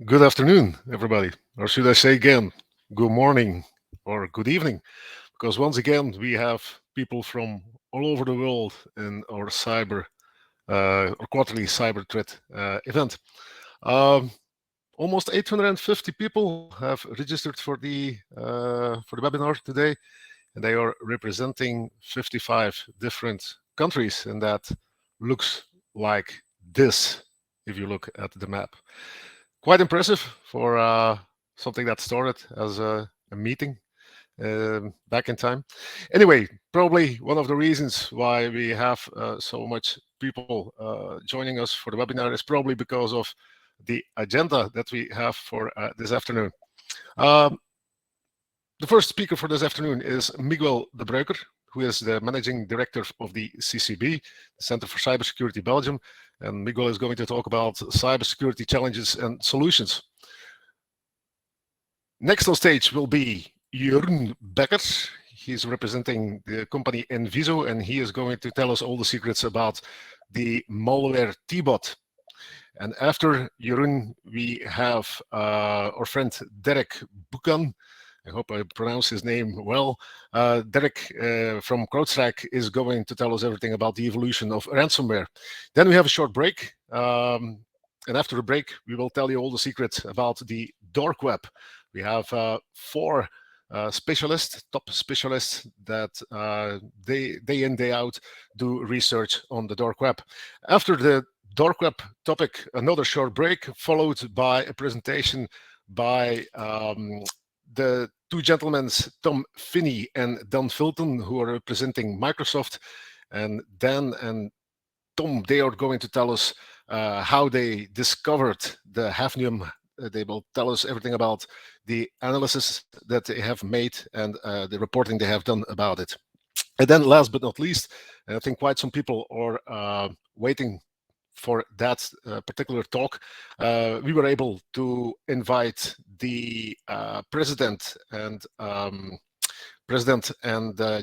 Good afternoon, everybody. Or should I say again, good morning or good evening? Because once again, we have people from all over the world in our or quarterly cyber threat event. Um, Almost 850 people have registered for the webinar today, and they are representing 55 different countries, and that looks like this if you look at the map. Quite impressive for something that started as a meeting back in time. Anyway, probably one of the reasons why we have so much people joining us for the webinar is probably because of the agenda that we have for this afternoon. Um, the first speaker for this afternoon is Miguel de Bruyker, who is the managing director of the CCB, the Center for Cybersecurity Belgium. And Miguel is going to talk about cybersecurity challenges and solutions. Next on stage will be Jeroen Becker. He's representing the company Enviso, and he is going to tell us all the secrets about the malware T-bot. And after Jeroen, we have our friend Derek Buchan. I hope I pronounce his name well. Derek from Qctr is going to tell us everything about the evolution of ransomware. Then we have a short break. And after the break, we will tell you all the secrets about the dark web. We have four specialists, top specialists that day in, day out do research on the dark web. After the dark web topic, another short break, followed by a presentation by the two gentlemen, Tom Finney and Dan Filton, who are representing Microsoft. And Dan and Tom, they are going to tell us how they discovered the hafnium. They will tell us everything about the analysis that they have made and the reporting they have done about it. And then last but not least, I think quite some people are waiting for that particular talk. We were able to invite the president and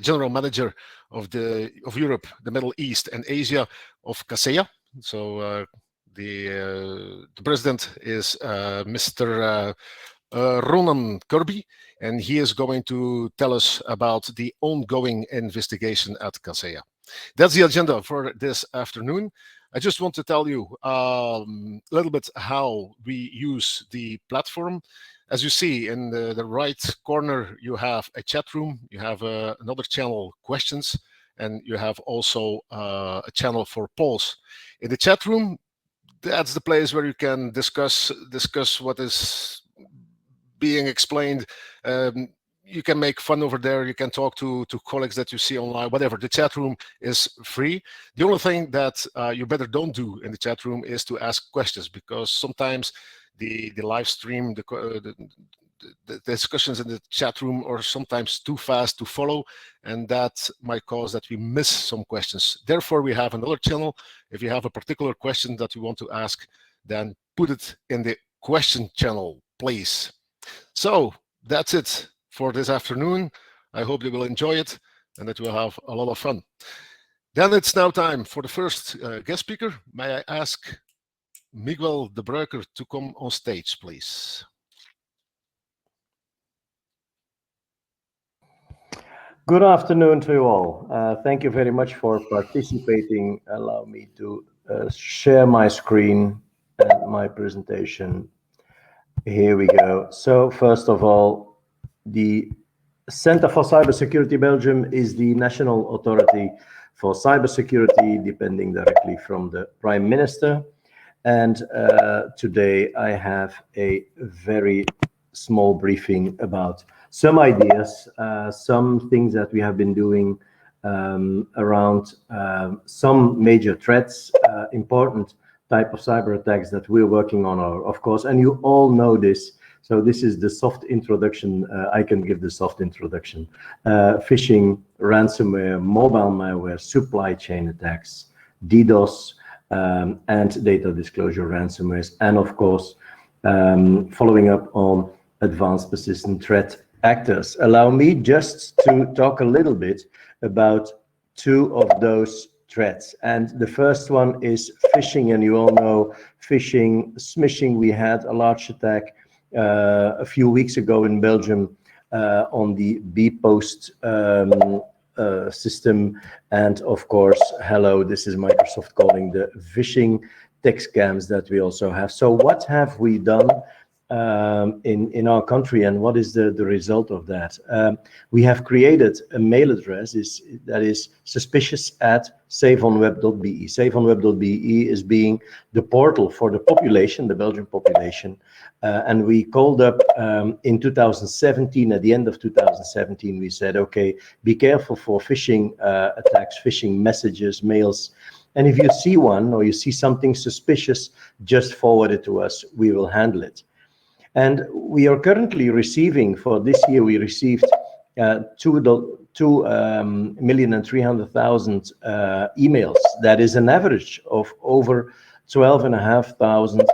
general manager of Europe, the Middle East, and Asia of Kaseya. So the president is Mr. Ronan Kirby, and he is going to tell us about the ongoing investigation at Kaseya. That's the agenda for this afternoon. I just want to tell you a little bit how we use the platform. As you see in the right corner, you have a chat room, you have another channel, questions, and you have also a channel for polls. In the chat room, that's the place where you can discuss what is being explained. You can make fun over there. You can talk to colleagues that you see online, whatever. The chat room is free. The only thing that you better don't do in the chat room is to ask questions, because sometimes the live stream, the discussions in the chat room are sometimes too fast to follow, and that might cause that we miss some questions. Therefore, we have another channel. If you have a particular question that you want to ask, then put it in the question channel, please. So that's it for this afternoon. I hope you will enjoy it and that we'll have a lot of fun. Then it's now time for the first guest speaker. May I ask Miguel de Bruyker to come on stage, please? Good afternoon to you all. Thank you very much for participating. Allow me to share my screen and my presentation. Here we go. So first of all, the Center for Cybersecurity Belgium is the national authority for cybersecurity, depending directly from the Prime Minister. And today I have a very small briefing about some ideas, some things that we have been doing around some major threats, important type of cyber attacks that we're working on, of course, and you all know this. So this is the soft introduction. I can give the soft introduction. Phishing, ransomware, mobile malware, supply chain attacks, DDoS, and data disclosure ransomwares, and of course, following up on advanced persistent threat actors. Allow me just to talk a little bit about two of those threats. And the first one is phishing, and you all know phishing, smishing. We had a large attack a few weeks ago in Belgium on the bpost system, and of course, hello, this is Microsoft calling the phishing tech scams that we also have. So what have we done in our country, and what is the result of that? We have created a mail address that is suspicious@saveonweb.be. Saveonweb.be is being the portal for the population, the Belgian population, and we called up in 2017, at the end of 2017, we said, okay, be careful for phishing attacks, phishing messages, mails, and if you see one or you see something suspicious, just forward it to us, we will handle it. And we are currently receiving, for this year, we received 2,300,000 emails. That is an average of over 12,500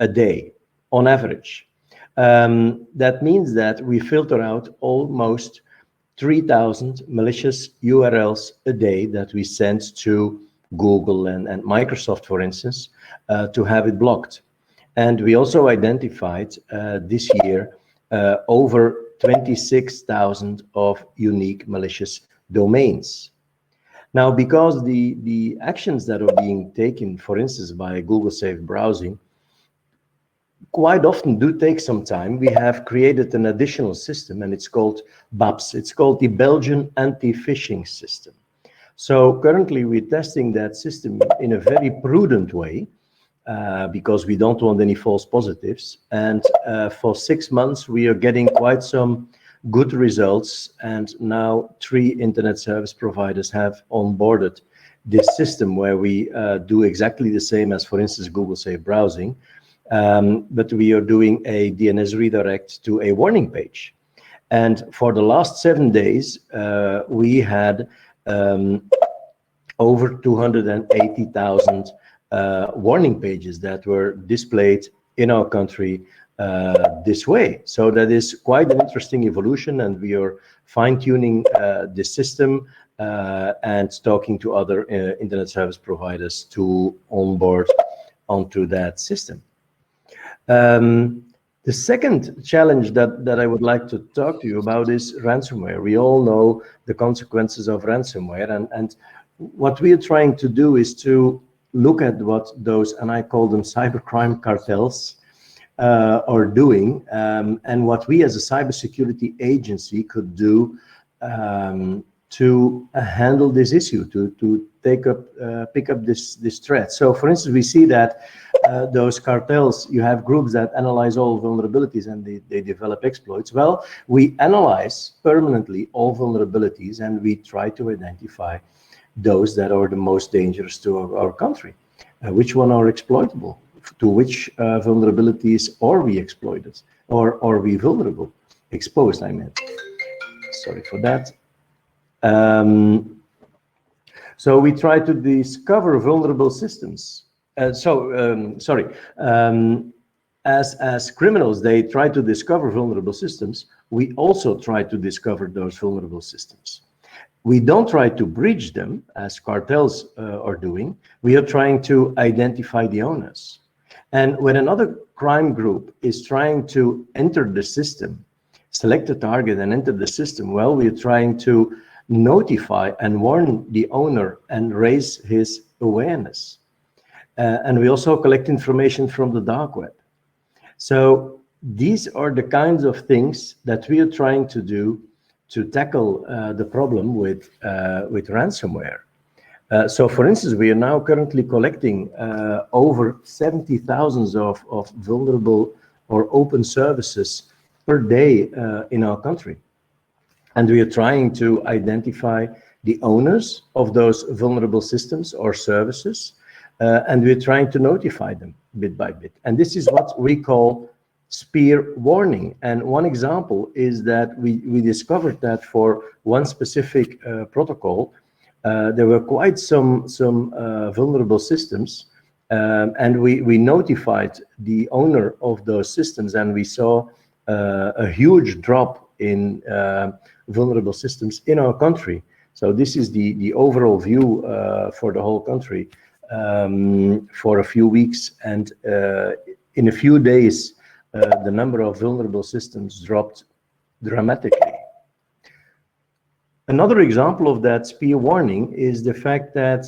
a day, on average. That means that we filter out almost 3,000 malicious URLs a day that we send to Google and Microsoft, for instance, to have it blocked. And we also identified this year over 26,000 of unique malicious domains. Now, because the actions that are being taken, for instance, by Google Safe Browsing, quite often do take some time, we have created an additional system, and it's called BAPS. It's called the Belgian Anti-Phishing System. So currently we're testing that system in a very prudent way, because we don't want any false positives. And for 6 months, we are getting quite some good results. And now 3 internet service providers have onboarded this system, where we do exactly the same as, for instance, Google Safe Browsing. But we are doing a DNS redirect to a warning page. And for the last 7 days, we had over 280,000 warning pages that were displayed in our country this way. So that is quite an interesting evolution, and we are fine-tuning the system and talking to other internet service providers to onboard onto that system. The second challenge that I would like to talk to you about is ransomware. We all know the consequences of ransomware, and what we are trying to do is to look at what those, and I call them cybercrime cartels, are doing, and what we as a cybersecurity agency could do to handle this issue, to pick up this threat. So, for instance, we see that those cartels, you have groups that analyze all vulnerabilities and they develop exploits. Well, we analyze permanently all vulnerabilities, and we try to identify those that are the most dangerous to our country. Which one are exploitable? To which vulnerabilities are we exploited? Or are we vulnerable? Exposed, I meant. Sorry for that. So we try to discover vulnerable systems. As criminals, they try to discover vulnerable systems. We also try to discover those vulnerable systems. We don't try to breach them, as cartels are doing. We are trying to identify the owners. And when another crime group is trying to enter the system, select a target and enter the system, well, we are trying to notify and warn the owner and raise his awareness. And we also collect information from the dark web. So these are the kinds of things that we are trying to do to tackle the problem with ransomware. So for instance, we are now currently collecting over 70,000 of vulnerable or open services per day in our country. And we are trying to identify the owners of those vulnerable systems or services, and we're trying to notify them bit by bit. And this is what we call spear warning. And one example is that we discovered that for one specific protocol, there were quite some vulnerable systems, and we notified the owner of those systems, and we saw a huge drop in vulnerable systems in our country. So this is the overall view for the whole country for a few weeks, and in a few days the number of vulnerable systems dropped dramatically. Another example of that spear warning is the fact that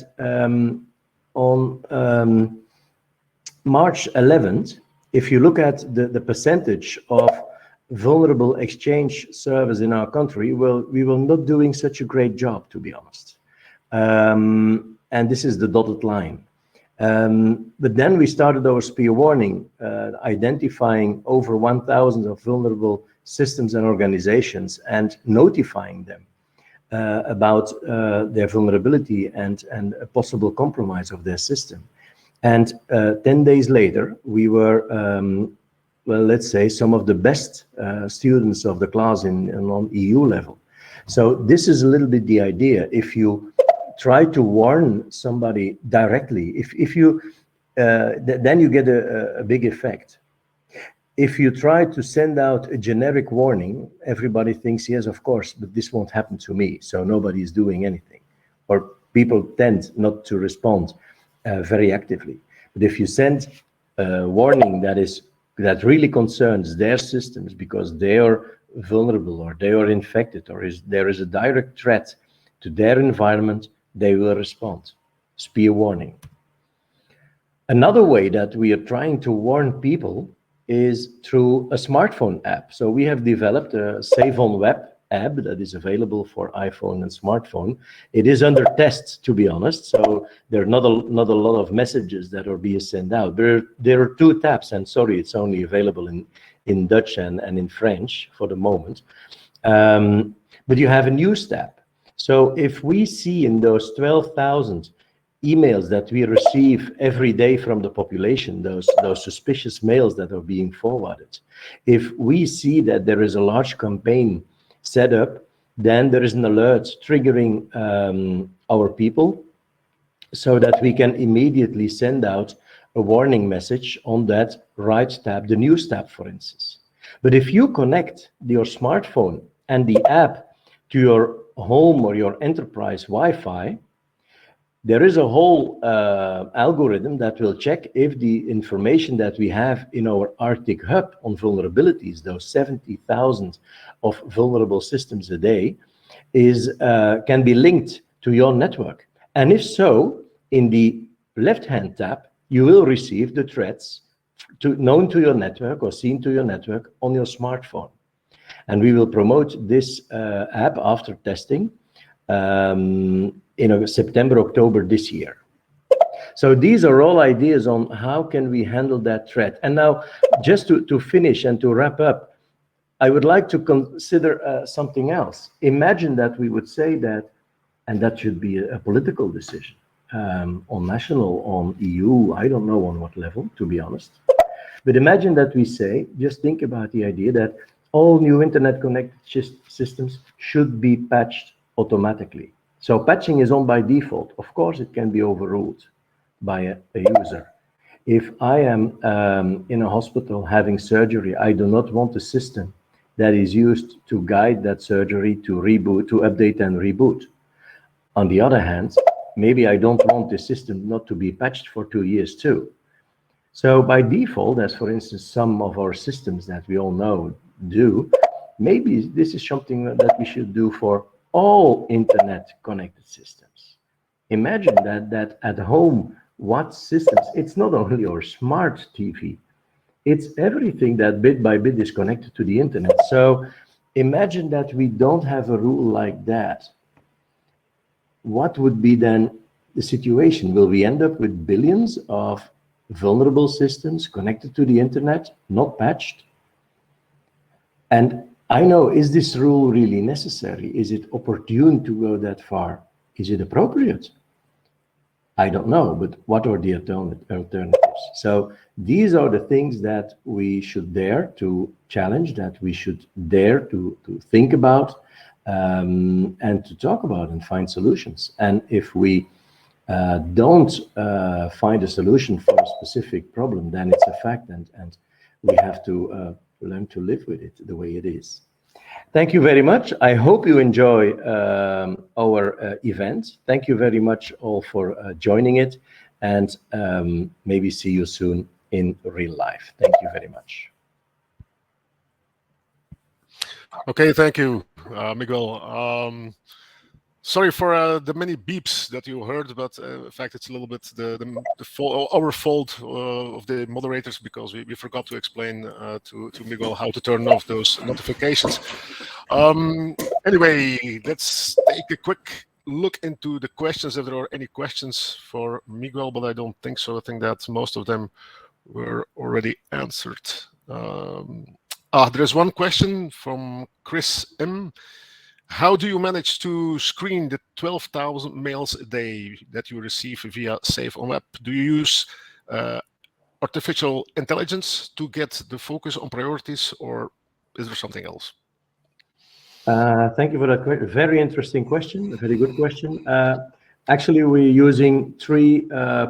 on March 11th, if you look at the percentage of vulnerable exchange servers in our country, well, we were not doing such a great job, to be honest. And this is the dotted line. But then we started our spear warning, identifying over 1,000 of vulnerable systems and organizations and notifying them about their vulnerability and a possible compromise of their system. And 10 days later, we were, well, let's say, some of the best students of the class on EU level. So this is a little bit the idea. If you try to warn somebody directly, if you, then you get a big effect. If you try to send out a generic warning, everybody thinks, yes, of course, but this won't happen to me, so nobody is doing anything. Or people tend not to respond very actively. But if you send a warning that really concerns their systems because they are vulnerable or they are infected or there is a direct threat to their environment, they will respond. Spear warning. Another way that we are trying to warn people is through a smartphone app. So we have developed a Save on Web app that is available for iPhone and smartphone. It is under test, to be honest, so there are not a lot of messages that are being sent out. There are 2 tabs, and sorry, it's only available in Dutch and in French for the moment. But you have a news tab. So if we see in those 12,000 emails that we receive every day from the population, those suspicious mails that are being forwarded, if we see that there is a large campaign set up, then there is an alert triggering our people so that we can immediately send out a warning message on that right tab, the news tab, for instance. But if you connect your smartphone and the app to your home or your enterprise Wi-Fi, there is a whole algorithm that will check if the information that we have in our Arctic hub on vulnerabilities, those 70,000 of vulnerable systems a day, can be linked to your network. And if so, in the left-hand tab, you will receive the threats known to your network or seen to your network on your smartphone. And we will promote this app after testing in September, October this year. So these are all ideas on how can we handle that threat. And now, just to finish and to wrap up, I would like to consider something else. Imagine that we would say that, and that should be a political decision on national, on EU, I don't know on what level, to be honest. But imagine that we say, just think about the idea that all new internet connected systems should be patched automatically. So patching is on by default. Of course, it can be overruled by a user. If I am in a hospital having surgery, I do not want a system that is used to guide that surgery to reboot, to update and reboot. On the other hand, maybe I don't want the system not to be patched for 2 years too. So by default, as for instance, some of our systems that we all know do, maybe this is something that we should do for all internet connected systems. Imagine that at home, what systems, it's not only your smart TV, it's everything that bit by bit is connected to the internet. So imagine that we don't have a rule like that. What would be then the situation? Will we end up with billions of vulnerable systems connected to the internet, not patched? And I know, is this rule really necessary? Is it opportune to go that far? Is it appropriate? I don't know, but what are the alternatives? So these are the things that we should dare to challenge, that we should dare to think about and to talk about and find solutions. And if we don't find a solution for a specific problem, then it's a fact, and we have to learn to live with it the way it is. Thank you very much. I hope you enjoy our event. Thank you very much all for joining it, and maybe see you soon in real life. Thank you very much. Okay, thank you, Miguel. Sorry for the many beeps that you heard, but in fact, it's a little bit our fault of the moderators, because we forgot to explain to Miguel how to turn off those notifications. Anyway, let's take a quick look into the questions, if there are any questions for Miguel, but I don't think so. I think that most of them were already answered. There's one question from Chris M. How do you manage to screen the 12,000 mails a day that you receive via Save on Web? Do you use artificial intelligence to get the focus on priorities, or is there something else? Thank you for that very interesting question, a very good question. Actually, we're using 3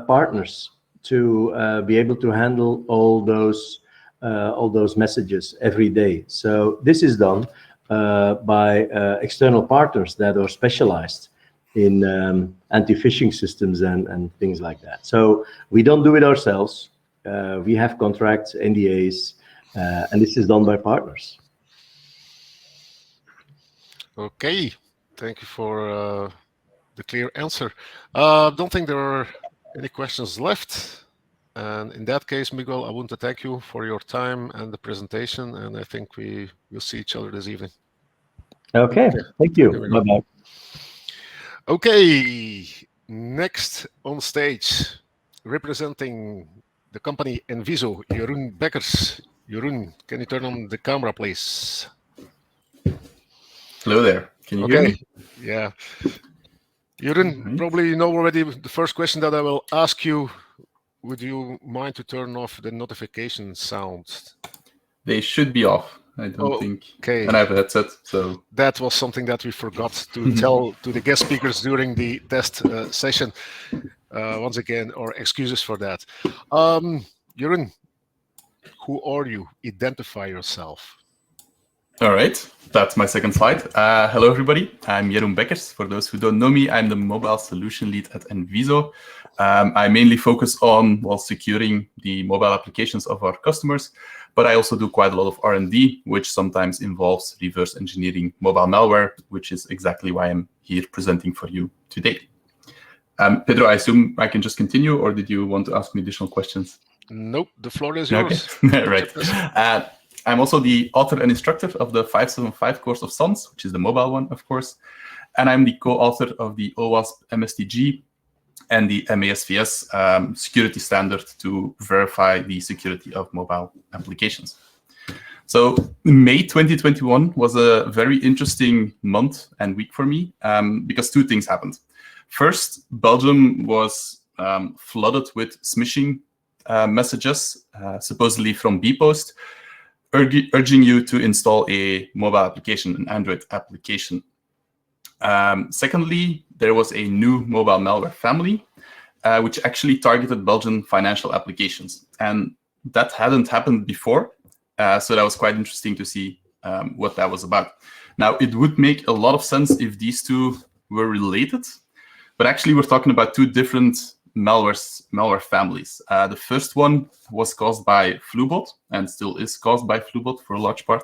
partners to be able to handle all those messages every day. So this is done by external partners that are specialized in anti-phishing systems and things like that. So we don't do it ourselves. We have contracts, NDAs, and this is done by partners. Okay, thank you for the clear answer. Don't think there are any questions left. And in that case, Miguel, I want to thank you for your time and the presentation, and I think we will see each other this evening. Okay, thank you. Bye-bye. Okay, next on stage, representing the company Enviso, Jeroen Bekkers. Jeroen, can you turn on the camera, please? Hello there. Can you hear me? Yeah. Jeroen, probably you know already the first question that I will ask you. Would you mind to turn off the notification sound? They should be off. I don't think. And I have a headset, so. That was something that we forgot to tell to the guest speakers during the test session. Once again, our excuses for that. Jeroen, who are you? Identify yourself. All right, that's my second slide. Hello, everybody. I'm Jeroen Bekkers. For those who don't know me, I'm the mobile solution lead at Enviso. I mainly focus on securing the mobile applications of our customers, but I also do quite a lot of R&D, which sometimes involves reverse engineering mobile malware, which is exactly why I'm here presenting for you today. Pedro, I assume I can just continue, or did you want to ask me additional questions? Nope, the floor is yours. Okay. Right. I'm also the author and instructor of the 575 course of SONS, which is the mobile one, of course. And I'm the co-author of the OWASP MSTG and the MASVS security standard to verify the security of mobile applications. So May 2021 was a very interesting month and week for me because 2 things happened. First, Belgium was flooded with smishing messages, supposedly from bpost, urging you to install a mobile application, an Android application. Secondly, there was a new mobile malware family, which actually targeted Belgian financial applications. And that hadn't happened before. So that was quite interesting to see what that was about. Now, it would make a lot of sense if these 2 were related, but actually we're talking about 2 different malware families. The first one was caused by Flubot and still is caused by Flubot for a large part.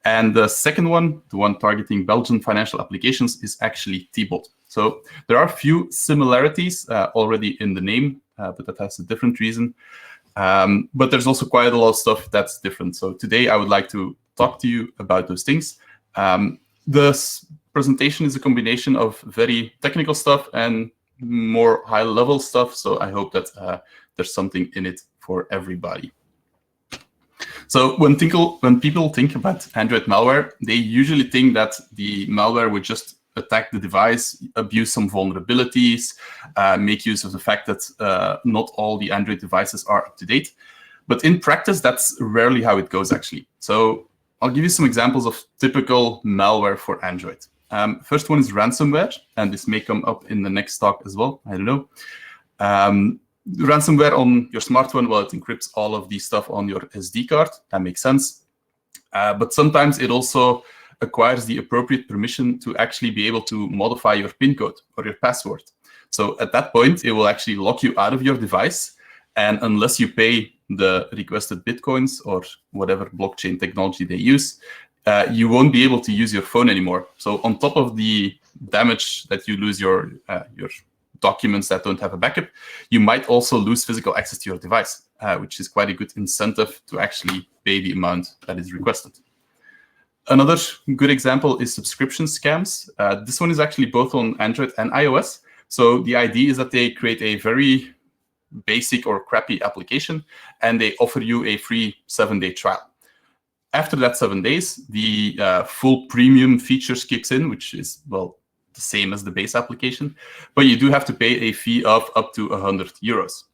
And the second one, the one targeting Belgian financial applications, is actually Tbot. So there are a few similarities already in the name, but that has a different reason. But there's also quite a lot of stuff that's different. So today I would like to talk to you about those things. This presentation is a combination of very technical stuff and more high-level stuff, so I hope that there's something in it for everybody. So when people think about Android malware, they usually think that the malware would just attack the device, abuse some vulnerabilities, make use of the fact that not all the Android devices are up to date. But in practice, that's rarely how it goes, actually. So I'll give you some examples of typical malware for Android. First one is ransomware, and this may come up in the next talk as well. I don't know. Ransomware on your smartphone, well, it encrypts all of the stuff on your SD card. That makes sense. But sometimes it also acquires the appropriate permission to actually be able to modify your PIN code or your password. So at that point, it will actually lock you out of your device. And unless you pay the requested Bitcoins or whatever blockchain technology they use, you won't be able to use your phone anymore. So on top of the damage that you lose your documents that don't have a backup, you might also lose physical access to your device, which is quite a good incentive to actually pay the amount that is requested. Another good example is subscription scams. This one is actually both on Android and iOS. So the idea is that they create a very basic or crappy application, and they offer you a free 7-day trial. After that 7 days, the full premium features kicks in, which is, well, the same as the base application, but you do have to pay a fee of up to 100 euros.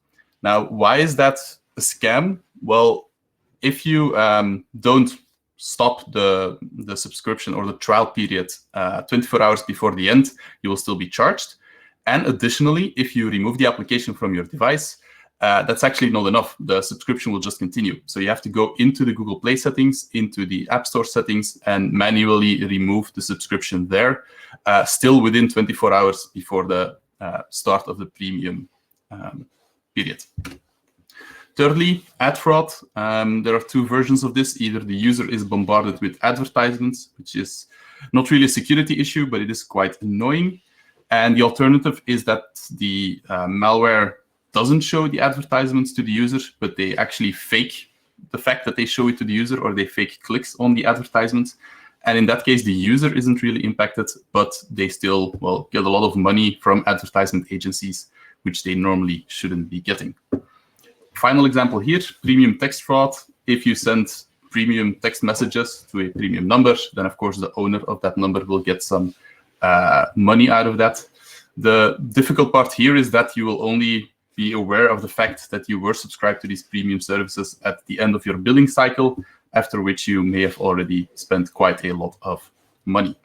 Now, why is that a scam? Well, if you don't stop the subscription or the trial period 24 hours before the end, you will still be charged. And additionally, if you remove the application from your device, that's actually not enough. The subscription will just continue. So you have to go into the Google Play settings, into the App Store settings, and manually remove the subscription there, still within 24 hours before the start of the premium period. Thirdly, ad fraud. There are two versions of this. Either the user is bombarded with advertisements, which is not really a security issue, but it is quite annoying. And the alternative is that the malware doesn't show the advertisements to the user, but they actually fake the fact that they show it to the user, or they fake clicks on the advertisements. And in that case, the user isn't really impacted, but they still, well, get a lot of money from advertisement agencies, which they normally shouldn't be getting. Final example here, premium text fraud. If you send premium text messages to a premium number, then of course the owner of that number will get some money out of that. The difficult part here is that you will only be aware of the fact that you were subscribed to these premium services at the end of your billing cycle, after which you may have already spent quite a lot of money.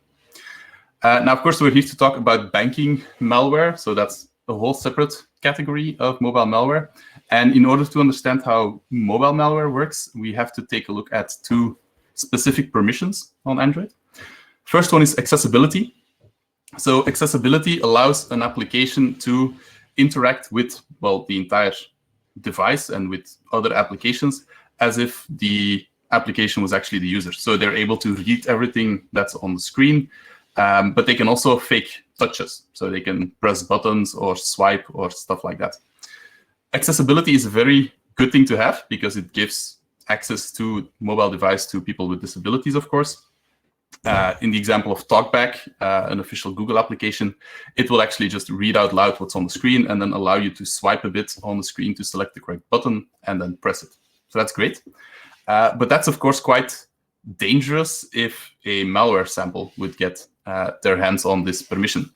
Now, of course, we're here to talk about banking malware, so that's a whole separate category of mobile malware. And in order to understand how mobile malware works, we have to take a look at two specific permissions on Android. First one is accessibility. So accessibility allows an application to interact with, well, the entire device and with other applications as if the application was actually the user. So they're able to read everything that's on the screen, but they can also fake touches. So they can press buttons or swipe or stuff like that. Accessibility is a very good thing to have because it gives access to mobile device to people with disabilities, of course. In the example of TalkBack, an official Google application, it will actually just read out loud what's on the screen and then allow you to swipe a bit on the screen to select the correct button and then press it. So that's great. But that's, of course, quite dangerous if a malware sample would get their hands on this permission.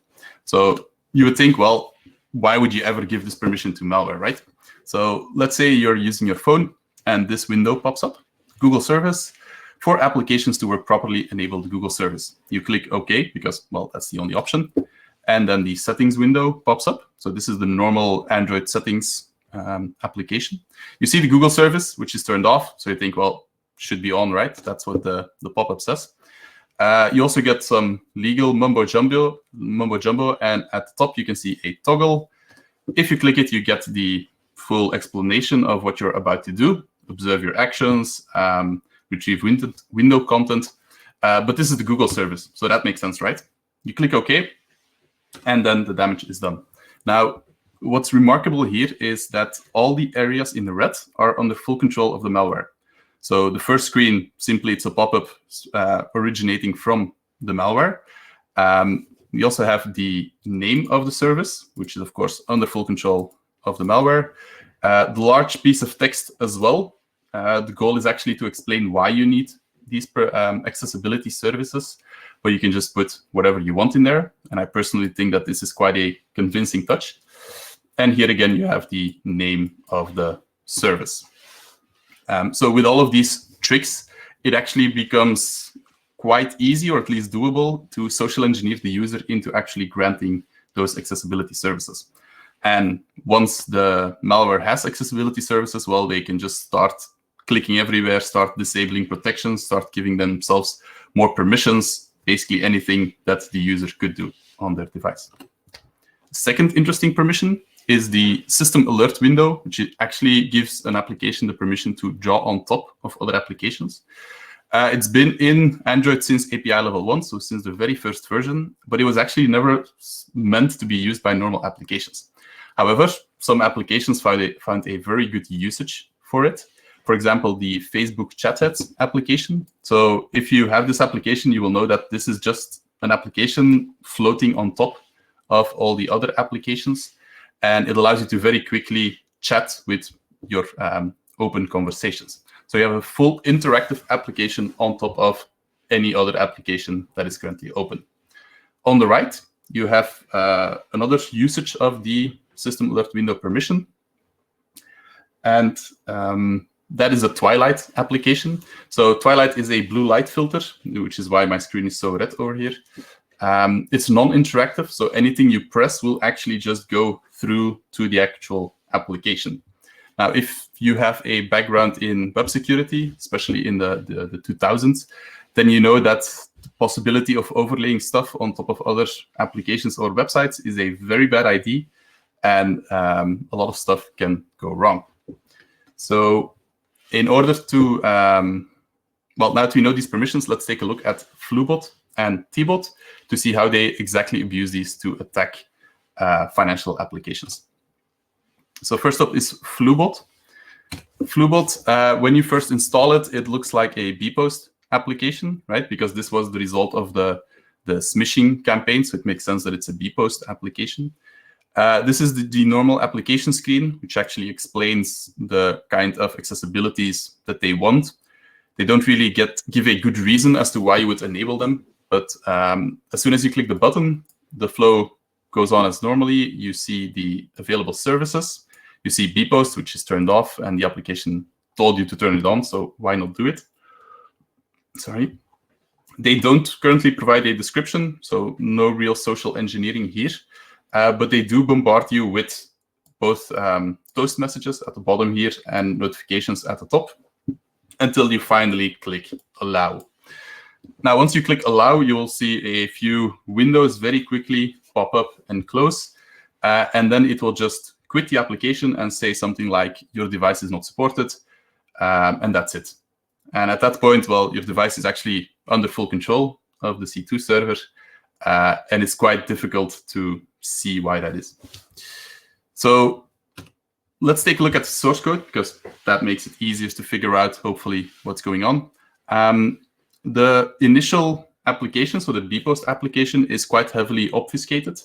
So you would think, well, why would you ever give this permission to malware, right? So let's say you're using your phone and this window pops up, Google service. For applications to work properly, enable the Google service. You click OK because, well, that's the only option. And then the settings window pops up. So this is the normal Android settings application. You see the Google service, which is turned off. So you think, well, should be on, right? That's what the pop-up says. You also get some legal mumbo jumbo, and at the top you can see a toggle. If you click it, you get the full explanation of what you're about to do. Observe your actions, retrieve window content, but this is the Google service, so that makes sense, right? You click OK, and then the damage is done. Now, what's remarkable here is that all the areas in the red are under full control of the malware. So the first screen, simply it's a pop-up originating from the malware. We also have the name of the service, which is, of course, under full control of the malware. The large piece of text as well. The goal is actually to explain why you need these accessibility services, but you can just put whatever you want in there. And I personally think that this is quite a convincing touch. And here again, you have the name of the service. So with all of these tricks, it actually becomes quite easy, or at least doable, to social engineer the user into actually granting those accessibility services. And once the malware has accessibility services, well, they can just start clicking everywhere, start disabling protections, start giving themselves more permissions, basically anything that the user could do on their device. Second interesting permission is the system alert window, which actually gives an application the permission to draw on top of other applications. It's been in Android since API level 1, so since the very first version, but it was actually never meant to be used by normal applications. However, some applications found a very good usage for it. For example, the Facebook Chathead application. So if you have this application, you will know that this is just an application floating on top of all the other applications. And it allows you to very quickly chat with your open conversations. So you have a full interactive application on top of any other application that is currently open. On the right, you have another usage of the system alert window permission. And that is a Twilight application. So Twilight is a blue light filter, which is why my screen is so red over here. It's non-interactive, so anything you press will actually just go through to the actual application. Now, if you have a background in web security, especially in the 2000s, then you know that the possibility of overlaying stuff on top of other applications or websites is a very bad idea, and a lot of stuff can go wrong. So in order to, well, now that we know these permissions, let's take a look at Flubot and Tbot to see how they exactly abuse these to attack financial applications. So first up is Flubot. Flubot, when you first install it, it looks like a bpost application, right? Because this was the result of the smishing campaign, so it makes sense that it's a bpost application. This is the normal application screen, which actually explains the kind of accessibilities that they want. They don't really give a good reason as to why you would enable them, but as soon as you click the button, the flow goes on as normally. You see the available services. You see bpost, which is turned off, and the application told you to turn it on, so why not do it? Sorry. They don't currently provide a description, so no real social engineering here. But they do bombard you with both toast messages at the bottom here and notifications at the top until you finally click allow. Now, once you click allow, you will see a few windows very quickly pop up and close. And then it will just quit the application and say something like, your device is not supported. And that's it. And at that point, well, your device is actually under full control of the C2 server. And it's quite difficult to see why that is. So let's take a look at the source code, because that makes it easiest to figure out, hopefully, what's going on. The initial application, so the bpost application, is quite heavily obfuscated.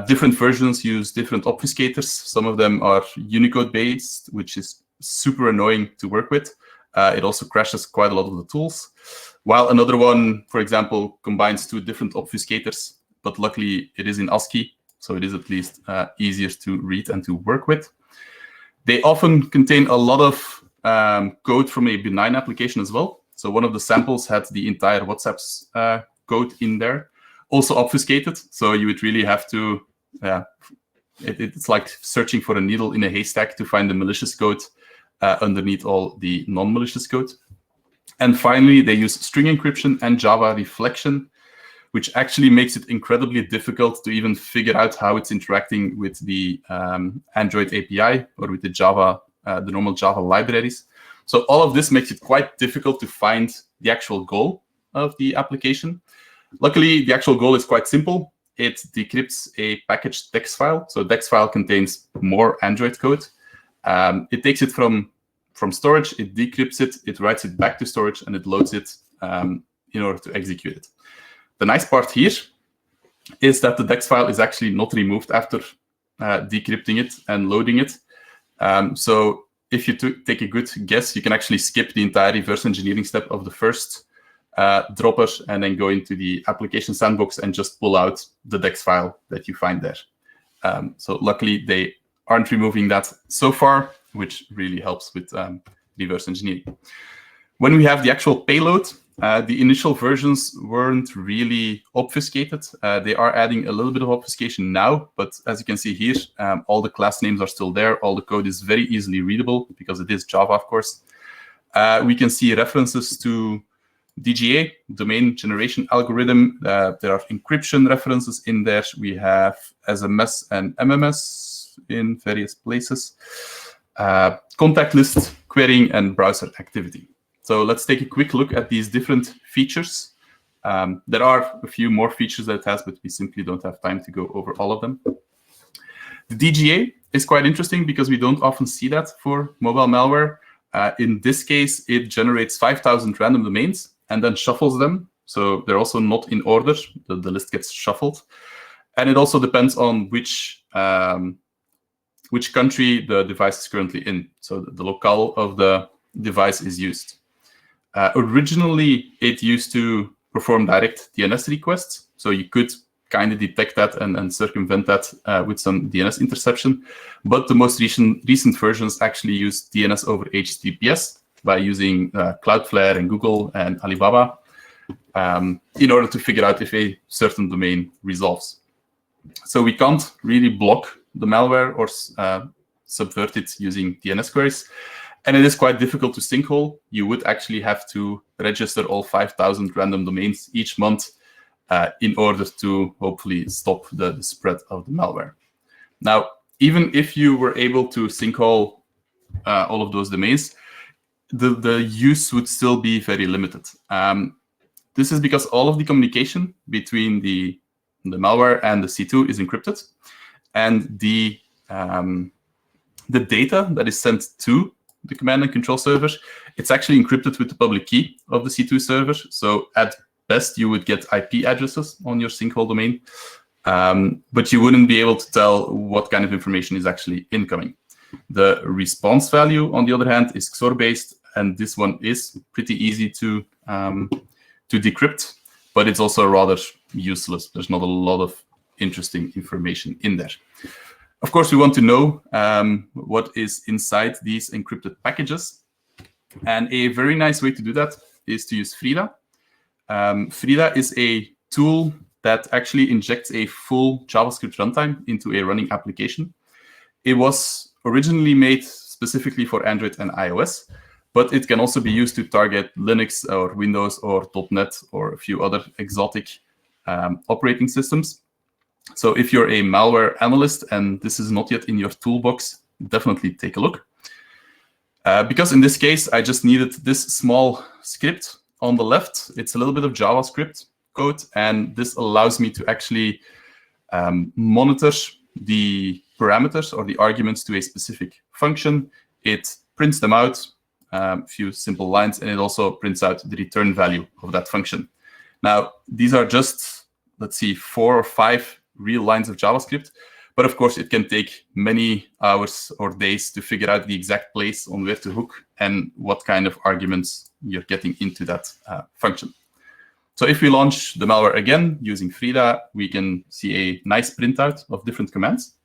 Different versions use different obfuscators. Some of them are Unicode-based, which is super annoying to work with. It also crashes quite a lot of the tools. While another one, for example, combines two different obfuscators, but luckily it is in ASCII, so it is at least easier to read and to work with. They often contain a lot of code from a benign application as well. So one of the samples had the entire WhatsApp's code in there, also obfuscated. So you would really have to, it's like searching for a needle in a haystack to find the malicious code underneath all the non-malicious code. And finally, they use string encryption and Java reflection, which actually makes it incredibly difficult to even figure out how it's interacting with the Android API or with the Java, the normal Java libraries. So all of this makes it quite difficult to find the actual goal of the application. Luckily, the actual goal is quite simple. It decrypts a packaged DEX file. So DEX file contains more Android code. It takes it from storage, it decrypts it, it writes it back to storage, and it loads it in order to execute it. The nice part here is that the DEX file is actually not removed after decrypting it and loading it. So if you take a good guess, you can actually skip the entire reverse engineering step of the first dropper and then go into the application sandbox and just pull out the DEX file that you find there. So luckily, they aren't removing that so far, which really helps with reverse engineering. When we have the actual payload, the initial versions weren't really obfuscated. They are adding a little bit of obfuscation now, but as you can see here, all the class names are still there. All the code is very easily readable because it is Java, of course. We can see references to DGA, domain generation algorithm. There are encryption references in there. We have SMS and MMS in various places. Contact list, querying, and browser activity. So let's take a quick look at these different features. There are a few more features that it has, but we simply don't have time to go over all of them. The DGA is quite interesting because we don't often see that for mobile malware. In this case, it generates 5,000 random domains and then shuffles them. So they're also not in order. The list gets shuffled. And it also depends on which country the device is currently in. So the locale of the device is used. Originally, it used to perform direct DNS requests. So you could kind of detect that and circumvent that with some DNS interception. But the most recent versions actually use DNS over HTTPS by using Cloudflare and Google and Alibaba in order to figure out if a certain domain resolves. So we can't really block the malware or subvert it using DNS queries. And it is quite difficult to sinkhole. You would actually have to register all 5,000 random domains each month in order to hopefully stop the spread of the malware. Now, even if you were able to sinkhole all of those domains, the use would still be very limited. This is because all of the communication between the malware and the C2 is encrypted, and the data that is sent to the command and control server, it's actually encrypted with the public key of the C2 server. So at best, you would get IP addresses on your sinkhole domain, but you wouldn't be able to tell what kind of information is actually incoming. The response value, on the other hand, is Qctr-based, and this one is pretty easy to decrypt, but it's also rather useless. There's not a lot of interesting information in there. Of course, we want to know what is inside these encrypted packages. And a very nice way to do that is to use Frida. Frida is a tool that actually injects a full JavaScript runtime into a running application. It was originally made specifically for Android and iOS, but it can also be used to target Linux or Windows or .NET or a few other exotic operating systems. So if you're a malware analyst and this is not yet in your toolbox, definitely take a look. Because in this case, I just needed this small script on the left. It's a little bit of JavaScript code, and this allows me to actually monitor the parameters or the arguments to a specific function. It prints them out, a few simple lines, and it also prints out the return value of that function. Now, these are just, let's see, 4 or 5 real lines of JavaScript, but of course, it can take many hours or days to figure out the exact place on where to hook and what kind of arguments you're getting into that function. So if we launch the malware again using Frida, we can see a nice printout of different commands.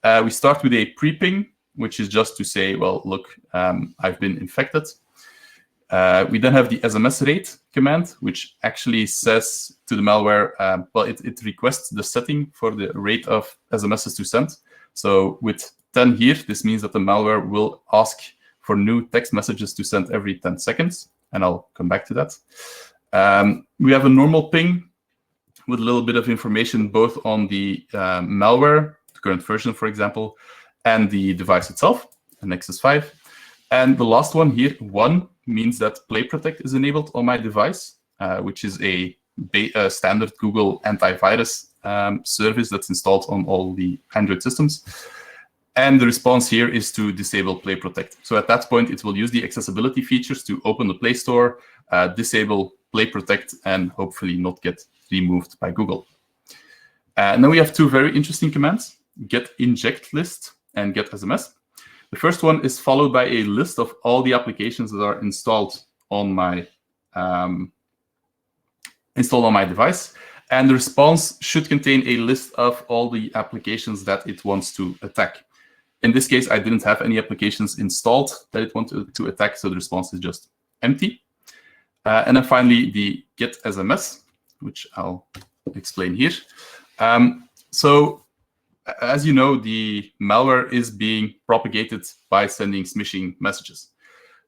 We start with a pre-ping, which is just to say, well, look, I've been infected. We then have the SMS rate command, which actually says to the malware, well, it requests the setting for the rate of SMSs to send. So with 10 here, this means that the malware will ask for new text messages to send every 10 seconds. And I'll come back to that. We have a normal ping with a little bit of information both on the malware, the current version, for example, and the device itself, the Nexus 5. And the last one here, 1, means that Play Protect is enabled on my device, which is a standard Google antivirus service that's installed on all the Android systems. And the response here is to disable Play Protect. So at that point, it will use the accessibility features to open the Play Store, disable Play Protect, and hopefully not get removed by Google. And then we have 2 very interesting commands, get inject list and get SMS. The first one is followed by a list of all the applications that are installed on my device. And the response should contain a list of all the applications that it wants to attack. In this case, I didn't have any applications installed that it wanted to attack, so the response is just empty. And then finally, the get SMS, which I'll explain here. So as you know, the malware is being propagated by sending smishing messages.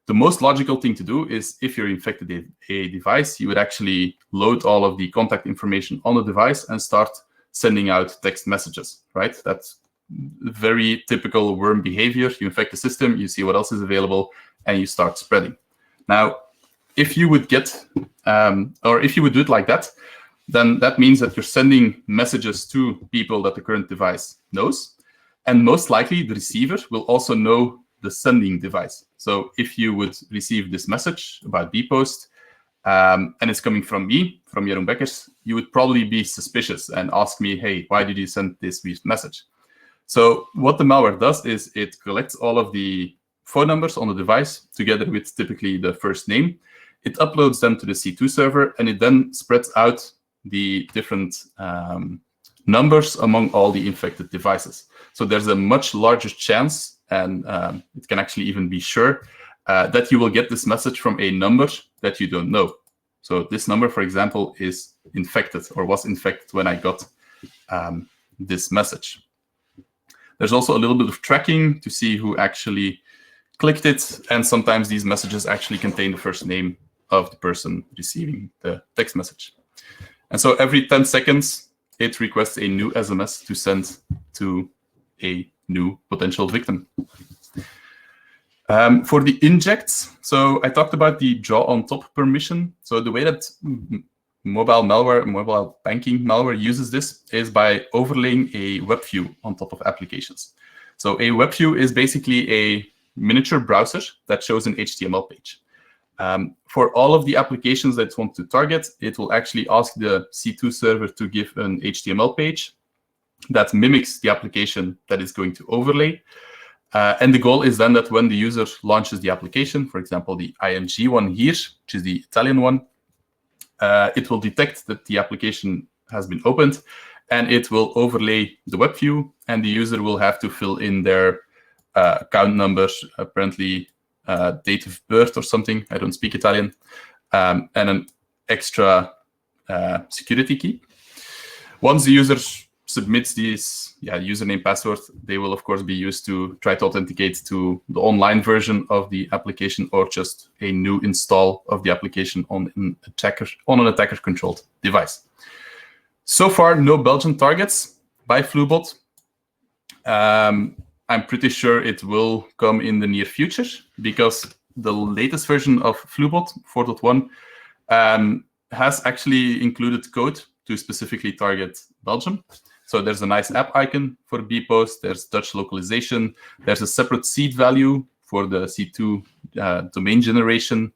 the most logical thing to do is, if you're infected a device, you would actually load all of the contact information on the device and start sending out text messages, right? That's very typical worm behavior. You infect the system, you see what else is available, and you start spreading. Now, if you would get, or if you would do it like that, then that means that you're sending messages to people that the current device knows. And most likely, the receiver will also know the sending device. So if you would receive this message about bpost, and it's coming from me, from Jeroen Bekkers, you would probably be suspicious and ask me, hey, why did you send this weird message? So what the malware does is it collects all of the phone numbers on the device together with typically the first name. It uploads them to the C2 server, and it then spreads out the different numbers among all the infected devices. So there's a much larger chance, and it can actually even be sure, that you will get this message from a number that you don't know. So this number, for example, is infected or was infected when I got this message. There's also a little bit of tracking to see who actually clicked it, and sometimes these messages actually contain the first name of the person receiving the text message. And so every 10 seconds, it requests a new SMS to send to a new potential victim. For the injects, so I talked about the draw on top permission. So the way that mobile malware, mobile banking malware uses this is by overlaying a web view on top of applications. So a web view is basically a miniature browser that shows an HTML page. For all of the applications that it wants to target, it will actually ask the C2 server to give an HTML page that mimics the application that is going to overlay. And the goal is then that when the user launches the application, for example, the ING one here, which is the Italian one, it will detect that the application has been opened, and it will overlay the web view, and the user will have to fill in their account number, apparently date of birth or something, I don't speak Italian, and an extra security key. Once the user submits these username, password, they will of course be used to try to authenticate to the online version of the application or just a new install of the application on an attacker controlled device. So far, no Belgian targets by Flubot. I'm pretty sure it will come in the near future because the latest version of Flubot 4.1 has actually included code to specifically target Belgium. So there's a nice app icon for bpost, there's Dutch localization, there's a separate seed value for the C2 domain generation,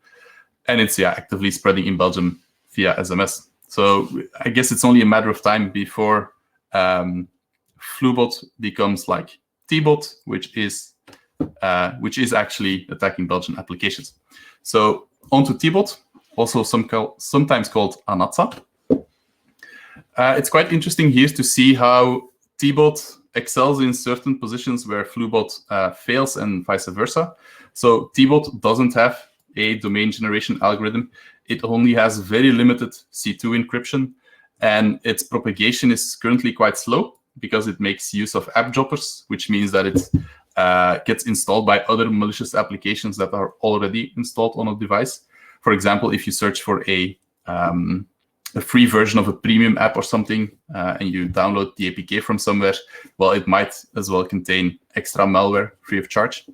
and it's actively spreading in Belgium via SMS. So I guess it's only a matter of time before Flubot becomes like Tbot, which is actually attacking Belgian applications. So onto Tbot, also sometimes called Anatsa. It's quite interesting here to see how Tbot excels in certain positions where Flubot fails and vice versa. So Tbot doesn't have a domain generation algorithm. It only has very limited C2 encryption, and its propagation is currently quite slow because it makes use of app droppers, which means that it gets installed by other malicious applications that are already installed on a device. For example, if you search for a free version of a premium app or something, and you download the APK from somewhere, well, it might as well contain extra malware free of charge.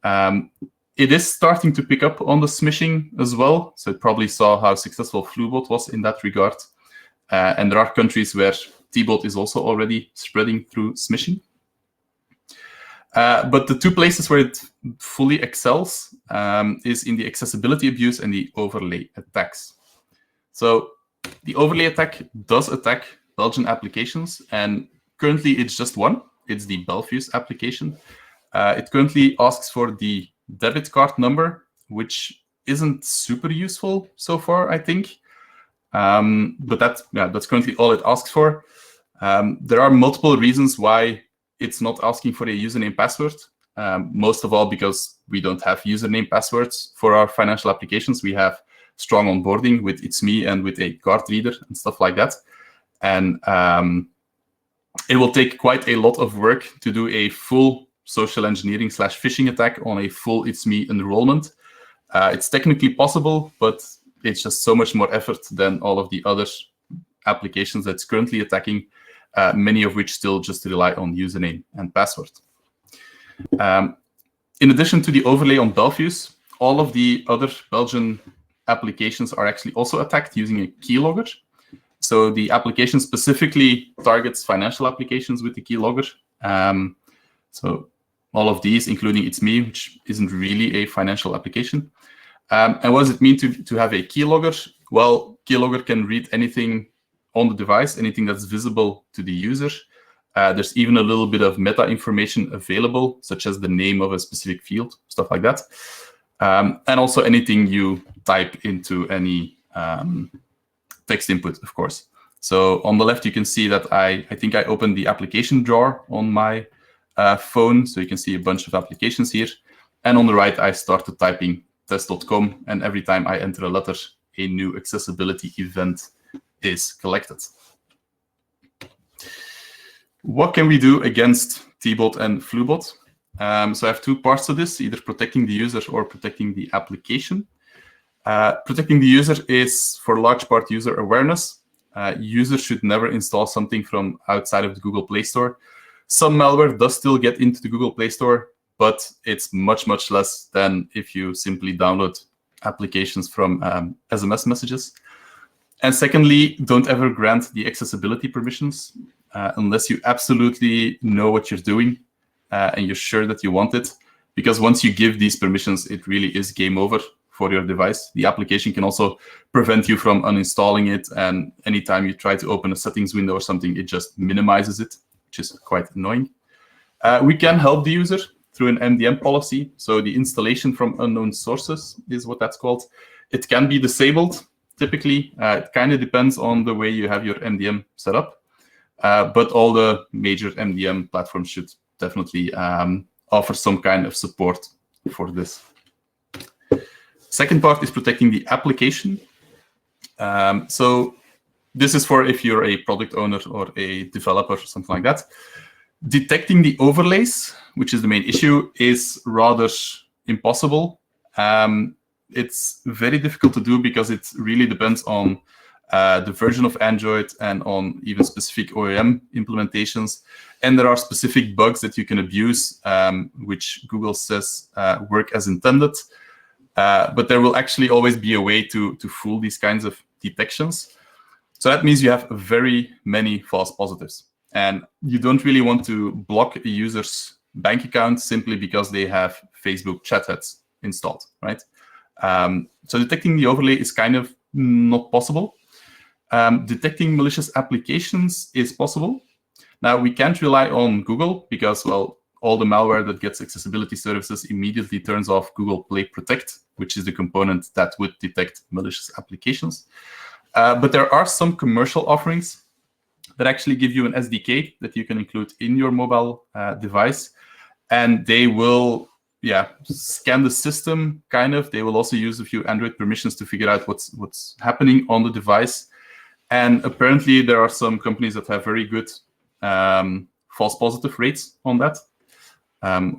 It is starting to pick up on the smishing as well, so it probably saw how successful Flubot was in that regard. And there are countries where Tbot is also already spreading through smishing. But the two places where it fully excels is in the accessibility abuse and the overlay attacks. So the overlay attack does attack Belgian applications, and currently it's just one. It's the Belfius application. It currently asks for the debit card number, which isn't super useful so far, I think. But that's currently all it asks for. There are multiple reasons why it's not asking for a username password. Most of all because we don't have username passwords for our financial applications. We have strong onboarding with It's Me and with a card reader and stuff like that. And it will take quite a lot of work to do a full social engineering / phishing attack on a full It's Me enrollment. It's technically possible, but it's just so much more effort than all of the other applications that's currently attacking, many of which still just rely on username and password. In addition to the overlay on Belfius, all of the other Belgian applications are actually also attacked using a keylogger. So the application specifically targets financial applications with the keylogger. So all of these, including It's Me, which isn't really a financial application. And what does it mean to have a keylogger? Well, keylogger can read anything on the device, anything that's visible to the user. There's even a little bit of meta information available, such as the name of a specific field, stuff like that. And also anything you type into any text input, of course. So on the left, you can see that I think I opened the application drawer on my phone. So you can see a bunch of applications here. And on the right, I started typing test.com. And every time I enter a letter, a new accessibility event is collected. What can we do against T-bot and Flubot? So I have two parts to this, either protecting the user or protecting the application. Protecting the user is, for a large part, user awareness. Users should never install something from outside of the Google Play Store. Some malware does still get into the Google Play Store, but it's much, much less than if you simply download applications from SMS messages. And secondly, don't ever grant the accessibility permissions unless you absolutely know what you're doing and you're sure that you want it. Because once you give these permissions, it really is game over for your device. The application can also prevent you from uninstalling it. And anytime you try to open a settings window or something, it just minimizes it, which is quite annoying. We can help the user through an MDM policy. So the installation from unknown sources is what that's called. It can be disabled. Typically, it kind of depends on the way you have your MDM set up. But all the major MDM platforms should definitely offer some kind of support for this. Second part is protecting the application. So this is for if you're a product owner or a developer or something like that. Detecting the overlays, which is the main issue, is rather impossible. It's very difficult to do because it really depends on the version of Android and on even specific OEM implementations. And there are specific bugs that you can abuse, which Google says work as intended. But there will actually always be a way to fool these kinds of detections. So that means you have very many false positives. And you don't really want to block a user's bank account simply because they have Facebook chat heads installed, right? So detecting the overlay is kind of not possible. Detecting malicious applications is possible. Now, we can't rely on Google because, well, all the malware that gets accessibility services immediately turns off Google Play Protect, which is the component that would detect malicious applications. But there are some commercial offerings that actually give you an SDK that you can include in your mobile device. And they will scan the system, kind of. They will also use a few Android permissions to figure out what's happening on the device. And apparently, there are some companies that have very good false positive rates on that,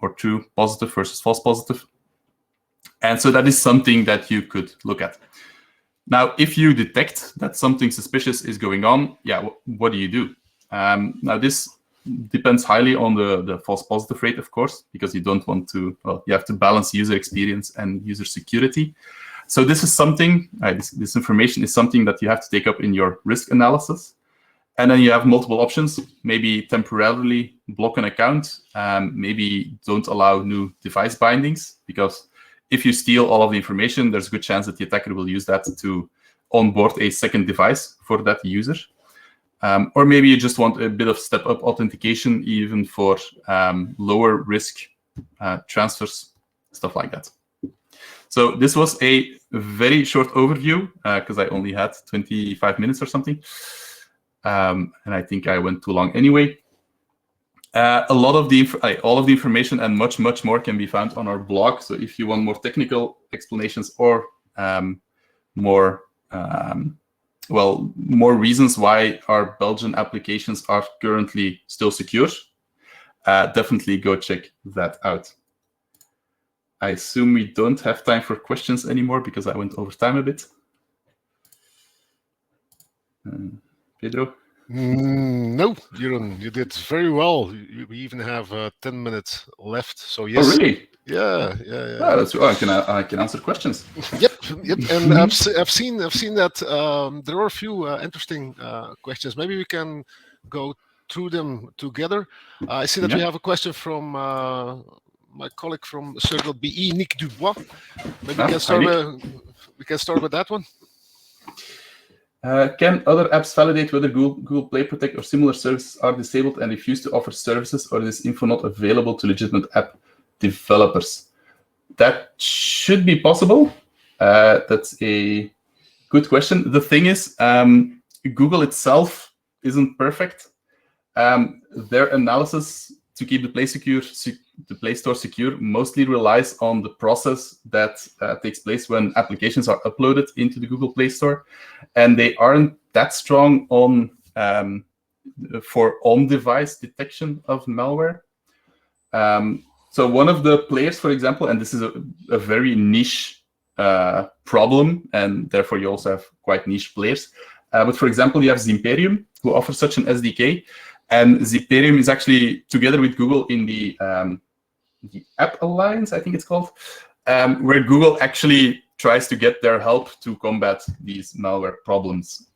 or true positive versus false positive. And so that is something that you could look at. Now, if you detect that something suspicious is going on, what do you do? Now, this depends highly on the false positive rate, of course, because you don't want to, well, you have to balance user experience and user security. So this is something, this information is something that you have to take up in your risk analysis. And then you have multiple options, maybe temporarily block an account, maybe don't allow new device bindings, because if you steal all of the information, there's a good chance that the attacker will use that to onboard a second device for that user. Or maybe you just want a bit of step-up authentication, even for lower risk transfers, stuff like that. So this was a very short overview because I only had 25 minutes or something. And I think I went too long anyway. All of the information and much, much more can be found on our blog. So if you want more technical explanations or more reasons why our Belgian applications are currently still secure, definitely go check that out. I assume we don't have time for questions anymore because I went over time a bit. Pedro? No, Jeroen, you did very well. We even have 10 minutes left. So yes. Oh, really? Yeah. I can answer questions. Yep. And I've seen that there are a few interesting questions. Maybe we can go through them together. I see that we have a question from my colleague from Circle BE, Nick Dubois. Maybe we can start with that one. Can other apps validate whether Google Play Protect or similar services are disabled and refuse to offer services, or is info not available to legitimate app developers? That should be possible. That's a good question. The thing is, Google itself isn't perfect. Their analysis to keep the Play Store secure mostly relies on the process that takes place when applications are uploaded into the Google Play Store, and they aren't that strong on for on-device detection of malware. So one of the players, for example, and this is a very niche problem, and therefore you also have quite niche players. But for example, you have Zimperium, who offers such an SDK, and Zimperium is actually together with Google in the App Alliance, I think it's called, where Google actually tries to get their help to combat these malware problems.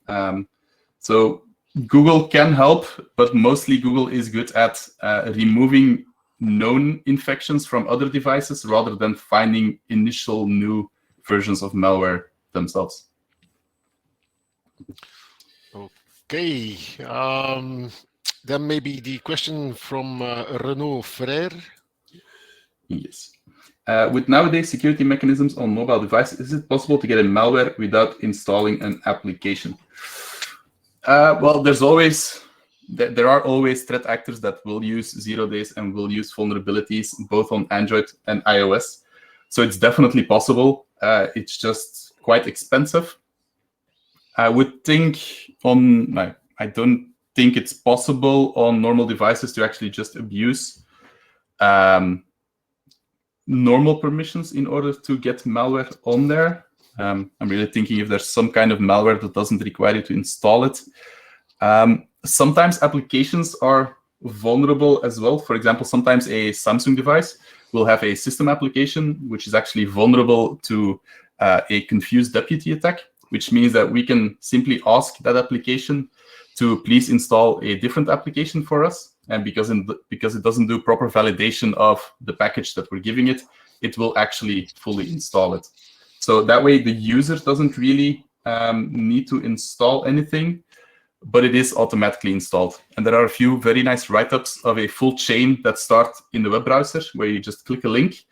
So Google can help, but mostly Google is good at removing known infections from other devices rather than finding initial new versions of malware themselves. Okay. Then maybe the question from Renaud Frère. Yes. With nowadays security mechanisms on mobile devices, is it possible to get a malware without installing an application? Well, there are always threat actors that will use 0 days and will use vulnerabilities both on Android and iOS. So it's definitely possible. It's just quite expensive. I would think I don't think it's possible on normal devices to actually just abuse normal permissions in order to get malware on there. I'm really thinking if there's some kind of malware that doesn't require you to install it. Sometimes applications are vulnerable as well. For example, sometimes a Samsung device will have a system application which is actually vulnerable to a confused deputy attack, which means that we can simply ask that application to please install a different application for us. And because it doesn't do proper validation of the package that we're giving it, it will actually fully install it. So that way the user doesn't really need to install anything, but it is automatically installed. And there are a few very nice write-ups of a full chain that start in the web browser, where you just click a link,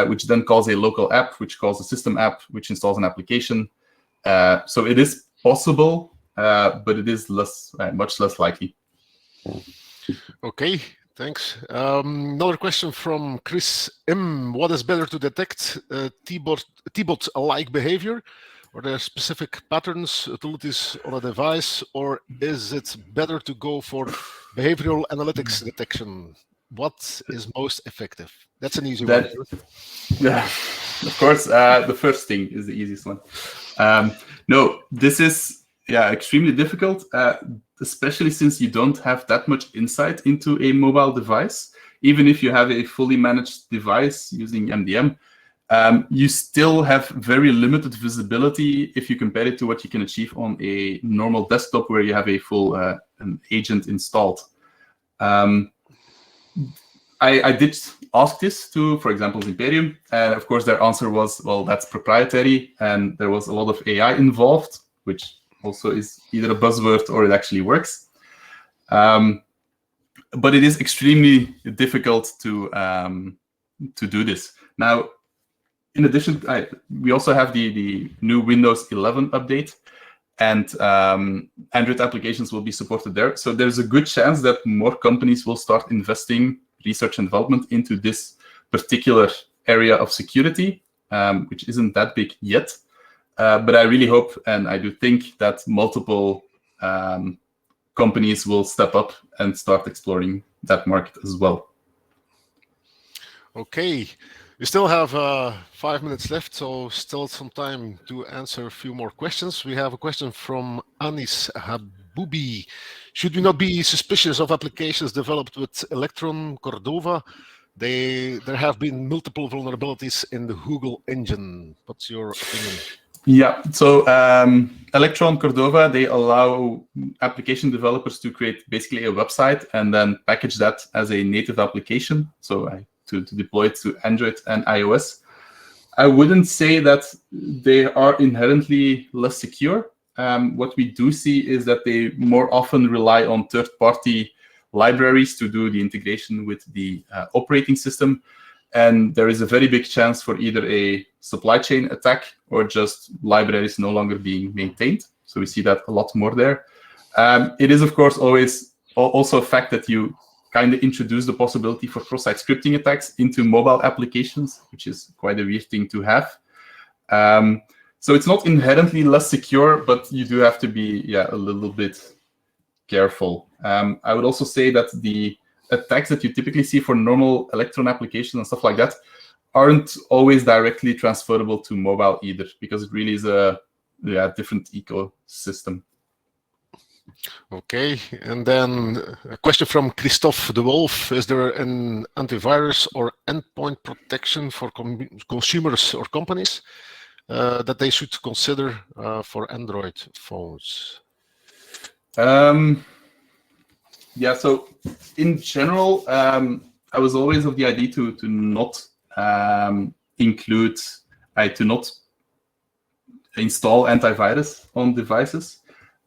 which then calls a local app, which calls a system app, which installs an application. So it is possible, but it is much less likely. Okay, thanks. Another question from Chris M. What is better to detect T-bot-alike behavior? Are there specific patterns, utilities on a device, or is it better to go for behavioral analytics detection? What is most effective? That's an easy one. Yeah, of course. The first thing is the easiest one. No, this is extremely difficult, especially since you don't have that much insight into a mobile device. Even if you have a fully managed device using MDM, you still have very limited visibility if you compare it to what you can achieve on a normal desktop where you have a full an agent installed. I did ask this to, for example, Zimperium, and of course their answer was, well, that's proprietary, and there was a lot of AI involved, which also is either a buzzword or it actually works. But it is extremely difficult to do this. Now, in addition, we also have the new Windows 11 update, and Android applications will be supported there. So there's a good chance that more companies will start investing research and development into this particular area of security, which isn't that big yet. But I really hope, and I do think, that multiple companies will step up and start exploring that market as well. Okay, we still have 5 minutes left, so still some time to answer a few more questions. We have a question from Anis Haboubi. Should we not be suspicious of applications developed with Electron Cordova? There have been multiple vulnerabilities in the Google engine. What's your opinion? Yeah, so Electron Cordova, they allow application developers to create basically a website and then package that as a native application, so to deploy it to Android and iOS. I wouldn't say that they are inherently less secure. What we do see is that they more often rely on third-party libraries to do the integration with the operating system. And there is a very big chance for either a supply chain attack or just libraries no longer being maintained. So we see that a lot more there. It is, of course, always also a fact that you kind of introduce the possibility for cross-site scripting attacks into mobile applications, which is quite a weird thing to have. So it's not inherently less secure, but you do have to be a little bit careful. I would also say that the attacks that you typically see for normal Electron applications and stuff like that aren't always directly transferable to mobile either, because it really is a different ecosystem. Okay, and then a question from Christophe de Wolf. Is there an antivirus or endpoint protection for consumers or companies that they should consider for Android phones? Yeah, so in general, I was always of the idea to not install antivirus on devices.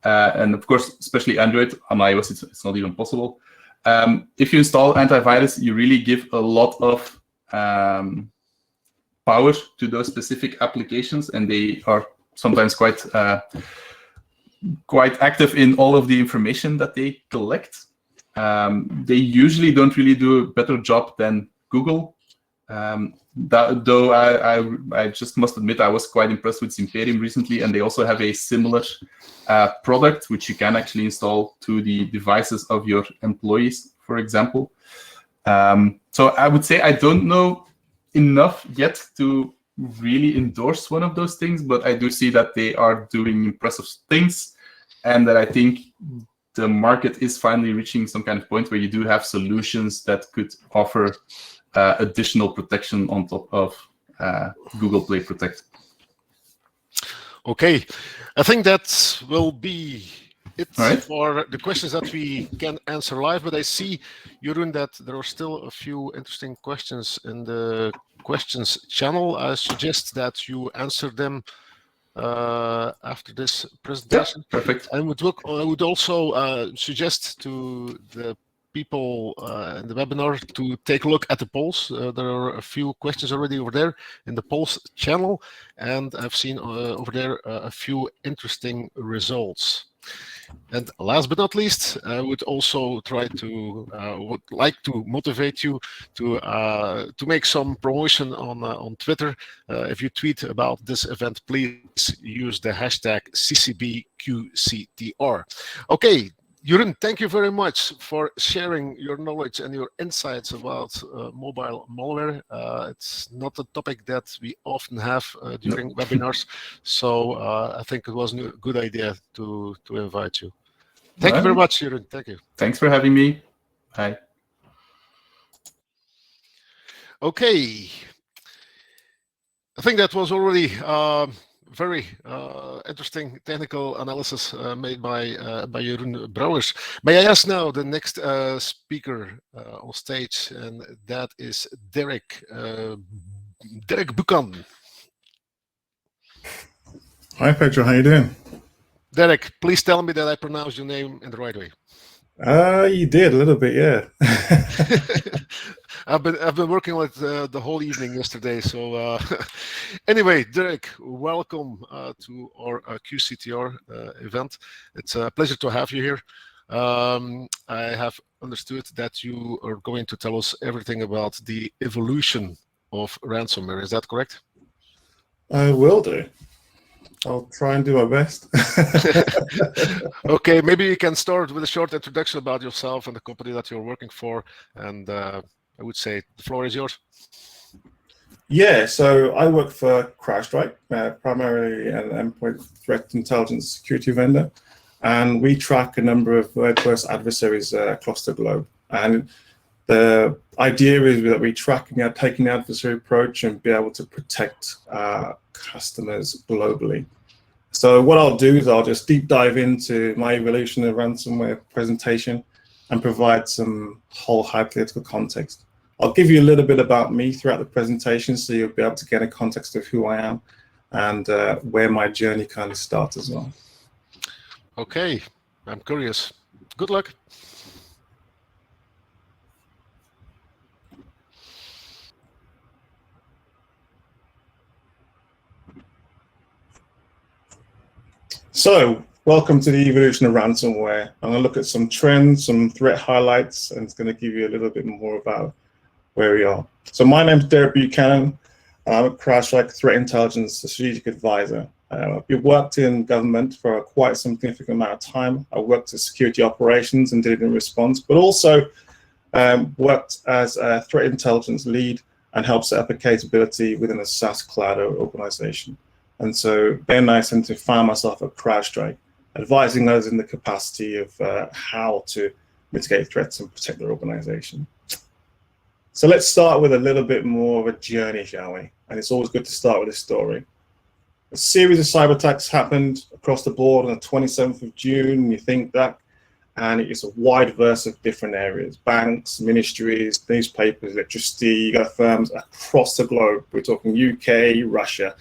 And of course, especially Android, on iOS, it's not even possible. If you install antivirus, you really give a lot of power to those specific applications, and they are sometimes quite active in all of the information that they collect. They usually don't really do a better job than Google. Though I just must admit I was quite impressed with Zimperium recently, and they also have a similar product which you can actually install to the devices of your employees, for example. So I would say I don't know enough yet to really endorse one of those things, but I do see that they are doing impressive things, and that I think the market is finally reaching some kind of point where you do have solutions that could offer additional protection on top of Google Play Protect. Okay, I think that will be it right. for the questions that we can answer live, but I see, Jeroen, that there are still a few interesting questions in the questions channel. I suggest that you answer them after this presentation. Yeah, perfect. I would also suggest to the people in the webinar to take a look at the polls. There are a few questions already over there in the polls channel, and I've seen over there a few interesting results. And last but not least, I would also try to would like to motivate you to make some promotion on Twitter. If you tweet about this event, please use the hashtag #CCBQCTR. Okay. Jeroen, thank you very much for sharing your knowledge and your insights about mobile malware. It's not a topic that we often have during webinars, so I think it was a good idea to invite you. Thank you very much, Jeroen. Thank you. Thanks for having me. Bye. Okay. I think that was already very interesting technical analysis made by Jeroen Brouwers. May I ask now the next speaker on stage, and that is Derek Buchan. Hi, Pedro. How you doing? Derek, please tell me that I pronounced your name in the right way. You did a little bit, yeah. I've been working on it the whole evening yesterday. So anyway, Derek, welcome to our Qctr event. It's a pleasure to have you here. I have understood that you are going to tell us everything about the evolution of ransomware. Is that correct? I will do. I'll try and do my best. Okay, maybe you can start with a short introduction about yourself and the company that you're working for, and I would say the floor is yours. Yeah, so I work for CrowdStrike, primarily an endpoint threat intelligence security vendor, and we track a number of adverse adversaries across the globe. And the idea is that we taking the adversary approach and be able to protect customers globally. So what I'll do is I'll just deep dive into my evolution of ransomware presentation and provide some whole hypothetical context. I'll give you a little bit about me throughout the presentation, so you'll be able to get a context of who I am and where my journey kind of starts as well. Okay, I'm curious. Good luck. So, welcome to the evolution of ransomware. I'm going to look at some trends, some threat highlights, and it's going to give you a little bit more about where we are. So my name's Derek Buchanan. I'm a CrowdStrike Threat Intelligence Strategic Advisor. I've worked in government for quite some significant amount of time. I worked as security operations and incident response, but also worked as a threat intelligence lead and helped set up a capability within a SaaS cloud organization. And so then I essentially found myself at CrowdStrike, advising us in the capacity of how to mitigate threats and protect their organization. So let's start with a little bit more of a journey, shall we? And it's always good to start with a story. A series of cyber attacks happened across the board on the 27th of June. You think back, and it's a wide verse of different areas: banks, ministries, newspapers, electricity. You got firms across the globe. We're talking UK, Russia.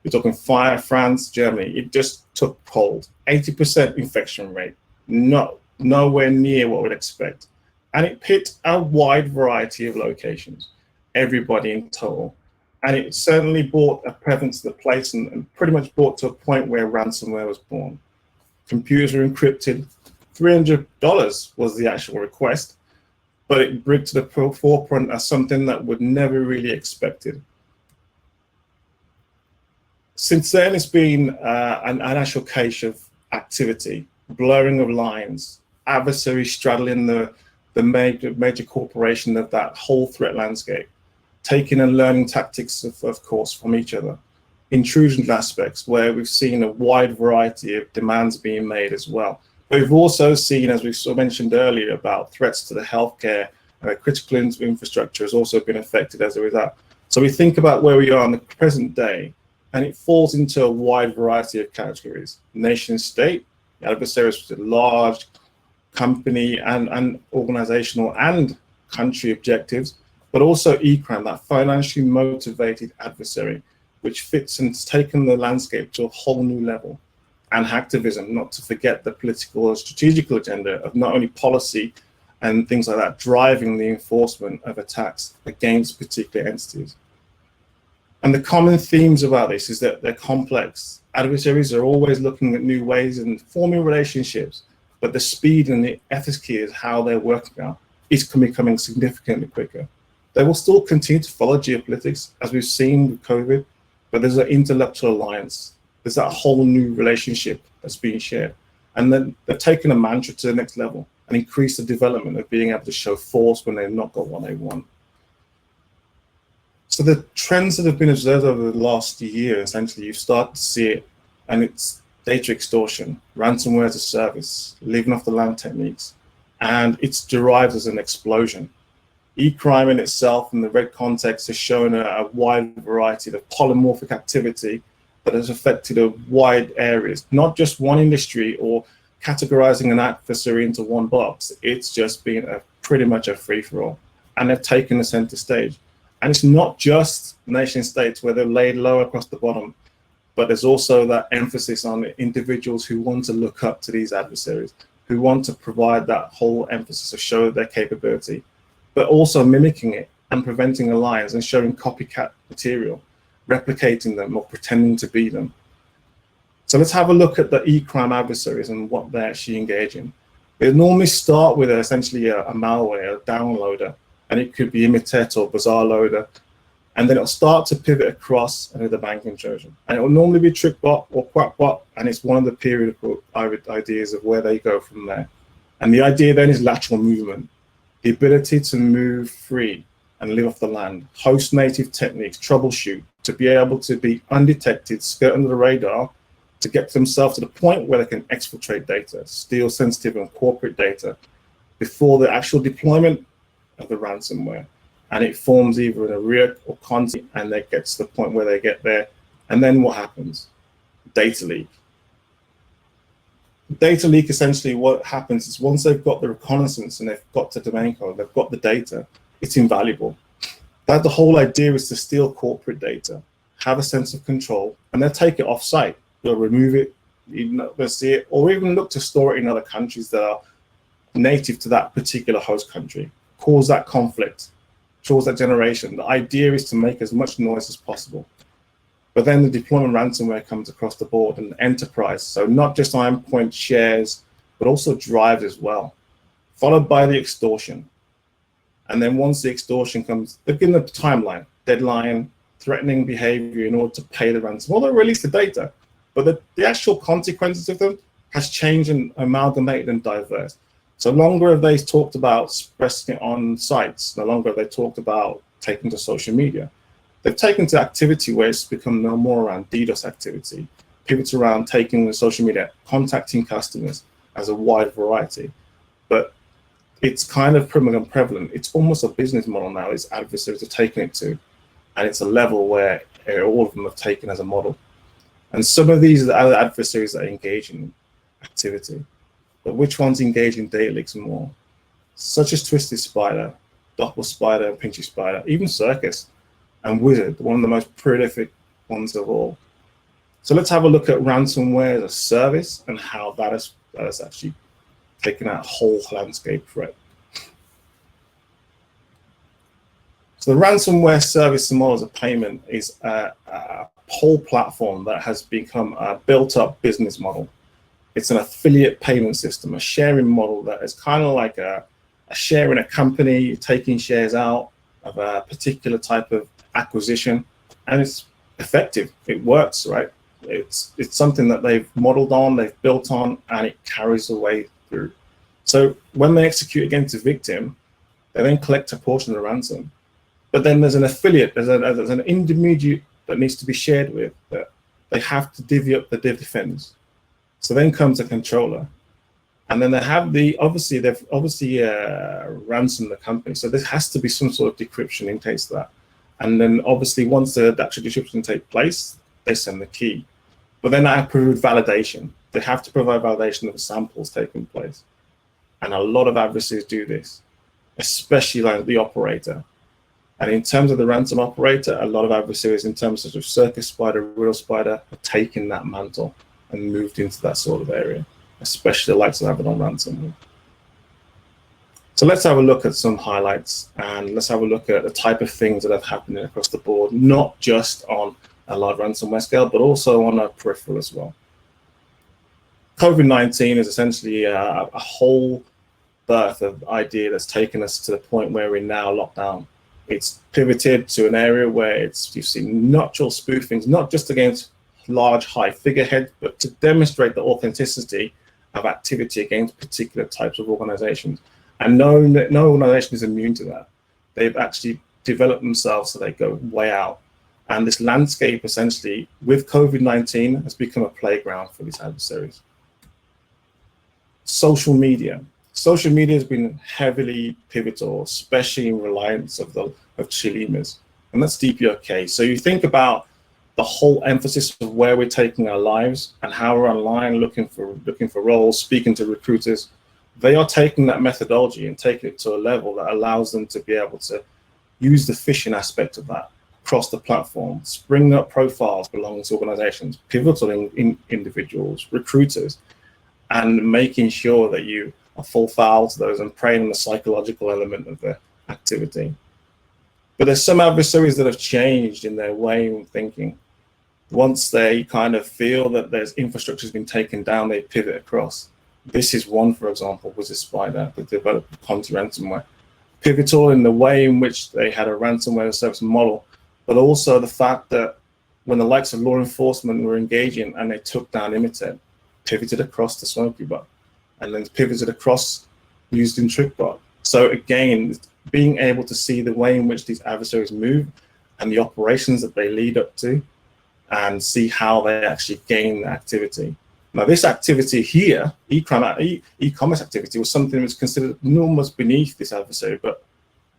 We're talking France, Germany. It just took hold. 80% infection rate, nowhere near what we'd expect. And it hit a wide variety of locations, everybody in total. And it certainly brought a presence to the place and pretty much brought to a point where ransomware was born. Computers were encrypted. $300 was the actual request, but it brought to the forefront as something that would never really expected. Since then, it's been an actual case of activity, blurring of lines, adversaries straddling the major corporation of that whole threat landscape, taking and learning tactics, of course, from each other. Intrusion aspects, where we've seen a wide variety of demands being made as well. But we've also seen, as we mentioned earlier, about threats to the healthcare, critical infrastructure has also been affected as a result. So we think about where we are in the present day, and it falls into a wide variety of categories. Nation state, adversaries with large company and organizational and country objectives, but also e-crime, that financially motivated adversary, which fits and has taken the landscape to a whole new level. And hacktivism, not to forget the political or strategical agenda of not only policy and things like that, driving the enforcement of attacks against particular entities. And the common themes about this is that they're complex. Adversaries are always looking at new ways and forming relationships, but the speed and the efficacy is how they're working now is becoming significantly quicker. They will still continue to follow geopolitics, as we've seen with COVID, but there's an intellectual alliance. There's that whole new relationship that's being shared. And then they're taking a mantra to the next level and increase the development of being able to show force when they've not got what they want. So the trends that have been observed over the last year, essentially, you start to see it, and it's data extortion, ransomware as a service, living off the land techniques, and it's derived as an explosion. E-crime in itself, in the red context, has shown a wide variety of polymorphic activity that has affected a wide areas, not just one industry or categorizing an adversary into one box. It's just been pretty much a free-for-all, and they've taken the center stage. And it's not just nation states where they're laid low across the bottom, but there's also that emphasis on individuals who want to look up to these adversaries, who want to provide that whole emphasis to show their capability, but also mimicking it and preventing alliance and showing copycat material, replicating them or pretending to be them. So let's have a look at the e-crime adversaries and what they actually engage in. They normally start with essentially a malware, a downloader, and it could be Imitet or Bazaar loader, and then it'll start to pivot across into the banking Trojan. And it will normally be TrickBot or QuackBot, and it's one of the periodical ideas of where they go from there. And the idea then is lateral movement, the ability to move free, and live off the land, host native techniques, troubleshoot, to be able to be undetected, skirt under the radar, to get themselves to the point where they can exfiltrate data, steal sensitive and corporate data before the actual deployment of the ransomware. And it forms either an array or content, and they get to the point where they get there. And then what happens? Data leak. Data leak, essentially what happens is once they've got the reconnaissance and they've got the domain code, they've got the data, it's invaluable. That the whole idea is to steal corporate data, have a sense of control, and they'll take it off site. They'll remove it, they'll see it, or even look to store it in other countries that are native to that particular host country, cause that conflict, cause that generation. The idea is to make as much noise as possible. But then the deployment ransomware comes across the board and enterprise. So not just endpoint shares, but also drives as well, followed by the extortion. And then once the extortion comes, they've given a timeline, deadline, threatening behavior in order to pay the ransom. Well, they'll release the data, but the actual consequences of them has changed and amalgamated and diverse. So longer have they talked about expressing it on sites, no longer have they talked about taking to social media. They've taken to activity where it's become no more around DDoS activity, pivots around taking the social media, contacting customers as a wide variety. But it's kind of prevalent. It's almost a business model now, is adversaries are taking it to. And it's a level where all of them have taken as a model. And some of these are the other adversaries that engage in activity. But which ones engage in data leaks more? Such as Twisted Spider, Doppel Spider, and Pinchy Spider, even Circus and Wizard, one of the most prolific ones of all. So let's have a look at ransomware as a service and how that has actually taken out a whole landscape threat. So the ransomware service model as a payment is a whole platform that has become a built-up business model. It's an affiliate payment system, a sharing model that is kind of like a share in a company, you're taking shares out of a particular type of acquisition, and it's effective. It works, right? It's something that they've modeled on, they've built on, and it carries the way through. So when they execute against a victim, they then collect a portion of the ransom. But then there's an affiliate, there's an intermediate that needs to be shared with, that they have to divvy up the defense. So then comes a controller. And then they have they've obviously ransomed the company. So there has to be some sort of decryption in case of that. And then obviously once the actual decryption takes place, they send the key. But then I provide validation. They have to provide validation of the samples taking place. And a lot of adversaries do this, especially like the operator. And in terms of the ransom operator, a lot of adversaries in terms of Circus Spider, Real Spider, have taken that mantle and moved into that sort of area, especially the likes of Abaddon ransomware. So let's have a look at some highlights, and let's have a look at the type of things that have happened across the board, not just on a large ransomware scale, but also on a peripheral as well. COVID-19 is essentially a whole birth of idea that's taken us to the point where we're now locked down. It's pivoted to an area where you've seen natural spoofings, not just against large high figureheads, but to demonstrate the authenticity of activity against particular types of organizations. And no organization is immune to that. They've actually developed themselves so they go way out. And this landscape essentially with COVID-19 has become a playground for these adversaries. Social media. Social media has been heavily pivotal, especially in reliance of Chileans. And that's DPOK. So you think about the whole emphasis of where we're taking our lives and how we're online looking for roles, speaking to recruiters. They are taking that methodology and taking it to a level that allows them to be able to use the phishing aspect of that across the platform, spring up profiles belonging to organizations, pivotal in individuals, recruiters, and making sure that you are full foul to those and preying on the psychological element of the activity. But there's some adversaries that have changed in their way of thinking. Once they kind of feel that there's infrastructure has been taken down, they pivot across. This is one, for example, was a Spider that developed Conti ransomware. Pivotal in the way in which they had a ransomware service model, but also the fact that when the likes of law enforcement were engaging and they took down Imitate, pivoted across to SmokyBot, and then pivoted across used in TrickBot. So again, being able to see the way in which these adversaries move and the operations that they lead up to, and see how they actually gain the activity. Now, this activity here, e-commerce activity, was something that was considered almost beneath this adversary, but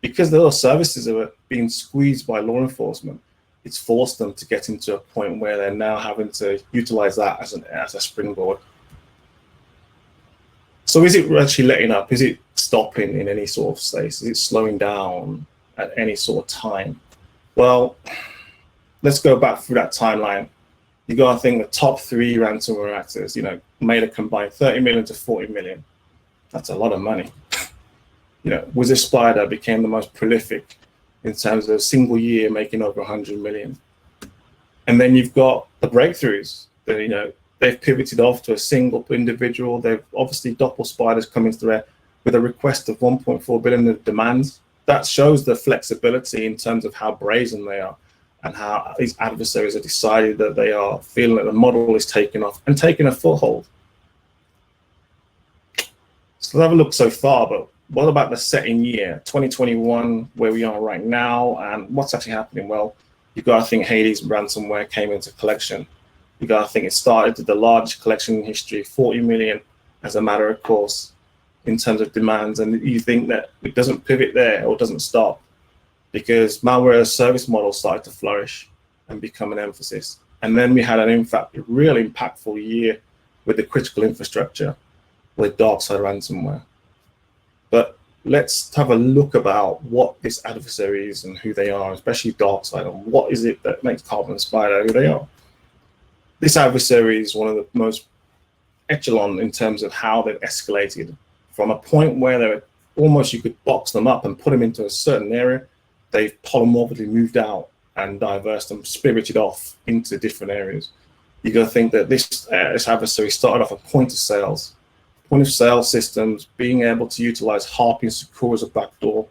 because those services are being squeezed by law enforcement, it's forced them to get into a point where they're now having to utilize that as a springboard. So is it actually letting up? Is it stopping in any sort of space? Is it slowing down at any sort of time? Well, let's go back through that timeline. You got to think the top 3 ransomware actors, made a combined 30 million to 40 million. That's a lot of money. Wizard Spider became the most prolific in terms of a single year making over 100 million. And then you've got the breakthroughs that, they've pivoted off to a single individual. They've obviously Doppel Spiders coming through with a request of 1.4 billion of demands. That shows the flexibility in terms of how brazen they are and how these adversaries have decided that they are feeling that the model is taking off and taking a foothold. So let's have a look so far, but what about the setting year, 2021, where we are right now, and what's actually happening? Well, you've got to think Hades ransomware came into collection. You got to think it started with the largest collection in history, 40 million as a matter of course, in terms of demands. And you think that it doesn't pivot there or doesn't stop, because malware as a service model started to flourish and become an emphasis. And then we had a real impactful year with the critical infrastructure with DarkSide ransomware. But let's have a look about what this adversary is and who they are, especially DarkSide, and what is it that makes Carbon Spider who they are. This adversary is one of the most echelon in terms of how they've escalated from a point where they're almost, you could box them up and put them into a certain area. They've polymorphically moved out and diversed them, spirited off into different areas. You got to think that this adversary started off at point of sale systems, being able to utilize Harpy and Secure as a backdoor,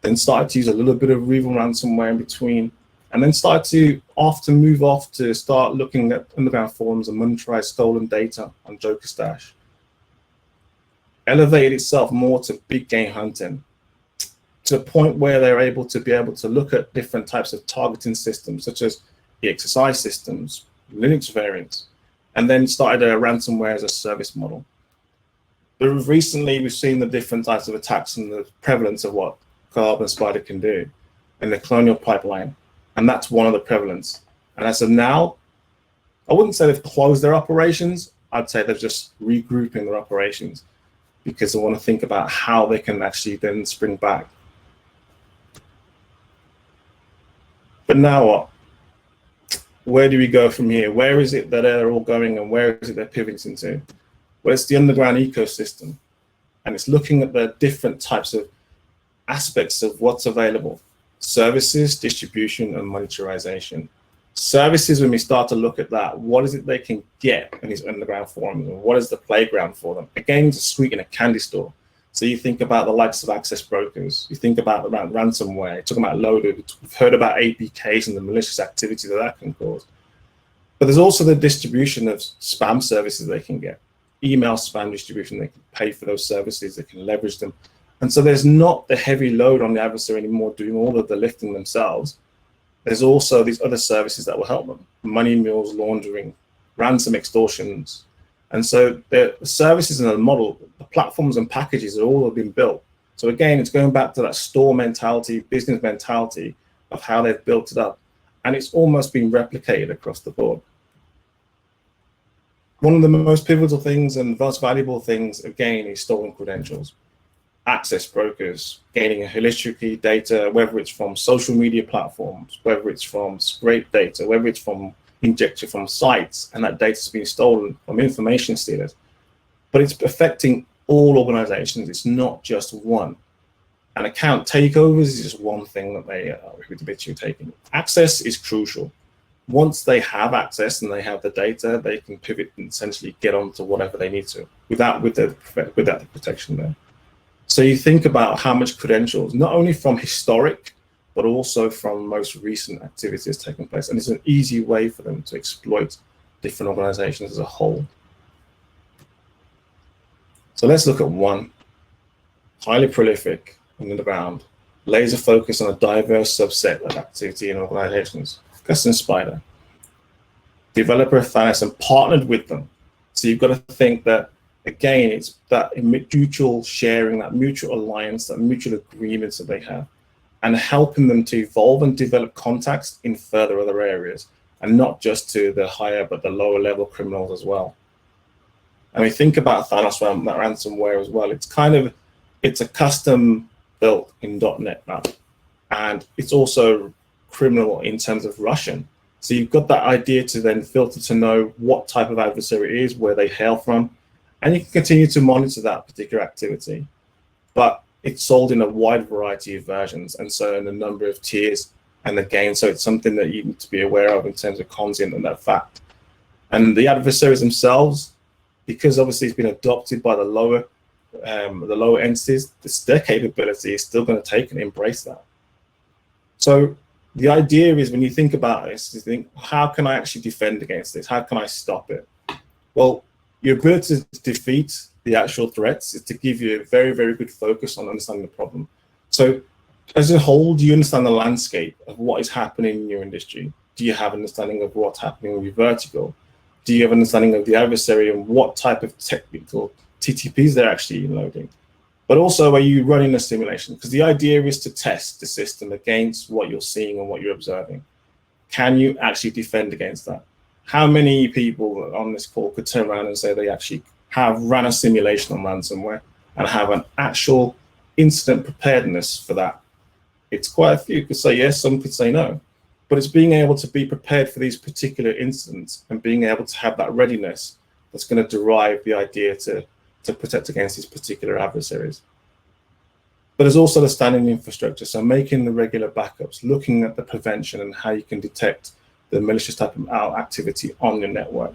then started to use a little bit of Revel ransomware in between, and then started to often move off to start looking at underground forums and monetize stolen data on Joker Stash. Elevated itself more to big game hunting, to the point where they're able to look at different types of targeting systems, such as EXSI systems, Linux variants, and then started a ransomware as a service model. But recently, we've seen the different types of attacks and the prevalence of what Carbon Spider can do in the colonial pipeline. And that's one of the prevalence. And as of now, I wouldn't say they've closed their operations. I'd say they're just regrouping their operations because they want to think about how they can actually then spring back. But now what? Where do we go from here? Where is it that they're all going and where is it they're pivoting to? Well, it's the underground ecosystem. And it's looking at the different types of aspects of what's available. Services, distribution, and monetization. Services, when we start to look at that, what is it they can get in these underground forums and what is the playground for them? Again, it's a sweet in a candy store. So you think about the likes of access brokers, you think about ransomware, you're talking about loaded, we've heard about APKs and the malicious activity that can cause. But there's also the distribution of spam services they can get. Email spam distribution, they can pay for those services, they can leverage them. And so there's not the heavy load on the adversary anymore doing all of the lifting themselves. There's also these other services that will help them. Money mules, laundering, ransom extortions. And so the services and the model, the platforms and packages are all been built. So again, it's going back to that store mentality, business mentality of how they've built it up. And it's almost been replicated across the board. One of the most pivotal things and most valuable things, again, is stolen credentials. Access brokers gaining a holistic data, whether it's from social media platforms, whether it's from scrape data, whether it's from injected from sites, and that data is being stolen from information stealers. But it's affecting all organizations. It's not just one. And account takeovers is just one thing that they are habitually taking. Access is crucial. Once they have access and they have the data, they can pivot and essentially get onto whatever they need to without the protection there. So you think about how much credentials, not only from historic, but also from most recent activities taking place. And it's an easy way for them to exploit different organizations as a whole. So let's look at one, highly prolific on the ground, laser focus on a diverse subset of activity in organizations. Custom Spider, developer of Thanos, and partnered with them. So you've got to think that, again, it's that mutual sharing, that mutual alliance, that mutual agreements that they have, and helping them to evolve and develop contacts in further other areas, and not just to the higher but the lower level criminals as well. And we think about Thanos ransomware as well. It's a custom built in .NET now, and it's also criminal in terms of Russian. So you've got that idea to then filter to know what type of adversary it is, where they hail from, and you can continue to monitor that particular activity. But it's sold in a wide variety of versions, and so in a number of tiers. And again, so it's something that you need to be aware of in terms of content and that fact. And the adversaries themselves, because obviously it's been adopted by the lower entities, their capability is still going to take and embrace that. So the idea is, when you think about this, you think, how can I actually defend against this? How can I stop it? Well, your ability to defeat the actual threats is to give you a very, very good focus on understanding the problem. So as a whole, do you understand the landscape of what is happening in your industry? Do you have understanding of what's happening with your vertical? Do you have understanding of the adversary and what type of technical TTPs they're actually loading? But also, are you running a simulation? Because the idea is to test the system against what you're seeing and what you're observing. Can you actually defend against that? How many people on this call could turn around and say they actually have run a simulation on ransomware and have an actual incident preparedness for that? It's quite a few could say yes, some could say no. But it's being able to be prepared for these particular incidents and being able to have that readiness that's going to derive the idea to protect against these particular adversaries. But there's also the standing infrastructure, so making the regular backups, looking at the prevention and how you can detect the malicious type of activity on your network,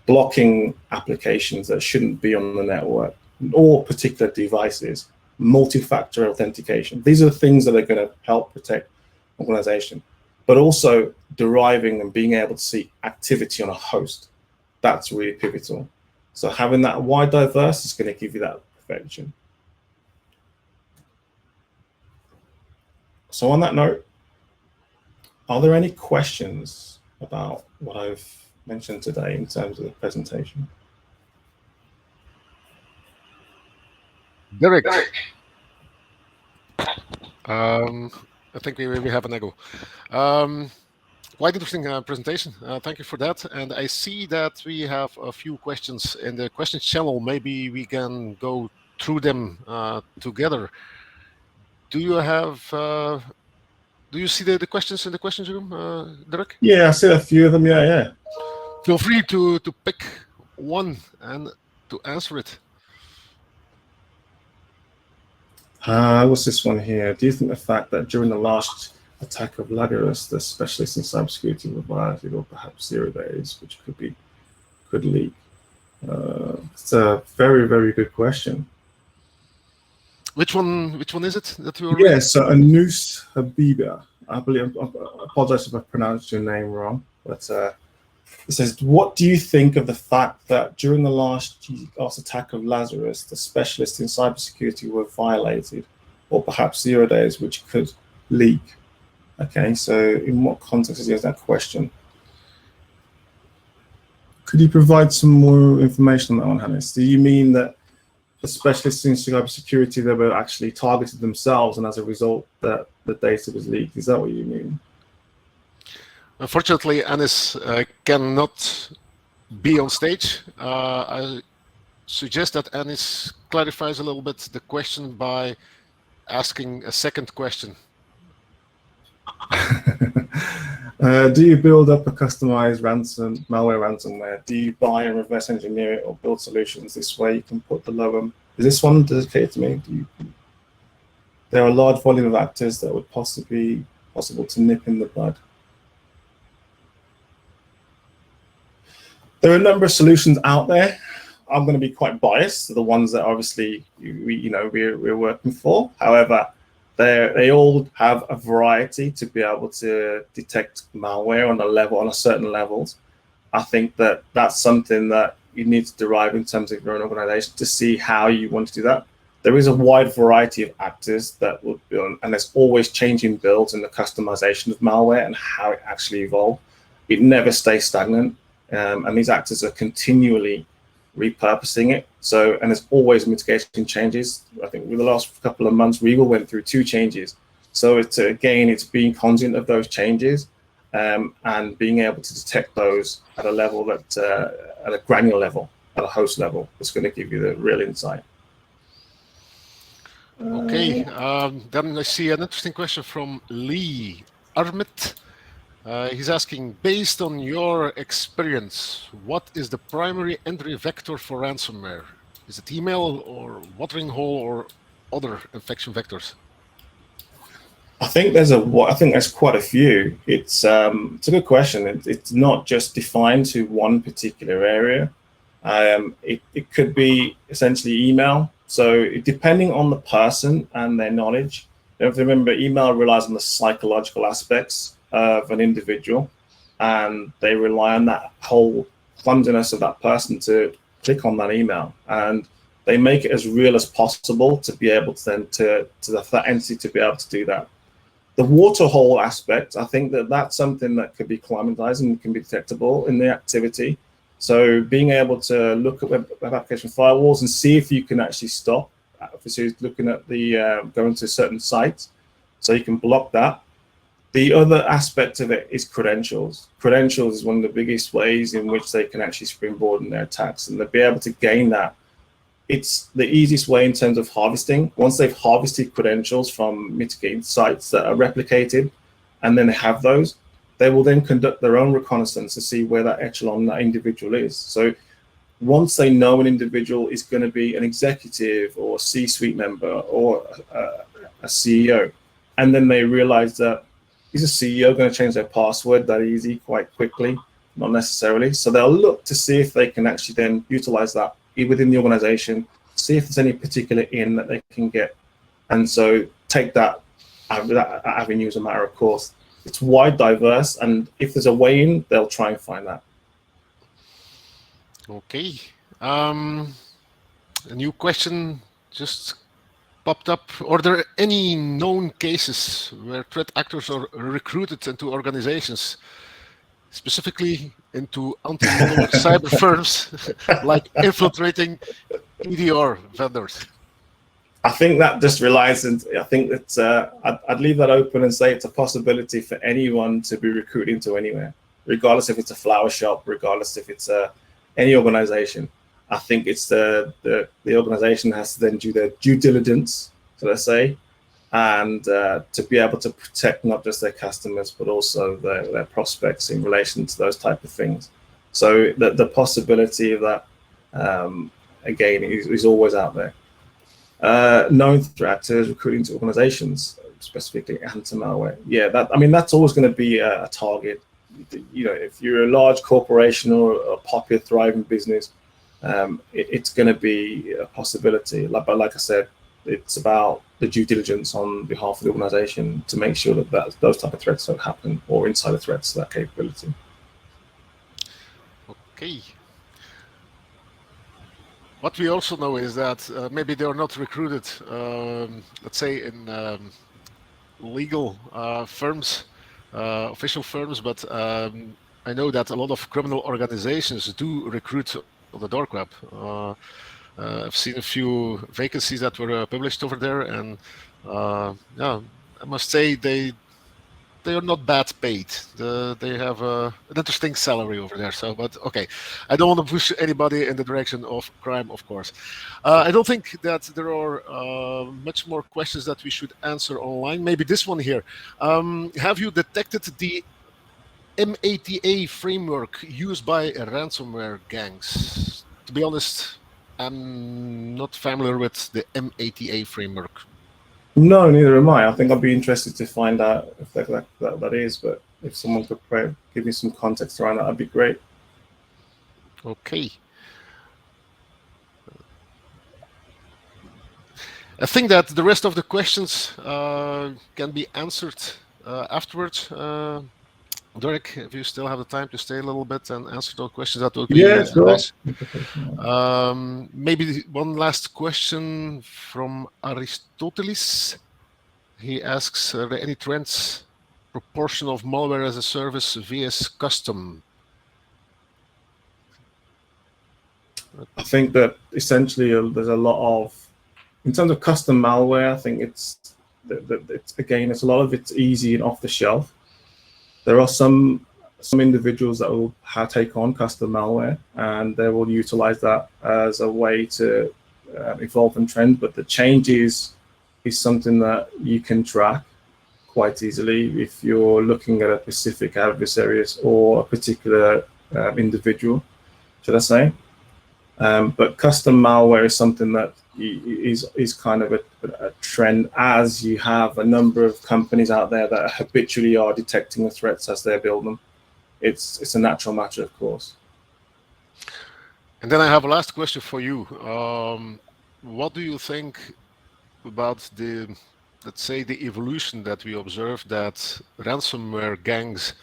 blocking applications that shouldn't be on the network or particular devices, multi-factor authentication. These are the things that are going to help protect organization, but also deriving and being able to see activity on a host. That's really pivotal. So having that wide diverse is going to give you that perfection. So on that note, are there any questions about what I've mentioned today in terms of the presentation? Derek. I think we have an echo. Quite interesting presentation. Thank you for that. And I see that we have a few questions in the questions channel. Maybe we can go through them together. Do you have? Do you see the questions in the questions room, Derek? Yeah, I see a few of them. Yeah. Feel free to pick one and to answer it. What's this one here? Do you think the fact that during the last attack of Lazarus, the specialist in cybersecurity were violated, or perhaps 0 days, which could leak? It's a very, very good question. Which one is it that you? Yeah, so Anus Habiba. I believe. I apologize if I pronounced your name wrong, but it says, "What do you think of the fact that during the last attack of Lazarus, the specialists in cybersecurity were violated, or perhaps 0 days, which could leak?" Okay, so in what context is that question? Could you provide some more information on that one, Hannes? Do you mean that the specialists in cybersecurity, they were actually targeted themselves, and as a result, that the data was leaked? Is that what you mean? Unfortunately, Anis cannot be on stage. I suggest that Anis clarifies a little bit the question by asking a second question. Do you build up a customized malware ransomware? Do you buy and reverse engineer it, or build solutions this way? You can put the lower. Is this one dedicated to me? There are a large volume of actors that would possibly be possible to nip in the bud. There are a number of solutions out there. I'm going to be quite biased to the ones that obviously we're working for. However, they all have a variety to be able to detect malware on a certain levels. I think that's something that you need to derive in terms of your own organization to see how you want to do that. there is a wide variety of actors that would be on, and there's always changing builds in the customization of malware and how it actually evolves. It never stays stagnant, and these actors are continually repurposing it. So, and there's always mitigation changes. I think with the last couple of months, Regal went through 2 changes. So it's being cognizant of those changes, and being able to detect those at a level that, at a granular level, at a host level, is going to give you the real insight. Okay, then I see an interesting question from Lee Armit. He's asking, based on your experience, what is the primary entry vector for ransomware? Is it email or watering hole or other infection vectors? I think there's quite a few. It's a good question. It's not just defined to one particular area. It could be essentially email. So depending on the person and their knowledge, you have to remember email relies on the psychological aspects of an individual, and they rely on that whole clumsiness of that person to click on that email, and they make it as real as possible to be able to then to that entity to be able to do that. The waterhole aspect, I think that's something that could be climatized and can be detectable in the activity. So being able to look at web application firewalls and see if you can actually stop, obviously looking at the going to certain sites, so you can block that. The other aspect of it is credentials. Credentials is one of the biggest ways in which they can actually springboard in their attacks, and they'll be able to gain that. It's the easiest way in terms of harvesting. Once they've harvested credentials from mitigated sites that are replicated, and then they have those, they will then conduct their own reconnaissance to see where that echelon, that individual is. So once they know an individual is going to be an executive or C-suite member or a CEO, and then they realize that is a CEO going to change their password that easy quite quickly? Not necessarily. So they'll look to see if they can actually then utilize that within the organization, see if there's any particular in that they can get, and so take that avenue as a matter of course. It's wide, diverse, and if there's a way in, they'll try and find that. Okay. A new question just popped up. Are there any known cases where threat actors are recruited into organizations, specifically into anti-malware cyber firms, like infiltrating EDR vendors? I think that just relies, and I think that I'd leave that open and say it's a possibility for anyone to be recruited into anywhere, regardless if it's a flower shop, regardless if it's any organization. I think it's the organization has to then do their due diligence, so let's say, and to be able to protect not just their customers, but also their prospects in relation to those type of things. So the possibility of that, again, is always out there. Known threat to recruiting to organizations, specifically anti-malware. Yeah, that's always going to be a target. You know, if you're a large corporation or a popular, thriving business, it's going to be a possibility. But like I said, it's about the due diligence on behalf of the organization to make sure that those type of threats don't happen, or insider threats to that capability. Okay. What we also know is that maybe they are not recruited, let's say, in legal firms, official firms, but I know that a lot of criminal organizations do recruit on the dark web. I've seen a few vacancies that were published over there, and yeah, I must say they are not bad paid. They have an interesting salary over there. So, but okay, I don't want to push anybody in the direction of crime, of course. I don't think that there are much more questions that we should answer online. Maybe this one here. Have you detected the MATA framework used by ransomware gangs? To be honest, I'm not familiar with the MATA framework. No, neither am I. I think I'd be interested to find out if that is, but if someone could give me some context around that, that'd be great. Okay. I think that the rest of the questions can be answered afterwards. Derek, if you still have the time to stay a little bit and answer those questions, that would be Sure. nice. Maybe one last question from Aristoteles. He asks, are there any trends, proportion of malware as a service vs custom? I think that essentially there's a lot of, in terms of custom malware, I think it's again, it's a lot of it's easy and off the shelf. There are some individuals that will take on custom malware and they will utilize that as a way to evolve and trend. But the changes is something that you can track quite easily if you're looking at a specific adversary or a particular individual, should I say. But custom malware is something that is kind of a trend, as you have a number of companies out there that habitually are detecting the threats as they build them. It's a natural matter, of course. And then I have a last question for you. What do you think about the, let's say, the evolution that we observed, that ransomware gangs,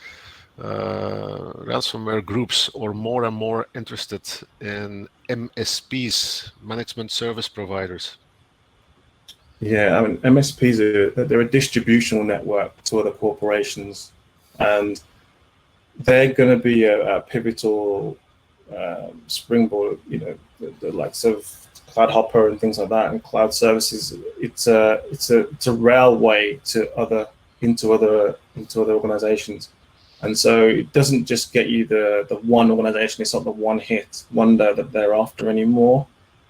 ransomware groups are more and more interested in MSPs, management service providers? Yeah, I mean, MSPs they're a distributional network to other corporations, and they're going to be a pivotal springboard. You know, the likes of Cloud Hopper and things like that, and cloud services. It's a railway into other organizations, and so it doesn't just get you the one organization. It's not the one hit wonder that they're after anymore.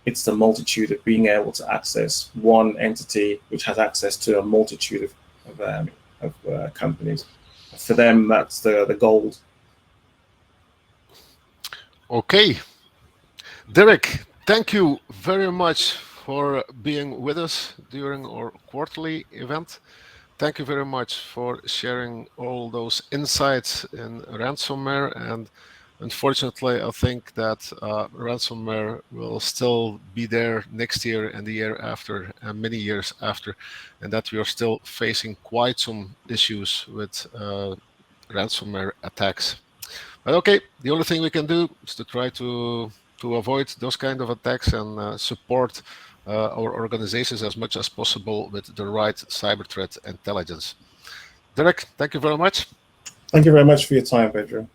It's the multitude of being able to access one entity which has access to a multitude of companies. For them, that's the gold. Okay, Derek, thank you very much for being with us during our quarterly event. Thank you very much for sharing all those insights in ransomware. And unfortunately, I think that ransomware will still be there next year and the year after and many years after, and that we are still facing quite some issues with ransomware attacks. But okay, the only thing we can do is to try to avoid those kind of attacks and support our organizations as much as possible with the right cyber threat intelligence. Derek, thank you very much. Thank you very much for your time, Pedro.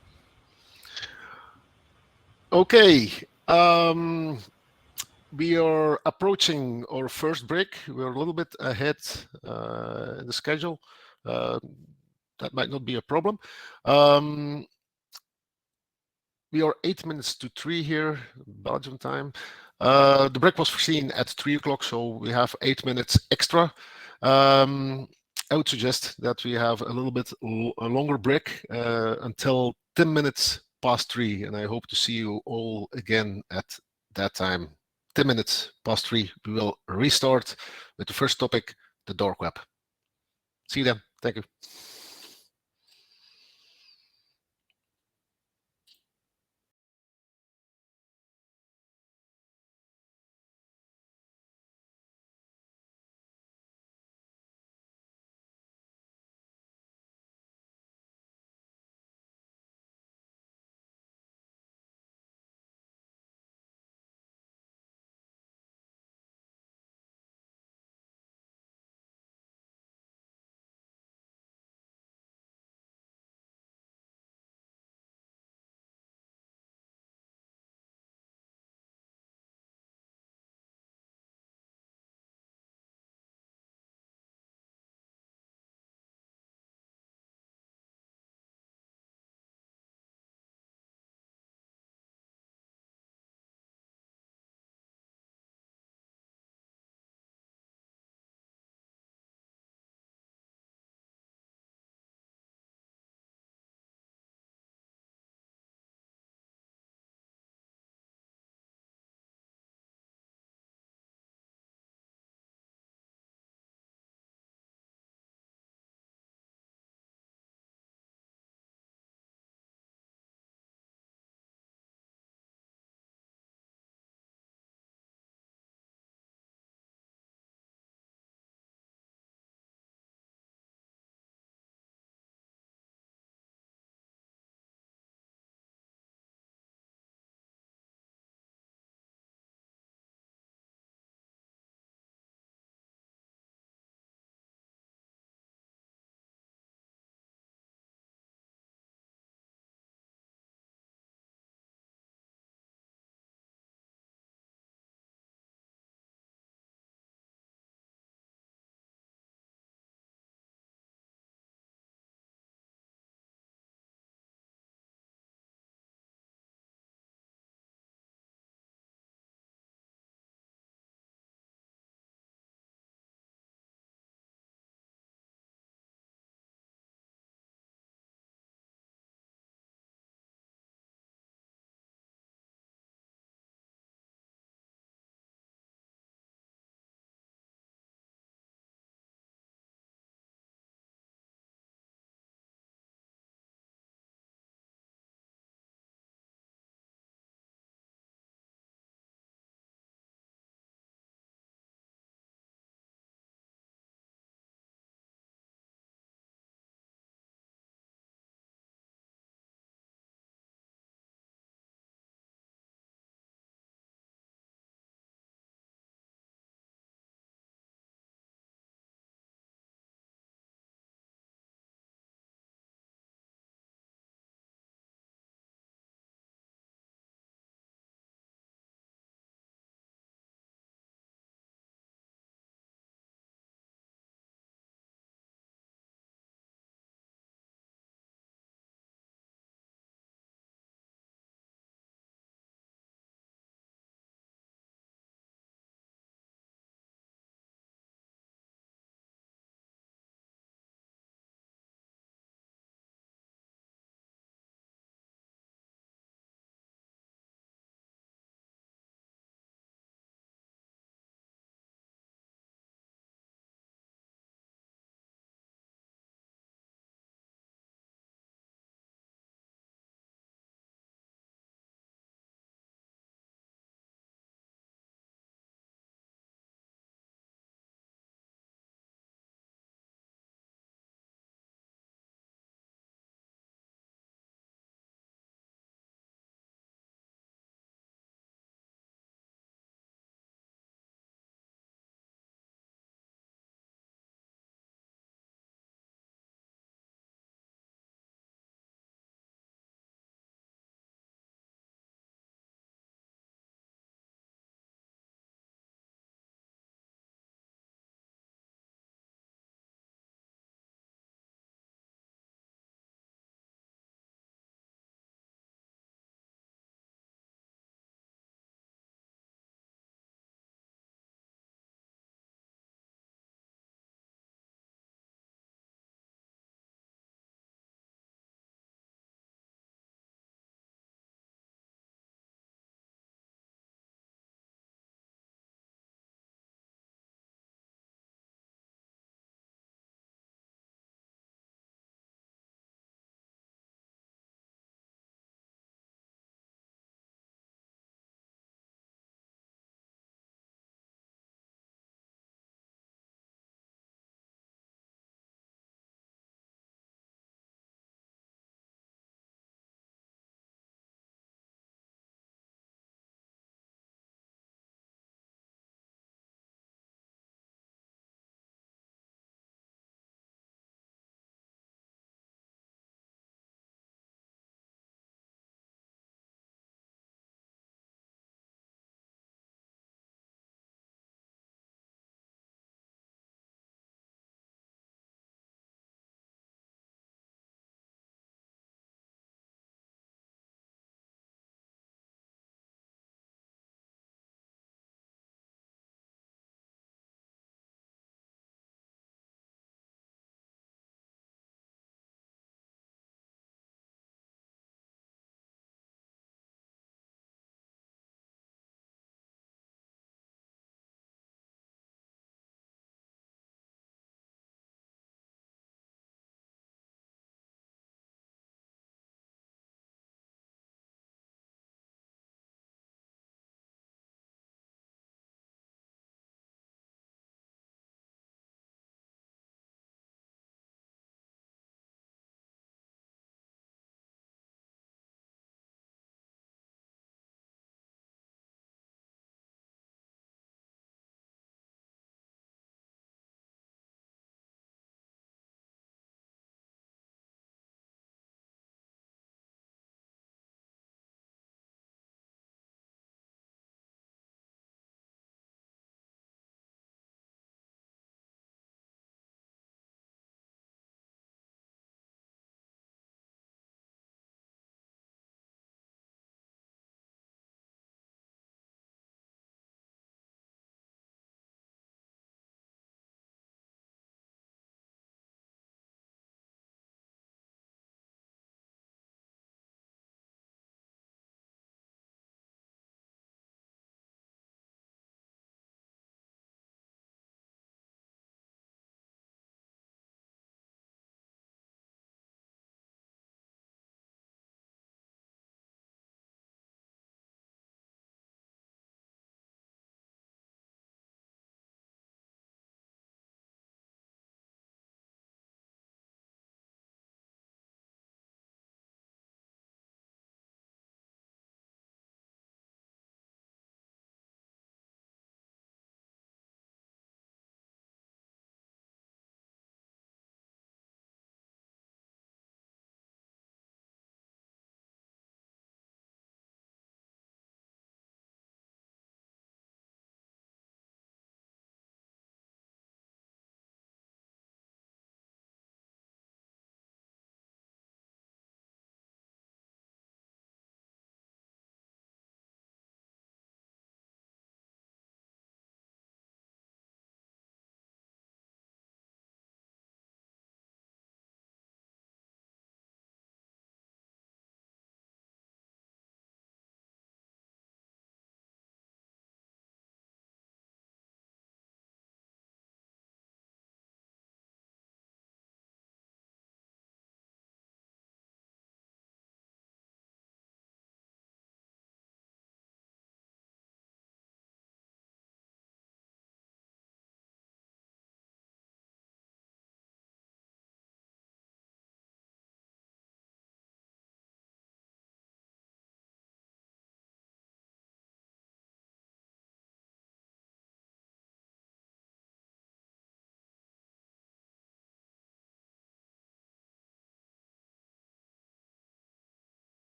Okay, we are approaching our first break. We're a little bit ahead in the schedule. That might not be a problem. We are 8 minutes to 3 here, Belgium time. The break was foreseen at 3 o'clock, so we have 8 minutes extra. I would suggest that we have a little bit a longer break until 10 minutes past 3, and I hope to see you all again at that time. 10 minutes past 3, we will restart with the first topic, the dark web. See you then. Thank you.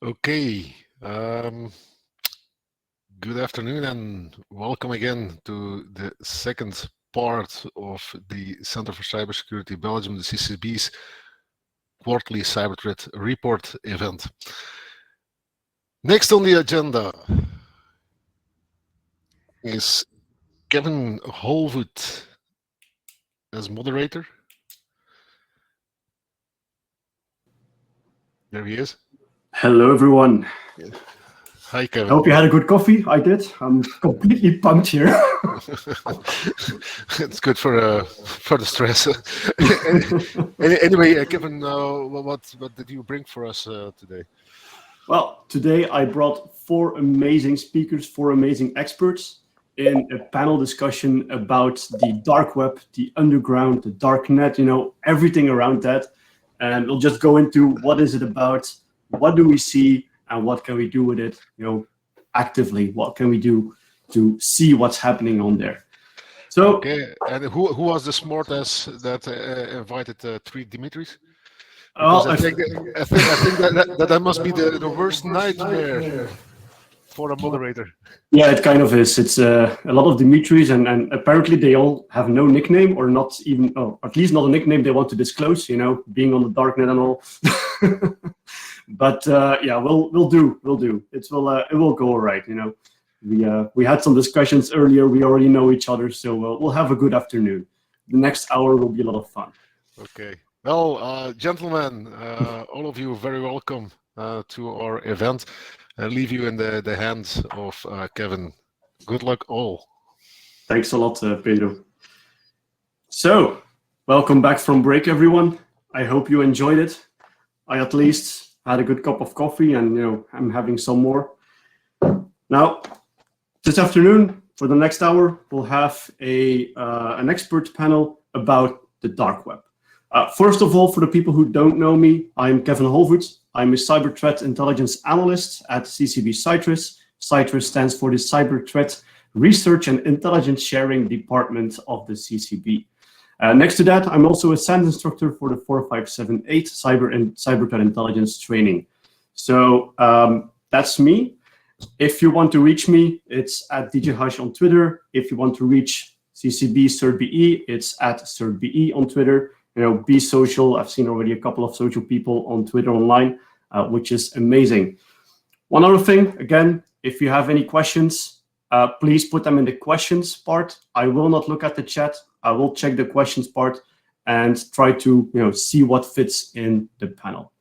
Okay. Good afternoon and welcome again to the second part of the Center for Cybersecurity Belgium, the CCB's quarterly cyber threat report event. Next on the agenda is Kevin Holvoet as moderator. There he is. Hello, everyone. Hi, Kevin. I hope you had a good coffee. I did. I'm completely pumped here. It's good for the stress. Anyway, Kevin, what did you bring for us today? Well, today I brought 4 amazing speakers, 4 amazing experts in a panel discussion about the dark web, the underground, the dark net, everything around that. And we'll just go into what is it about, what do we see, and what can we do with it, actively? What can we do to see what's happening on there? So, okay, and who was the smartass that invited 3 Dimitris? Well, I think that must be the worst nightmare for a moderator. Yeah, it kind of is. It's a lot of Dimitris, and apparently they all have no nickname, or not even, or at least not a nickname they want to disclose. Being on the darknet and all. But yeah, we'll do. It will go all right. We had some discussions earlier. We already know each other, so we'll have a good afternoon. The next hour will be a lot of fun. Okay. Well, gentlemen, all of you very welcome to our event. I leave you in the hands of Kevin. Good luck all. Thanks a lot, Pedro. So, welcome back from break, everyone. I hope you enjoyed it. I at least had a good cup of coffee, and I'm having some more. Now, this afternoon, for the next hour, we'll have an expert panel about the dark web. First of all, for the people who don't know me, I'm Kevin Holvoet. I'm a cyber threat intelligence analyst at CCB CyTrus. CyTrus stands for the Cyber Threat Research and Intelligence Sharing Department of the CCB. Next to that, I'm also a SANS instructor for the 4578 Cyber Threat Intelligence Training. So that's me. If you want to reach me, it's at DJ Hush on Twitter. If you want to reach CCB CertBE, it's at CertBE on Twitter. Be social. I've seen already a couple of social people on Twitter online, which is amazing. One other thing, again, if you have any questions, please put them in the questions part. I will not look at the chat. I will check the questions part and try to see what fits in the panel.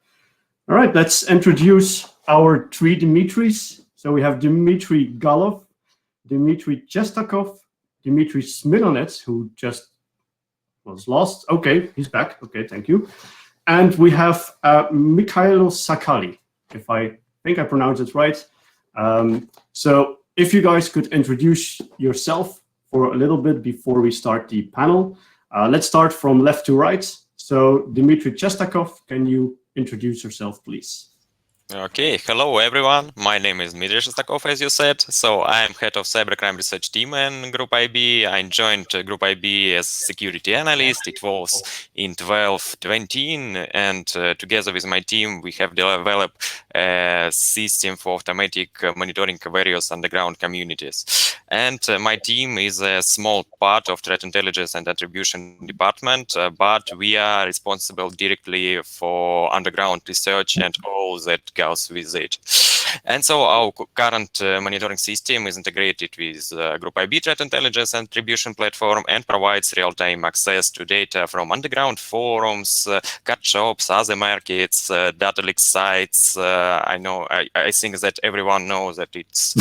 All right, let's introduce our 3 Dimitris. So we have Dmitry Galov, Dmitry Chestakov, Dmitry Smilanets, who just was lost. Okay, he's back. Okay, thank you. And we have Mikhailo Sakali, if I think I pronounced it right. So if you guys could introduce yourself for a little bit before we start the panel. Let's start from left to right. So Dmitry Chestakov, can you introduce yourself, please? Okay, hello everyone. My name is Dmitry Shestakov, as you said. So I'm head of cybercrime research team in Group IB. I joined Group IB as security analyst. It was in 2019, and together with my team, we have developed a system for automatic monitoring various underground communities. And my team is a small part of threat intelligence and attribution department, but we are responsible directly for underground research and all that goes with it. And so our current monitoring system is integrated with Group IB threat intelligence and attribution platform and provides real-time access to data from underground forums, cut shops, other markets, data leak sites. I think that everyone knows that it's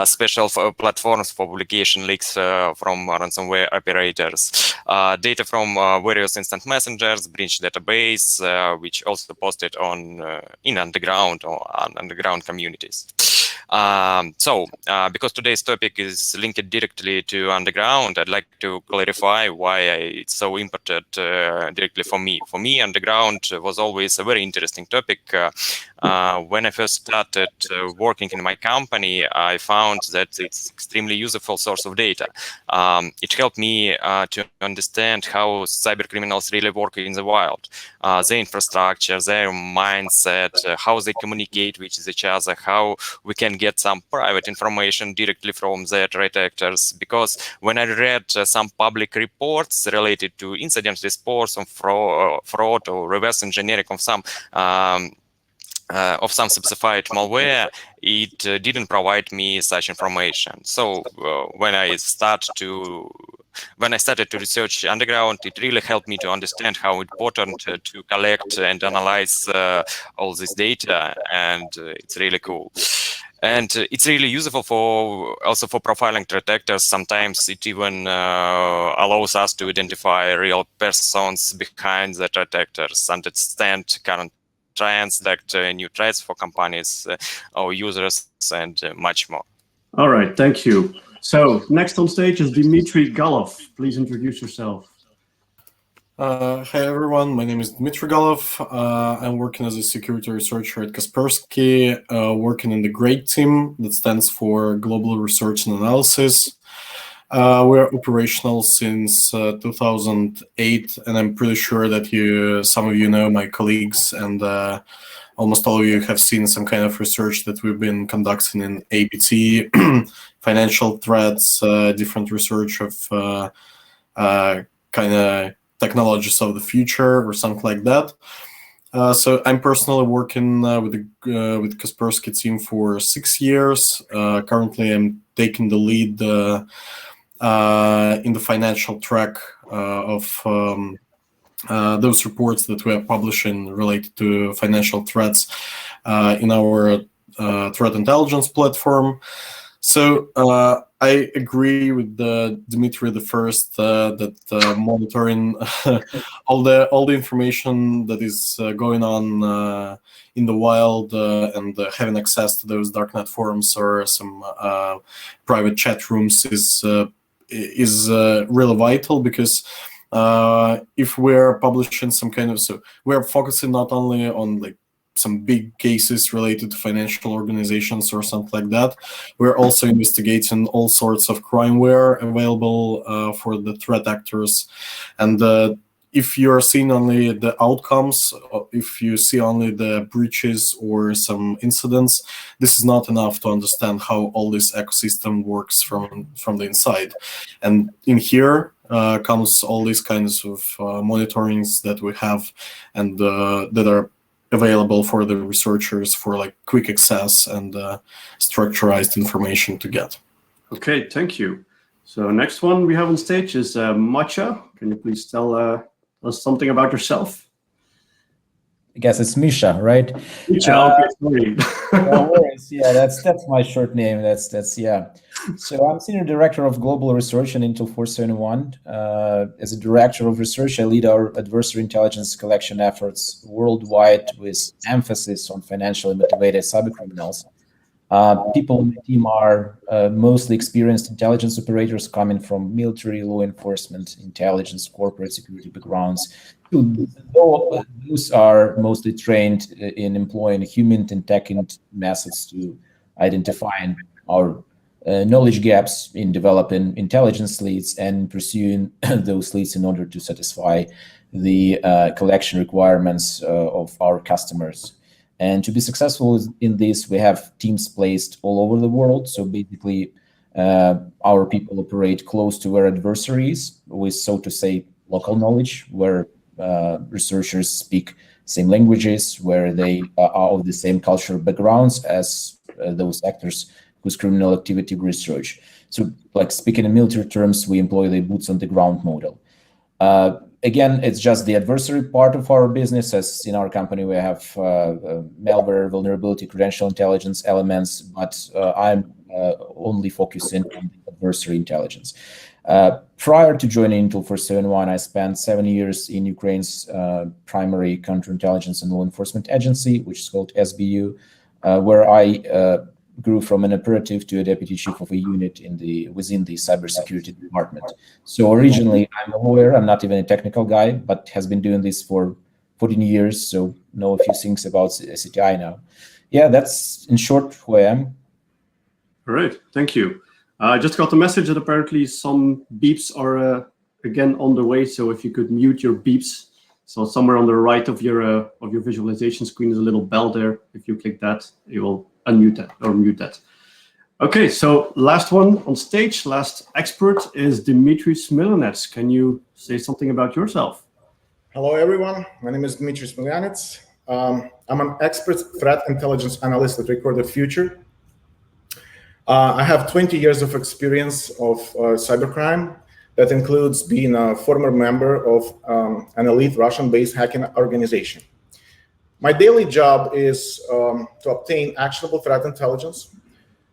special platforms for publication leaks from ransomware operators. Data from various instant messengers, breach database, which also posted on in underground or underground communities. Because today's topic is linked directly to underground, I'd like to clarify why it's so important directly for me. For me, underground was always a very interesting topic. When I first started working in my company, I found that it's extremely useful source of data. It helped me to understand how cyber criminals really work in the wild, their infrastructure, their mindset, how they communicate with each other, how we can get some private information directly from their threat actors. Because when I read some public reports related to incident response on fraud or reverse engineering of some specified malware, it didn't provide me such information. So when I started to research underground, it really helped me to understand how important to collect and analyze all this data, and it's really cool. And it's really useful also for profiling threat actors. Sometimes it even allows us to identify real persons behind the threat actors, understand current trends, detect new threats for companies or users, and much more. All right, thank you. So next on stage is Dmitry Galov. Please introduce yourself. Hi everyone, my name is Dmitry Galov. I'm working as a security researcher at Kaspersky, working in the GREAT team, that stands for Global Research and Analysis. We're operational since 2008, and I'm pretty sure that some of you know my colleagues, and almost all of you have seen some kind of research that we've been conducting in APT, financial threats, different research of kind of technologies of the future or something like that. So I'm personally working with Kaspersky team for 6 years. Currently, I'm taking the lead in the financial track of those reports that we are publishing related to financial threats in our threat intelligence platform. So I agree with Dmitry the first that monitoring all the information that is going on in the wild and having access to those darknet forums or some private chat rooms is really vital, because if we're publishing some kind of, so we're focusing not only on like some big cases related to financial organizations or something like that, we're also investigating all sorts of crimeware available for the threat actors. And if you're seeing only the outcomes, if you see only the breaches or some incidents, this is not enough to understand how all this ecosystem works from the inside. And in here comes all these kinds of monitorings that we have and that are available for the researchers for like quick access and structurized information to get. Okay, thank you. So next one we have on stage is Matcha. Can you please tell us something about yourself? I guess it's Misha, right? Misha, okay, sorry. No worries. Yeah, that's my short name. That's yeah. So I'm Senior Director of Global Research in Intel 471. As a Director of Research, I lead our adversary intelligence collection efforts worldwide with emphasis on financially motivated cybercriminals. People in the team are mostly experienced intelligence operators coming from military, law enforcement, intelligence, corporate security backgrounds. Those are mostly trained in employing human and technical methods to identifying our knowledge gaps in developing intelligence leads and pursuing those leads in order to satisfy the collection requirements of our customers. And to be successful in this, we have teams placed all over the world. So basically, our people operate close to our adversaries with, so to say, local knowledge, where researchers speak same languages, where they are of the same cultural backgrounds as those actors whose criminal activity we research. So, like speaking in military terms, we employ the boots on the ground model. Again, it's just the adversary part of our business. As in our company, we have malware, vulnerability, credential intelligence elements, but I'm only focusing on the adversary intelligence. Prior to joining Intel 471, I spent 7 years in Ukraine's primary counterintelligence and law enforcement agency, which is called SBU, where I grew from an operative to a deputy chief of a unit within the cybersecurity department. So originally, I'm a lawyer. I'm not even a technical guy, but has been doing this for 14 years, so know a few things about CTI now. Yeah, that's in short who I am. All right, thank you. I just got the message that apparently some beeps are again on the way. So if you could mute your beeps. So somewhere on the right of your visualization screen is a little bell there. If you click that, you will unmute that or mute that. Okay, so last one on stage, last expert is Dimitris Milanets. Can you say something about yourself? Hello, everyone. My name is Dimitris Milanets. I'm an expert threat intelligence analyst at Recorded Future. I have 20 years of experience of cybercrime. That includes being a former member of an elite Russian-based hacking organization. My daily job is to obtain actionable threat intelligence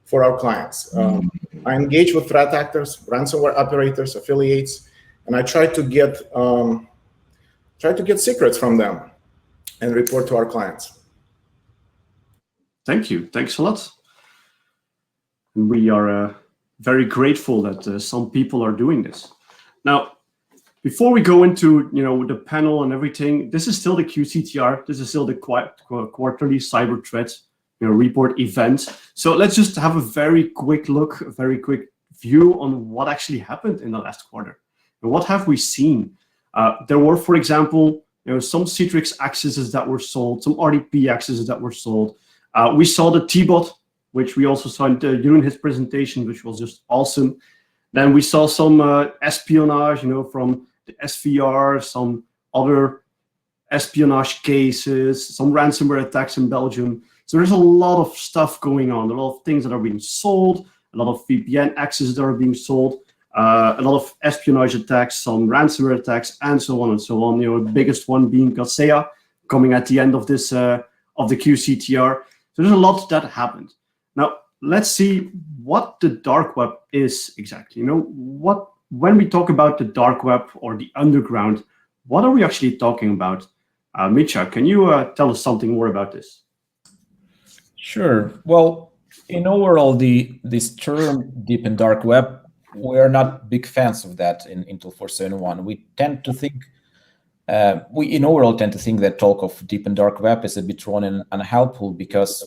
for our clients. I engage with threat actors, ransomware operators, affiliates, and I try to get secrets from them and report to our clients. Thank you. Thanks a lot. We are very grateful that some people are doing this. Now, before we go into the panel and everything, this is still the Qctr. This is still the quarterly cyber threat report event. So let's just have a very quick look, a very quick view on what actually happened in the last quarter. And what have we seen? There were, for example, some Citrix accesses that were sold, some RDP accesses that were sold. We saw the T-bot, which we also saw during his presentation, which was just awesome. Then we saw some espionage, from the SVR, some other espionage cases, some ransomware attacks in Belgium. So there's a lot of stuff going on, a lot of things that are being sold, a lot of VPN accesses that are being sold, a lot of espionage attacks, some ransomware attacks, and so on and so on. The biggest one being Qctr coming at the end of this of the Qctr. So there's a lot that happened. Now, let's see what the dark web is exactly. When we talk about the dark web or the underground, what are we actually talking about? Mitja, can you tell us something more about this? Sure. Well, in overall, this term deep and dark web, we are not big fans of that in Intel 471. We tend to think, in overall tend to think that talk of deep and dark web is a bit wrong and unhelpful because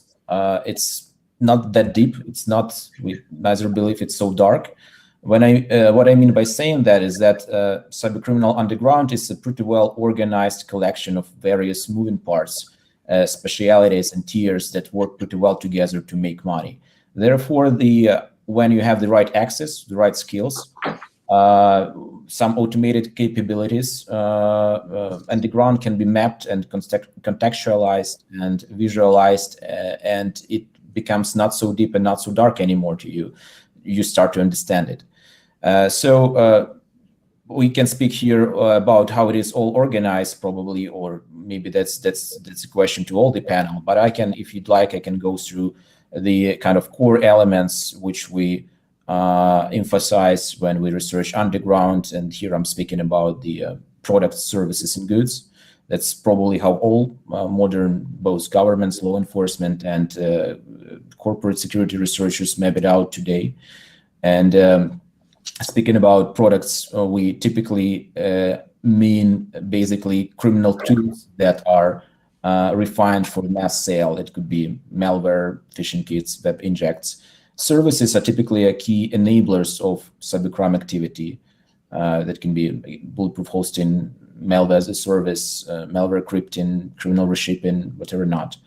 it's not that deep. It's not, we neither believe it's so dark. What I mean by saying that is that cybercriminal underground is a pretty well organized collection of various moving parts, specialities and tiers that work pretty well together to make money. Therefore, when you have the right access, the right skills, some automated capabilities, underground can be mapped and contextualized and visualized, and it becomes not so deep and not so dark anymore to you. You start to understand it. So we can speak here about how it is all organized, probably, or maybe that's a question to all the panel. But I can, if you'd like, I can go through the kind of core elements which we emphasize when we research underground. And here I'm speaking about the products, services, and goods. That's probably how all modern, both governments, law enforcement, and corporate security researchers map it out today. And speaking about products, we typically mean basically criminal tools that are refined for mass sale. It could be malware, phishing kits, web injects. Services are typically a key enablers of cybercrime activity. That can be bulletproof hosting, malware as a service, malware crypting, criminal reshipping, whatever not.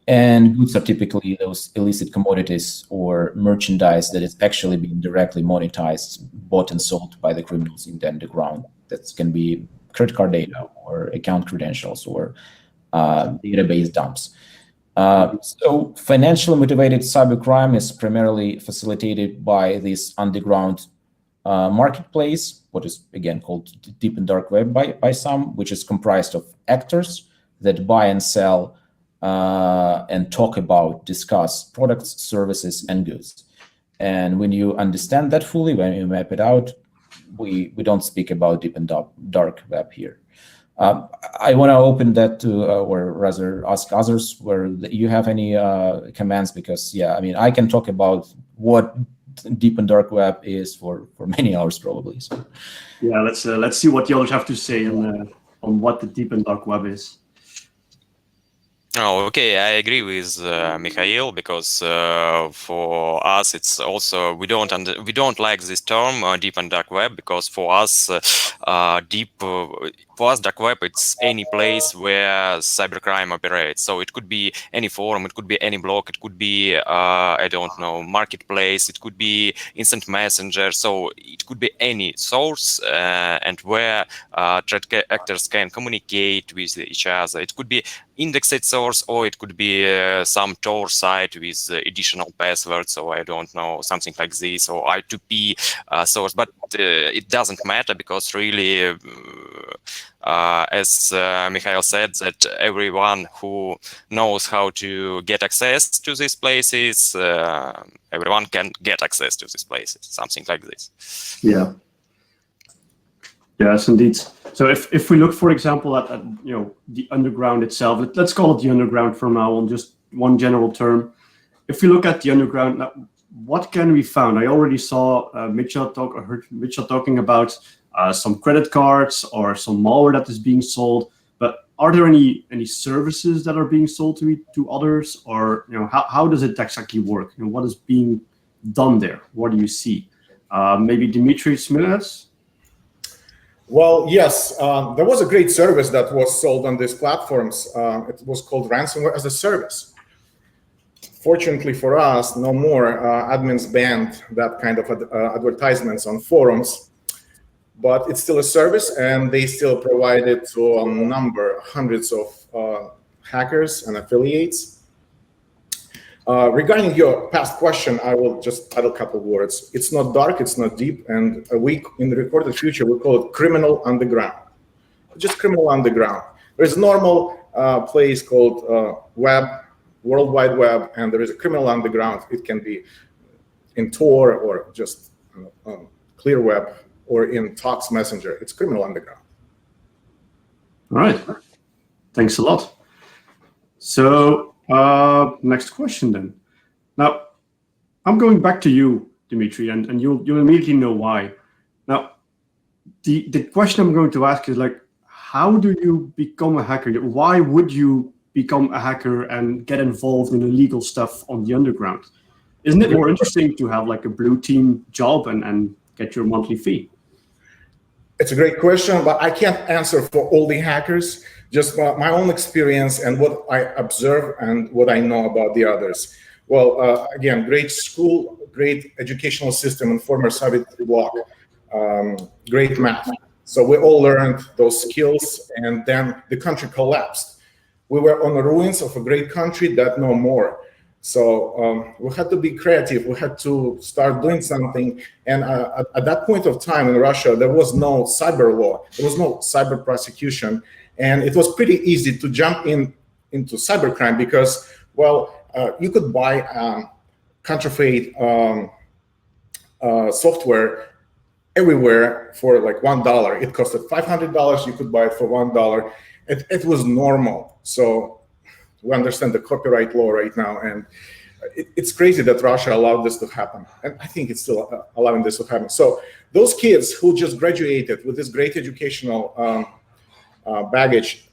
And goods are typically those illicit commodities or merchandise that is actually being directly monetized, bought and sold by the criminals in the underground. That can be credit card data or account credentials or database dumps. So financially motivated cybercrime is primarily facilitated by this underground marketplace, what is again called deep and dark web by some, which is comprised of actors that buy and sell and talk about, discuss products, services, and goods. And when you understand that fully, when you map it out, we don't speak about deep and dark web here. I want to open that to, or rather ask others where you have any comments, because yeah, I mean, I can talk about what deep and dark web is for many hours probably. So. Yeah, let's see what the others have to say on what the deep and dark web is. Oh, okay. I agree with Mikhail, because for us it's also we don't like this term deep and dark web, because for us dark web, it's any place where cybercrime operates. So it could be any forum, it could be any blog, it could be I don't know, marketplace, it could be instant messenger. So it could be any source and where threat actors can communicate with each other. It could be indexed source, or it could be some Tor site with additional passwords, so I don't know, something like this, or I2P source. But it doesn't matter, because really, as Mikhail said, that everyone who knows how to get access to these places, everyone can get access to these places, something like this. Yeah. Yes, indeed. So if we look, for example, at the underground itself, let's call it the underground from now on, just one general term. If we look at the underground, now, what can we find? I already saw heard Mitchell talking about some credit cards or some malware that is being sold. But are there any services that are being sold to others, or how does it exactly work? What is being done there? What do you see? Maybe Dmitry Smilas? Well, yes, there was a great service that was sold on these platforms. It was called ransomware as a service. Fortunately for us, no more. Admins banned that kind of advertisements on forums, but it's still a service, and they still provide it to hundreds of hackers and affiliates. Regarding your past question, I will just add a couple words. It's not dark, it's not deep, and in the recorded future, we call it criminal underground. Just criminal underground. There's a normal place called World Wide Web, and there is a criminal underground. It can be in Tor or just Clear Web or in Talks Messenger. It's criminal underground. All right. Thanks a lot. So next question then. Now, I'm going back to you, Dmitry, and you'll immediately know why. Now, the question I'm going to ask is how do you become a hacker? Why would you become a hacker and get involved in illegal stuff on the underground? Isn't it more interesting to have a blue team job and get your monthly fee? It's a great question, but I can't answer for all the hackers. Just my own experience and what I observe and what I know about the others. Well, again, great school, great educational system, and former Soviet bloc, great math. So we all learned those skills, and then the country collapsed. We were on the ruins of a great country that no more. So we had to be creative. We had to start doing something. And at that point of time in Russia, there was no cyber law. There was no cyber prosecution. And it was pretty easy to jump into cybercrime because, well, you could buy counterfeit software everywhere for $1. It costed $500. You could buy it for $1. It was normal. So we understand the copyright law right now, and it's crazy that Russia allowed this to happen. And I think it's still allowing this to happen. So those kids who just graduated with this great educational baggage,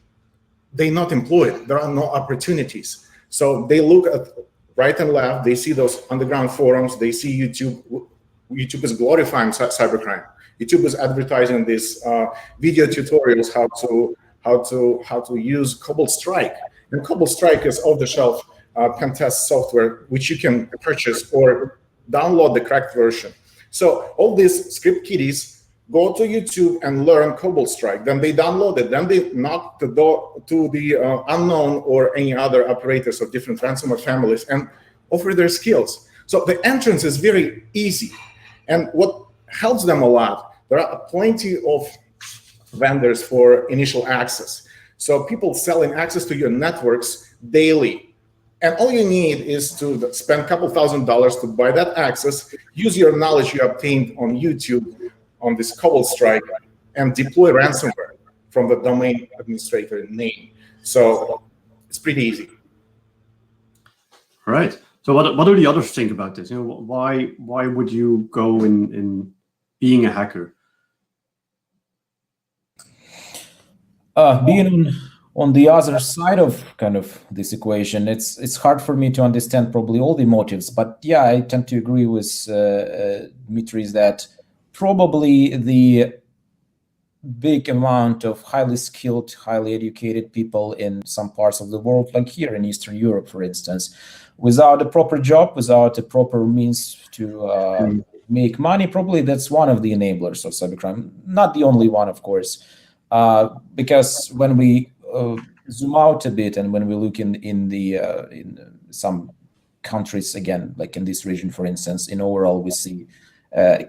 they're not employed. There are no opportunities. So they look at right and left. They see those underground forums. They see YouTube. YouTube is glorifying cybercrime. YouTube is advertising these video tutorials how to use Cobalt Strike. And Cobalt Strike is off-the-shelf pen test software which you can purchase or download the cracked version. So all these script kiddies go to YouTube and learn Cobalt Strike. Then they download it. Then they knock the door to the unknown or any other operators of different ransomware families and offer their skills. So the entrance is very easy. And what helps them a lot, there are plenty of vendors for initial access. So people selling access to your networks daily. And all you need is to spend a couple $1,000s to buy that access, use your knowledge you obtained on YouTube on this Cobalt Strike, and deploy ransomware from the domain administrator name. So it's pretty easy. All right. So what do the others think about this? You know, why would you go in being a hacker? Being on the other side of kind of this equation, it's hard for me to understand probably all the motives. But yeah, I tend to agree with Dmitry that probably the big amount of highly skilled, highly educated people in some parts of the world, like here in Eastern Europe, for instance, without a proper job, without a proper means to make money, probably that's one of the enablers of cybercrime. Not the only one, of course, because when we zoom out a bit and when we look in some countries, again, like in this region, for instance, in overall, we see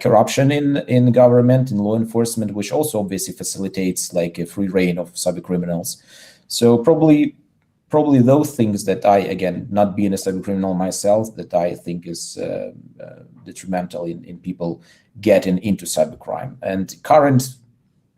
corruption in government, in law enforcement, which also obviously facilitates like a free reign of cyber criminals. So probably those things that I, again, not being a cyber criminal myself, that I think is detrimental in people getting into cybercrime. And current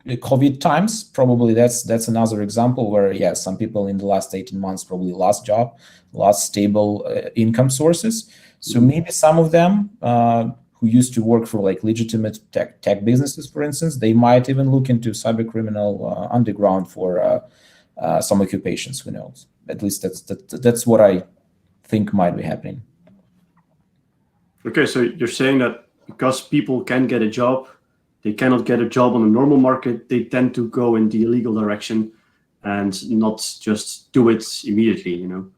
COVID times, probably that's another example where, yeah, some people in the last 18 months probably lost job, lost stable income sources. So maybe some of them who used to work for like legitimate tech businesses, for instance, they might even look into cyber criminal underground for some occupations. Who knows? At least that's what I think might be happening. Okay, so you're saying that because people can get a job, they cannot get a job on the normal market, they tend to go in the illegal direction and not just do it immediately, you know?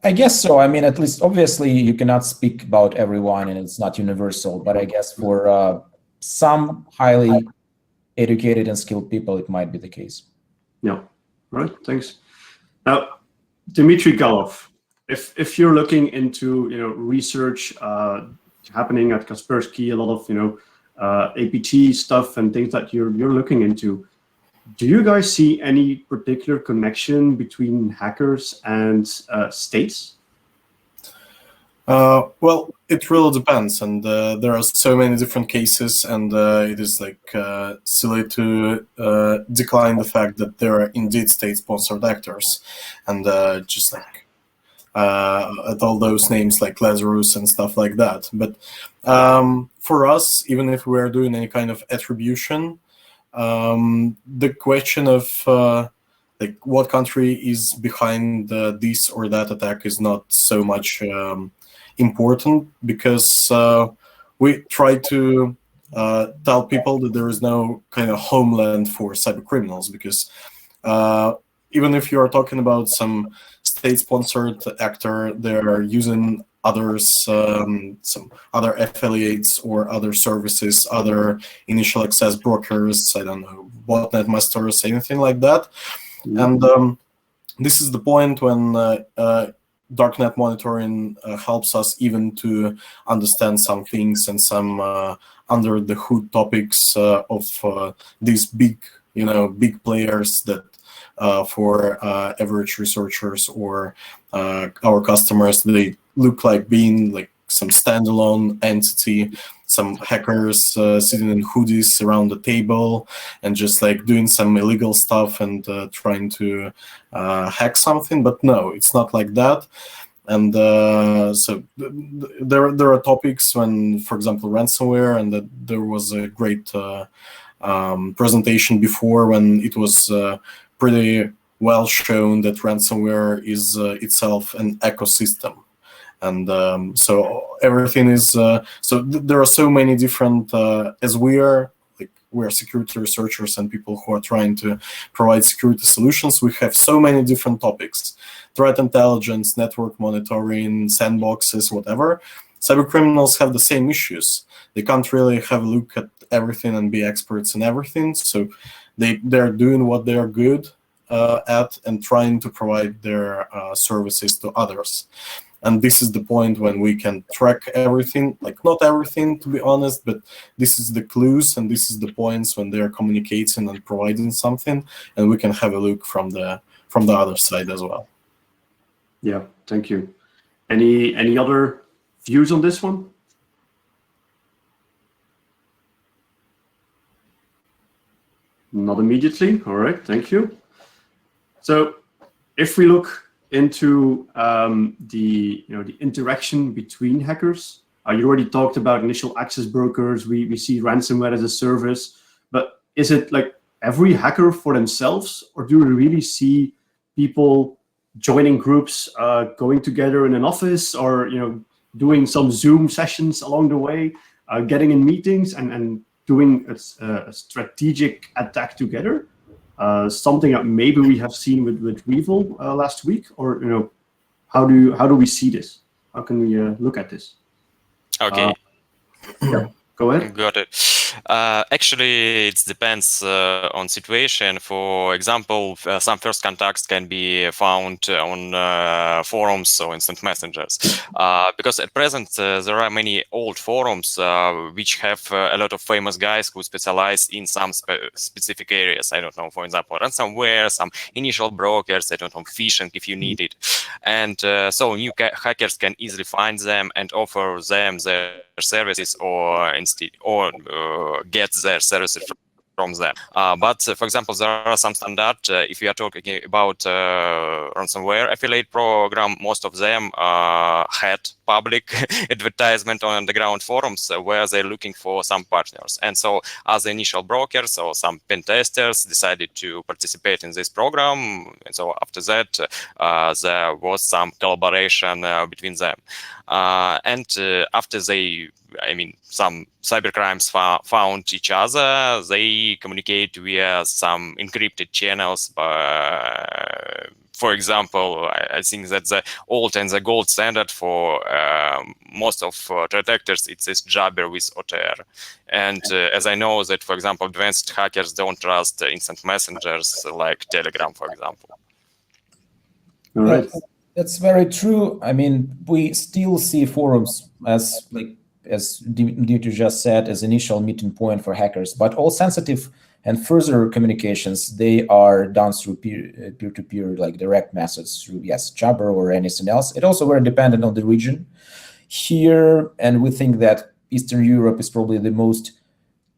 I guess so. I mean, at least obviously you cannot speak about everyone and it's not universal, but I guess for some highly educated and skilled people, it might be the case. Yeah. All right, thanks. Now, Dmitry Galov, if you're looking into, you know, research happening at Kaspersky, a lot of, APT stuff and things that you're looking into, do you guys see any particular connection between hackers and states? Well, it really depends, and there are so many different cases, and it is like silly to decline the fact that there are indeed state-sponsored actors, and just like at all those names like Lazarus and stuff like that. But for us, even if we are doing any kind of attribution, the question of like what country is behind this or that attack is not so much important, because we try to tell people that there is no kind of homeland for cyber criminals, because even if you are talking about some state-sponsored actor, they're using others, some other affiliates or other services, other initial access brokers, I don't know, botnet masters, anything like that. And this is the point when darknet monitoring helps us even to understand some things and some under the hood topics of these big players that for average researchers or our customers, they look like being like some standalone entity, some hackers sitting in hoodies around the table and just like doing some illegal stuff and trying to hack something. But no, it's not like that. And so there are topics when, for example, ransomware, and that there was a great presentation before when it was pretty well shown that ransomware is itself an ecosystem. And so everything is, there are so many different, as we are security researchers and people who are trying to provide security solutions, we have so many different topics: threat intelligence, network monitoring, sandboxes, whatever. Cyber criminals have the same issues. They can't really have a look at everything and be experts in everything. So they're doing what they are good at and trying to provide their services to others. And this is the point when we can track everything, like not everything, to be honest, but this is the clues and this is the points when they're communicating and providing something, and we can have a look from the other side as well. Yeah, thank you. Any other views on this one? Not immediately. All right, thank you. So if we look into the interaction between hackers, you already talked about initial access brokers. We see ransomware as a service, but is it like every hacker for themselves, or do we really see people joining groups, going together in an office, or doing some Zoom sessions along the way, getting in meetings and doing a strategic attack together? Something that maybe we have seen with Weevil last week, or how do we see this? How can we look at this? Okay. Yeah, go ahead. Got it. Actually, it depends on situation. For example, some first contacts can be found on forums or instant messengers, because at present there are many old forums which have a lot of famous guys who specialize in some specific areas. I don't know, for example, ransomware, some initial brokers, I don't know, phishing if you need it. And so new hackers can easily find them and offer them their services or get their services from them. But for example, there are some standard, if you are talking about ransomware affiliate program, most of them had public advertisement on underground forums where they're looking for some partners. And so as initial brokers or some pen testers decided to participate in this program. And so after that, there was some collaboration between them. And after some cybercrimes found each other, they communicate via some encrypted channels. For example, I think that the old and the gold standard for most of threat actors, it's this Jabber with OTR. And as I know that, for example, advanced hackers don't trust instant messengers like Telegram, for example. All right. That's very true. I mean, we still see forums as Dimitri just said, as initial meeting point for hackers, but all sensitive and further communications, they are done through peer-to-peer, like direct methods through, Jabber or anything else. It also very dependent on the region here, and we think that Eastern Europe is probably the most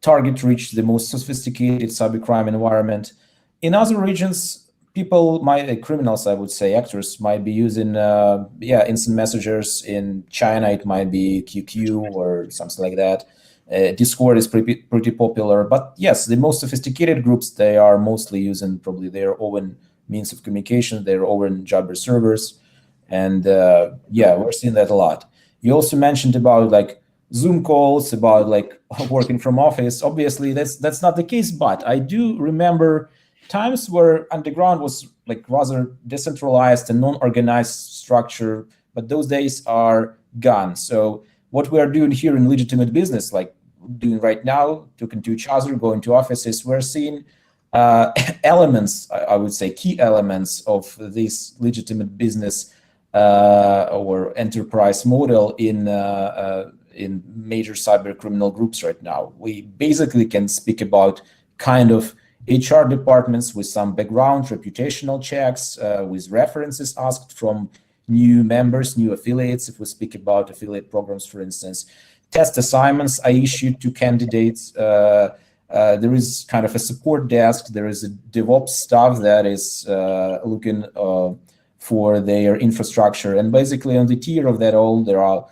target-rich, the most sophisticated cybercrime environment. In other regions, people criminals, I would say, actors might be using, instant messengers. In China, it might be QQ or something like that. Discord is pretty popular. But yes, the most sophisticated groups, they are mostly using probably their own means of communication, their own Jabber servers. And we're seeing that a lot. You also mentioned about like Zoom calls, about like working from office. Obviously, that's not the case, but I do remember times where underground was like rather decentralized and non-organized structure, but those days are gone. So what we are doing here in legitimate business, like doing right now, talking to each other, going to offices, we're seeing elements, I would say key elements of this legitimate business or enterprise model in major cyber criminal groups right now. We basically can speak about kind of HR departments with some background, reputational checks, with references asked from new members, new affiliates, if we speak about affiliate programs, for instance. Test assignments are issued to candidates. There is kind of a support desk. There is a DevOps staff that is looking for their infrastructure. And basically on the tier of that all, there are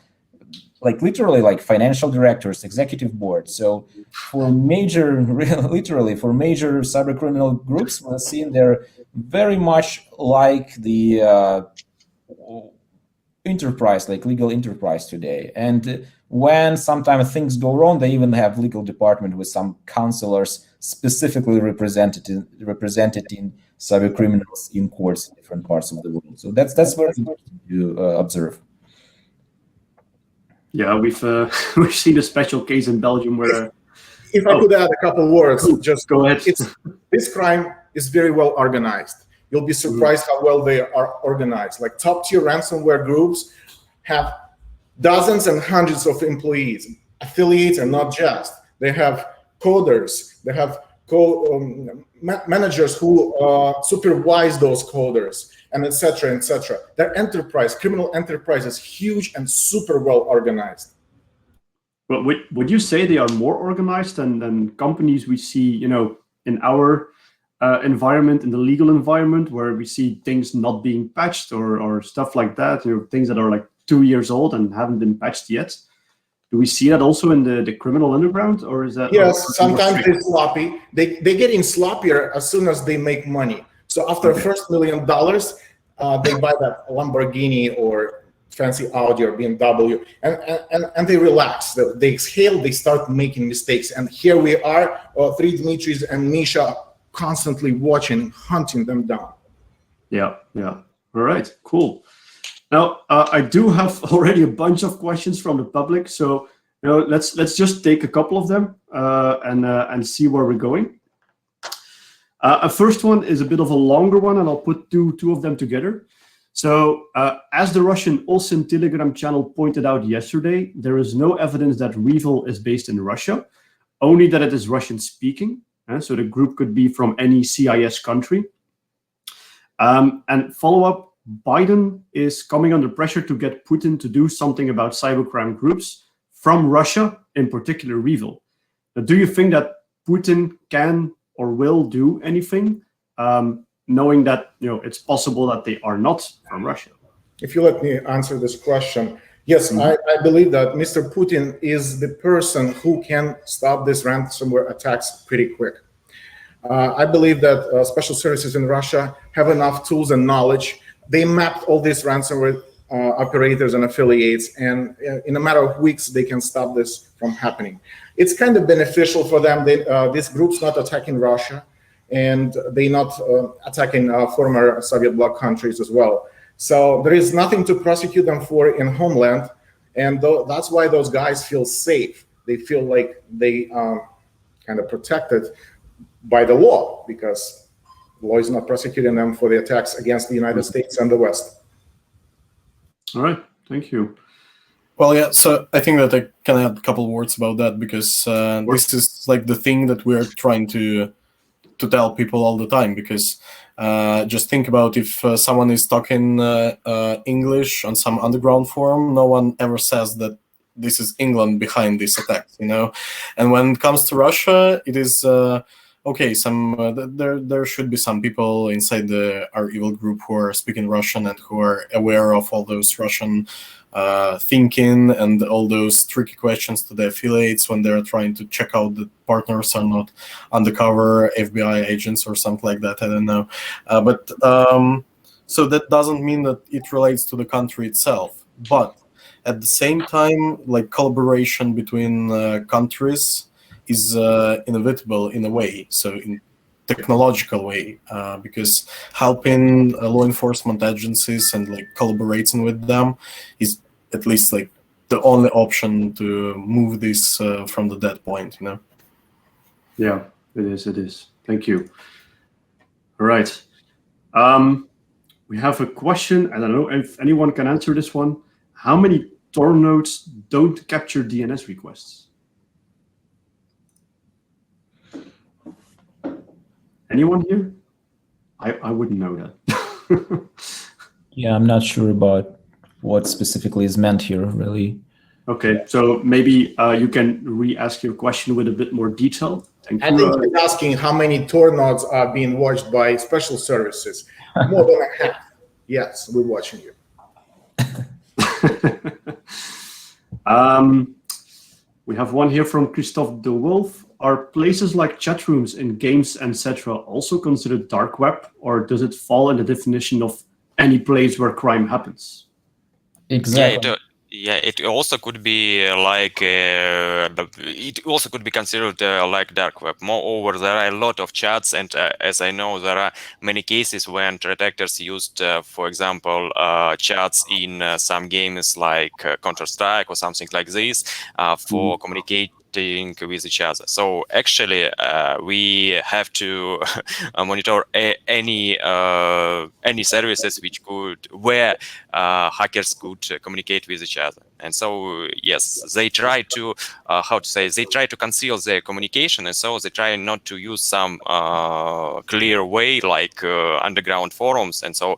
like literally like financial directors, executive board. So for literally for major cyber criminal groups, we're seeing they're very much like the enterprise, like legal enterprise today. And when sometimes things go wrong, they even have legal department with some counselors specifically represented in cyber criminals in courts in different parts of the world. So that's very important to observe. Yeah, we've seen a special case in Belgium where. If I could add a couple words, just go ahead. This crime is very well organized. You'll be surprised how well they are organized. Like top-tier ransomware groups have dozens and hundreds of employees, affiliates, and not just. They have coders. They have managers who supervise those coders, and etc. etc. Their enterprise, criminal enterprise, is huge and super well organized. But would you say they are more organized than companies we see, in our environment, in the legal environment, where we see things not being patched or stuff like that, things that are like 2 years old and haven't been patched yet. Do we see that also in the criminal underground, or is that? Yes, sometimes they're sloppy. They're getting sloppier as soon as they make money. So after first $1 million, they buy that Lamborghini or fancy Audi or BMW, and they relax. They exhale. They start making mistakes. And here we are, three Dmitris and Misha, constantly watching, hunting them down. Yeah. All right, cool. Now, I do have already a bunch of questions from the public, so let's just take a couple of them and see where we're going. A first one is a bit of a longer one, and I'll put two of them together. So, as the Russian OSINT Telegram channel pointed out yesterday, there is no evidence that Revil is based in Russia, only that it is Russian-speaking. So the group could be from any CIS country. And follow-up, Biden is coming under pressure to get Putin to do something about cybercrime groups from Russia, in particular Revil. Now, do you think that Putin can or will do anything, knowing that it's possible that they are not from Russia? If you let me answer this question, yes, I believe that Mr. Putin is the person who can stop these ransomware attacks pretty quick. I believe that special services in Russia have enough tools and knowledge. They mapped all these ransomware operators and affiliates, and in a matter of weeks, they can stop this from happening. It's kind of beneficial for them. This group's not attacking Russia, and they're not attacking former Soviet bloc countries as well. So there is nothing to prosecute them for in homeland, and that's why those guys feel safe. They feel like they kind of protected by the law, because the law is not prosecuting them for the attacks against the United States and the West. All right, thank you. Well, yeah, so I think that I can add a couple words about that, because this is like the thing that we're trying to tell people all the time, because just think about if someone is talking English on some underground forum, no one ever says that this is England behind this attack, And when it comes to Russia, it is okay. There should be some people inside our evil group who are speaking Russian and who are aware of all those Russian thinking and all those tricky questions to the affiliates when they're trying to check out that partners are not undercover FBI agents or something like that. I don't know, but so that doesn't mean that it relates to the country itself. But at the same time, like collaboration between countries is inevitable in a way, so in technological way, because helping law enforcement agencies and like collaborating with them is at least like the only option to move this from the dead point, Yeah, it is. Thank you. All right. We have a question. I don't know if anyone can answer this one. How many Tor nodes don't capture DNS requests? Anyone here? I wouldn't know that. Yeah, I'm not sure about what specifically is meant here, really. Okay, so maybe you can re-ask your question with a bit more detail. Thank you. I think he's asking how many Tor nodes are being watched by special services. More than a half. Yes, we're watching you. We have one here from Christophe de Wolf. Are places like chat rooms in games, etc., also considered dark web, or does it fall in the definition of any place where crime happens? Exactly. Yeah, it also could be like it also could be considered like dark web. Moreover, there are a lot of chats, and as I know, there are many cases when threat actors used, for example, chats in some games like Counter-Strike or something like this for communicating with each other. So actually, we have to monitor any services where hackers could communicate with each other. And so yes, they try to they try to conceal their communication, and so they try not to use some clear way like underground forums. And so,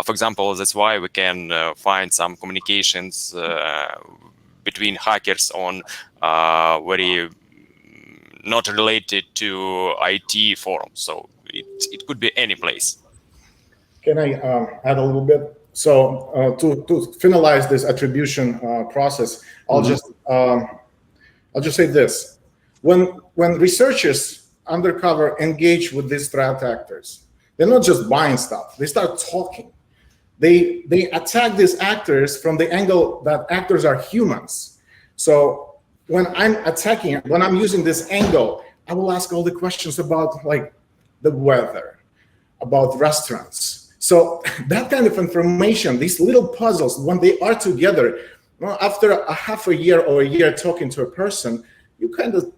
for example, that's why we can find some communications between hackers on very not related to IT forums. So it could be any place. Can I add a little bit? So to finalize this attribution process, I'll just say this: when researchers undercover engage with these threat actors, they're not just buying stuff; they start talking. They attack these actors from the angle that actors are humans. So when I'm using this angle, I will ask all the questions about like the weather, about restaurants. So that kind of information, these little puzzles, when they are together, well, after a half a year or a year talking to a person, you kind of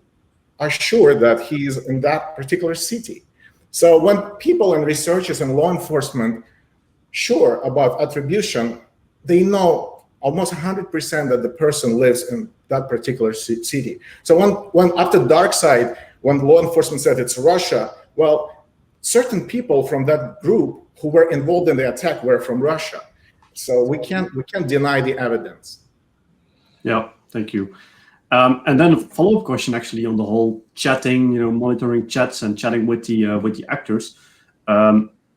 are sure that he's in that particular city. So when people and researchers and law enforcement sure about attribution, they know almost 100% that the person lives in that particular city. So when after dark side, when law enforcement said it's Russia, well, certain people from that group who were involved in the attack were from Russia. So we can't deny the evidence. Yeah, thank you. And then a follow-up question actually on the whole chatting, monitoring chats and chatting with the actors.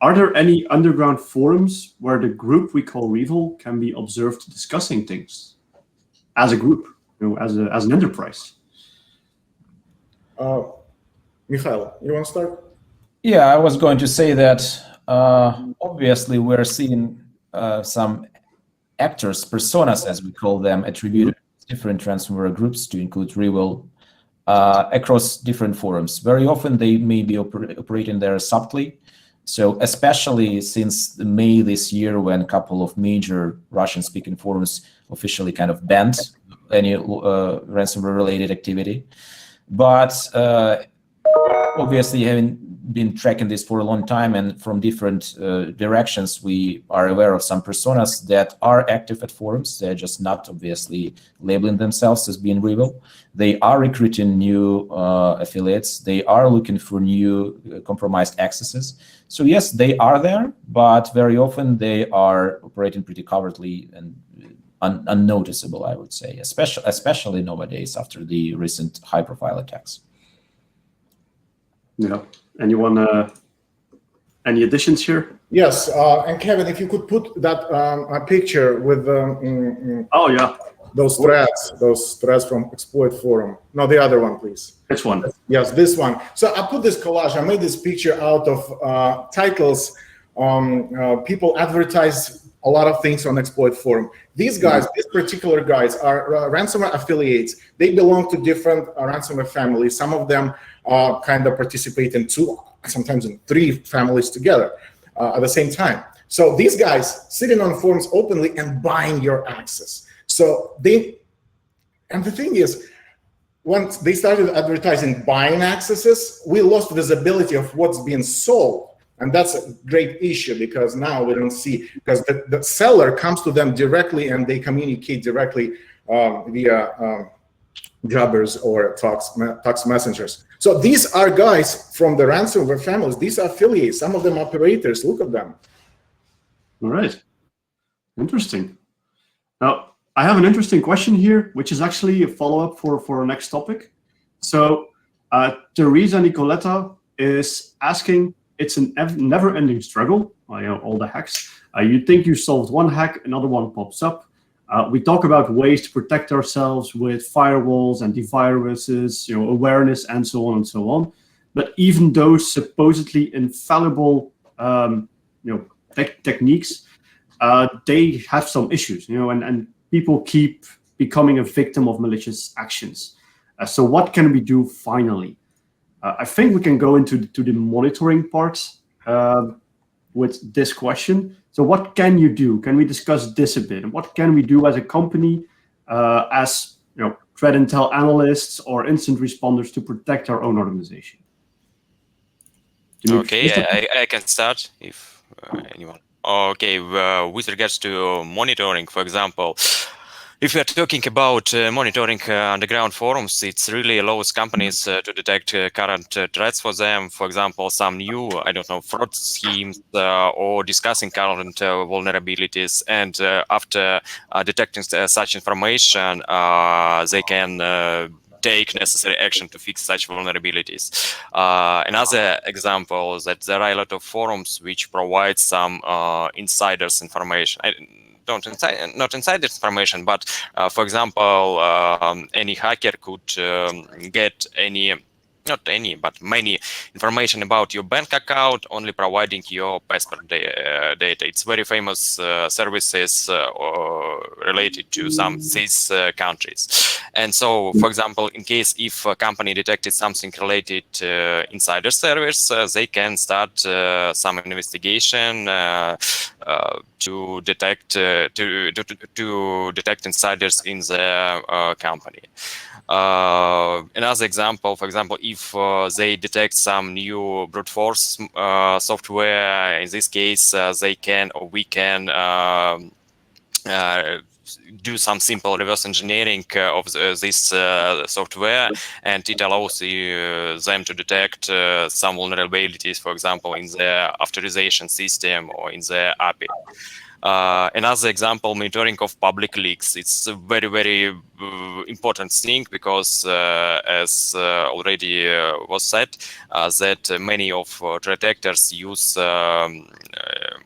Are there any underground forums where the group we call Revel can be observed discussing things as a group, as an enterprise? Mikhail, you want to start? Yeah, I was going to say that obviously we're seeing some actors, personas as we call them, attributed to different ransomware groups to include Revel across different forums. Very often they may be operating there subtly. So especially since May this year, when a couple of major Russian-speaking forums officially kind of banned any ransomware-related activity. But obviously, having been tracking this for a long time and from different directions, we are aware of some personas that are active at forums. They're just not obviously labeling themselves as being Revel. They are recruiting new affiliates. They are looking for new compromised accesses. So yes, they are there, but very often they are operating pretty covertly and unnoticeable, I would say, especially nowadays after the recent high-profile attacks. Yeah. Anyone? Any additions here? Yes, and Kevin, if you could put that picture with oh yeah, those threads from Exploit Forum. No, the other one, please. Which one? Yes, this one. So I put this collage. I made this picture out of titles. People advertise a lot of things on Exploit Forum. These guys, these particular guys, are ransomware affiliates. They belong to different ransomware families. Some of them kind of participate in 2, sometimes in 3 families together at the same time. So these guys sitting on forums openly and buying your access. So and the thing is, once they started advertising buying accesses, we lost visibility of what's being sold. And that's a great issue because now we don't see, because the seller comes to them directly and they communicate directly via jobbers or text messengers. So these are guys from the ransomware families. These are affiliates, some of them operators. Look at them. All right. Interesting. Now, I have an interesting question here, which is actually a follow-up for our next topic. So Teresa Nicoletta is asking, it's a never-ending struggle, all the hacks. You think you solved one hack, another one pops up. We talk about ways to protect ourselves with firewalls, antiviruses, awareness, and so on and so on. But even those supposedly infallible, techniques, they have some issues, and people keep becoming a victim of malicious actions. So what can we do finally? I think we can go into the monitoring part with this question. So what can you do? Can we discuss this a bit? And what can we do as a company, as threat intel analysts or incident responders to protect our own organization? Okay, I can start if anyone. Okay, with regards to monitoring, for example, if we are talking about monitoring underground forums, it's really allows companies to detect current threats for them. For example, some new, fraud schemes or discussing current vulnerabilities. And after detecting such information, they can take necessary action to fix such vulnerabilities. Another example is that there are a lot of forums which provide some insiders information. Not insider information, but for example, any hacker could get but many information about your bank account only providing your passport data. It's very famous services related to some these countries. And so, for example, in case if a company detected something related to insider service, they can start some investigation to detect detect insiders in the company. Another example, for example, if they detect some new brute force software, in this case, they can or we can do some simple reverse engineering of this software, and it allows them to detect some vulnerabilities, for example, in the authorization system or in the API. Another example, monitoring of public leaks. It's a very, very important thing because, as already was said, that many of threat actors use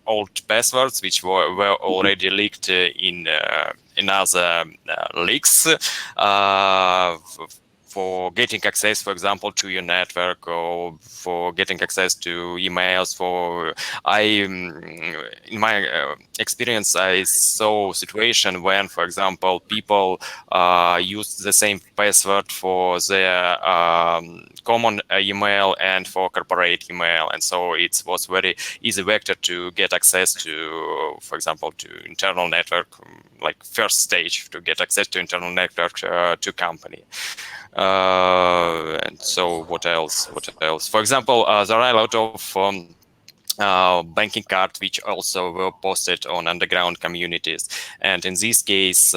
old passwords which were already leaked in other leaks. For getting access, for example, to your network, or for getting access to emails. In my experience, I saw a situation when, for example, people used the same password for their common email and for corporate email, and so it was very easy vector to get access to, for example, to internal network, like first stage to get access to internal network to company. And so what else? For example, there are a lot of banking cards which also were posted on underground communities, and in this case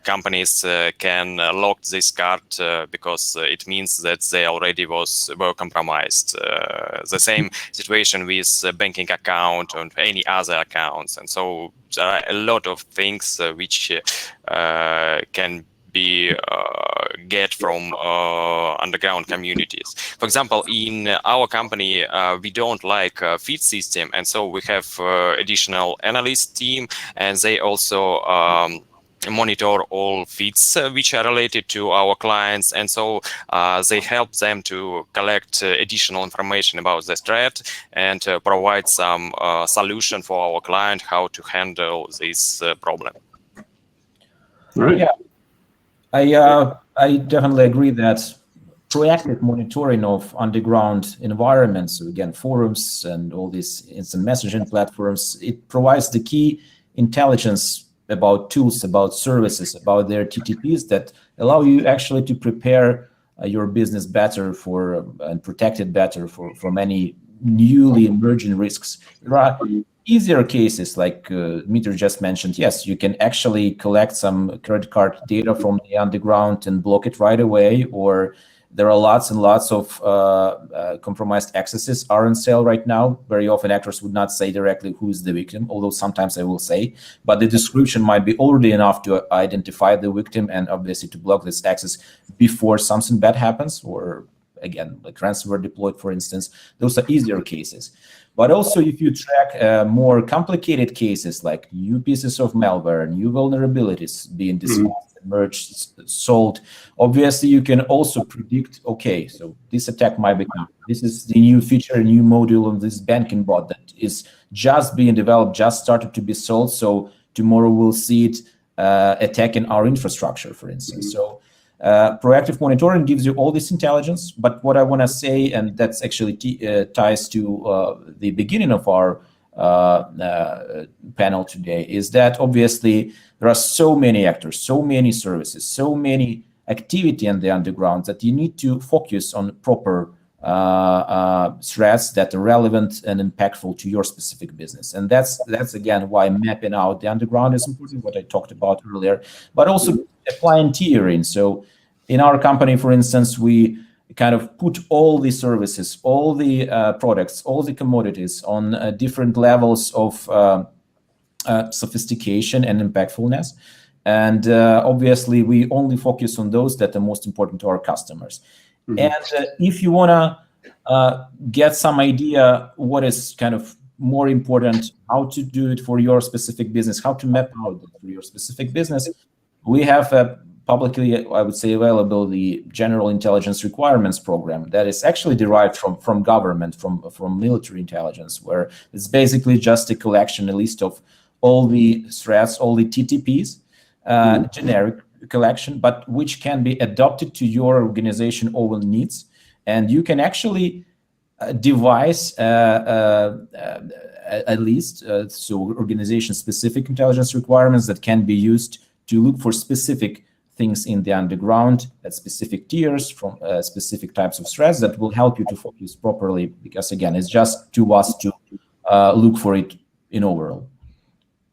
companies can lock this card because it means that they already were compromised. The same situation with banking account and any other accounts, and so there are a lot of things which can be get from underground communities. For example, in our company, we don't like feed system, and so we have additional analyst team, and they also monitor all feeds which are related to our clients, and so they help them to collect additional information about the threat and provide some solution for our client how to handle this problem. All right. Yeah. I definitely agree that proactive monitoring of underground environments, so again, forums and all these instant messaging platforms, it provides the key intelligence about tools, about services, about their TTPs that allow you actually to prepare your business better for and protect it better from any newly emerging risks. There are easier cases like Dmitry just mentioned. Yes, you can actually collect some credit card data from the underground and block it right away, or there are lots and lots of compromised accesses are on sale right now. Very often actors would not say directly who is the victim, although sometimes they will say, but the description might be already enough to identify the victim and obviously to block this access before something bad happens, or again, like ransomware deployed, for instance. Those are easier cases. But also, if you track more complicated cases like new pieces of malware, new vulnerabilities being discovered, merged, sold, obviously you can also predict, okay, so this attack might become, this is the new feature, a new module of this banking bot that is just being developed, just started to be sold, so tomorrow we'll see it attacking our infrastructure, for instance. So proactive monitoring gives you all this intelligence, but what I want to say, and that's actually ties to the beginning of our panel today, is that obviously there are so many actors, so many services, so many activity in the underground that you need to focus on proper threats that are relevant and impactful to your specific business. And that's again why mapping out the underground is important, what I talked about earlier, but also applying tiering. So in our company, for instance, we kind of put all the services, all the products, all the commodities on different levels of sophistication and impactfulness. And obviously, we only focus on those that are most important to our customers. Mhm. And if you want to get some idea what is kind of more important, how to do it for your specific business, how to map out for your specific business, we have a publicly, I would say, available the General Intelligence Requirements Program that is actually derived from government, from military intelligence, where it's basically just a collection, a list of all the threats, all the TTPs, generic collection, but which can be adopted to your organization own needs. And you can actually devise at least so organization-specific intelligence requirements that can be used to look for specific things in the underground at specific tiers from specific types of threats that will help you to focus properly, because again, it's just to us to look for it in overall.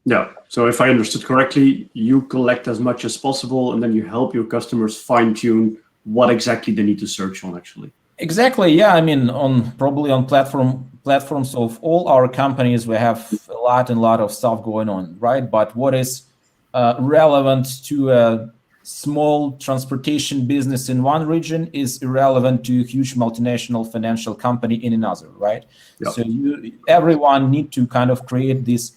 Yeah. So if I understood correctly, you collect as much as possible, and then you help your customers fine-tune what exactly they need to search on, actually. Exactly. Yeah. I mean, probably on platforms of all our companies, we have a lot of stuff going on, right? But what is relevant to a small transportation business in one region is irrelevant to a huge multinational financial company in another, right? Yep. So everyone need to kind of create this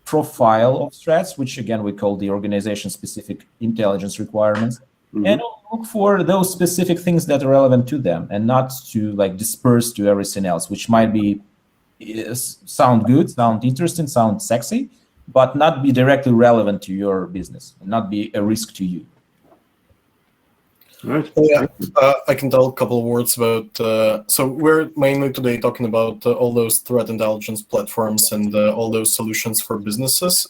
profile of threats, which again we call the organization-specific intelligence requirements, and look for those specific things that are relevant to them, and not to like disperse to everything else, which might be sound good, sound interesting, sound sexy, but not be directly relevant to your business and not be a risk to you. Right. Yeah, I can tell a couple of words about. So we're mainly today talking about all those threat intelligence platforms and all those solutions for businesses.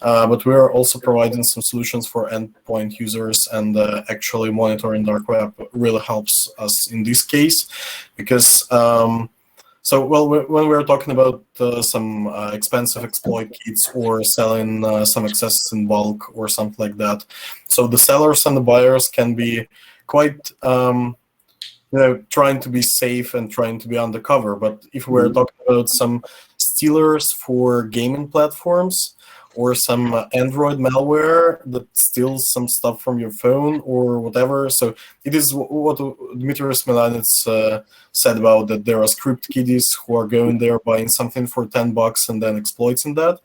But we're also providing some solutions for endpoint users, and actually monitoring dark web really helps us in this case, because when we're talking about some expensive exploit kits or selling some accesses in bulk or something like that, so the sellers and the buyers can be quite trying to be safe and trying to be undercover. But if we're talking about some stealers for gaming platforms, or some Android malware that steals some stuff from your phone or whatever. So it is what Dmitry Smilanets said about that there are script kiddies who are going there buying something for $10 and then exploiting that.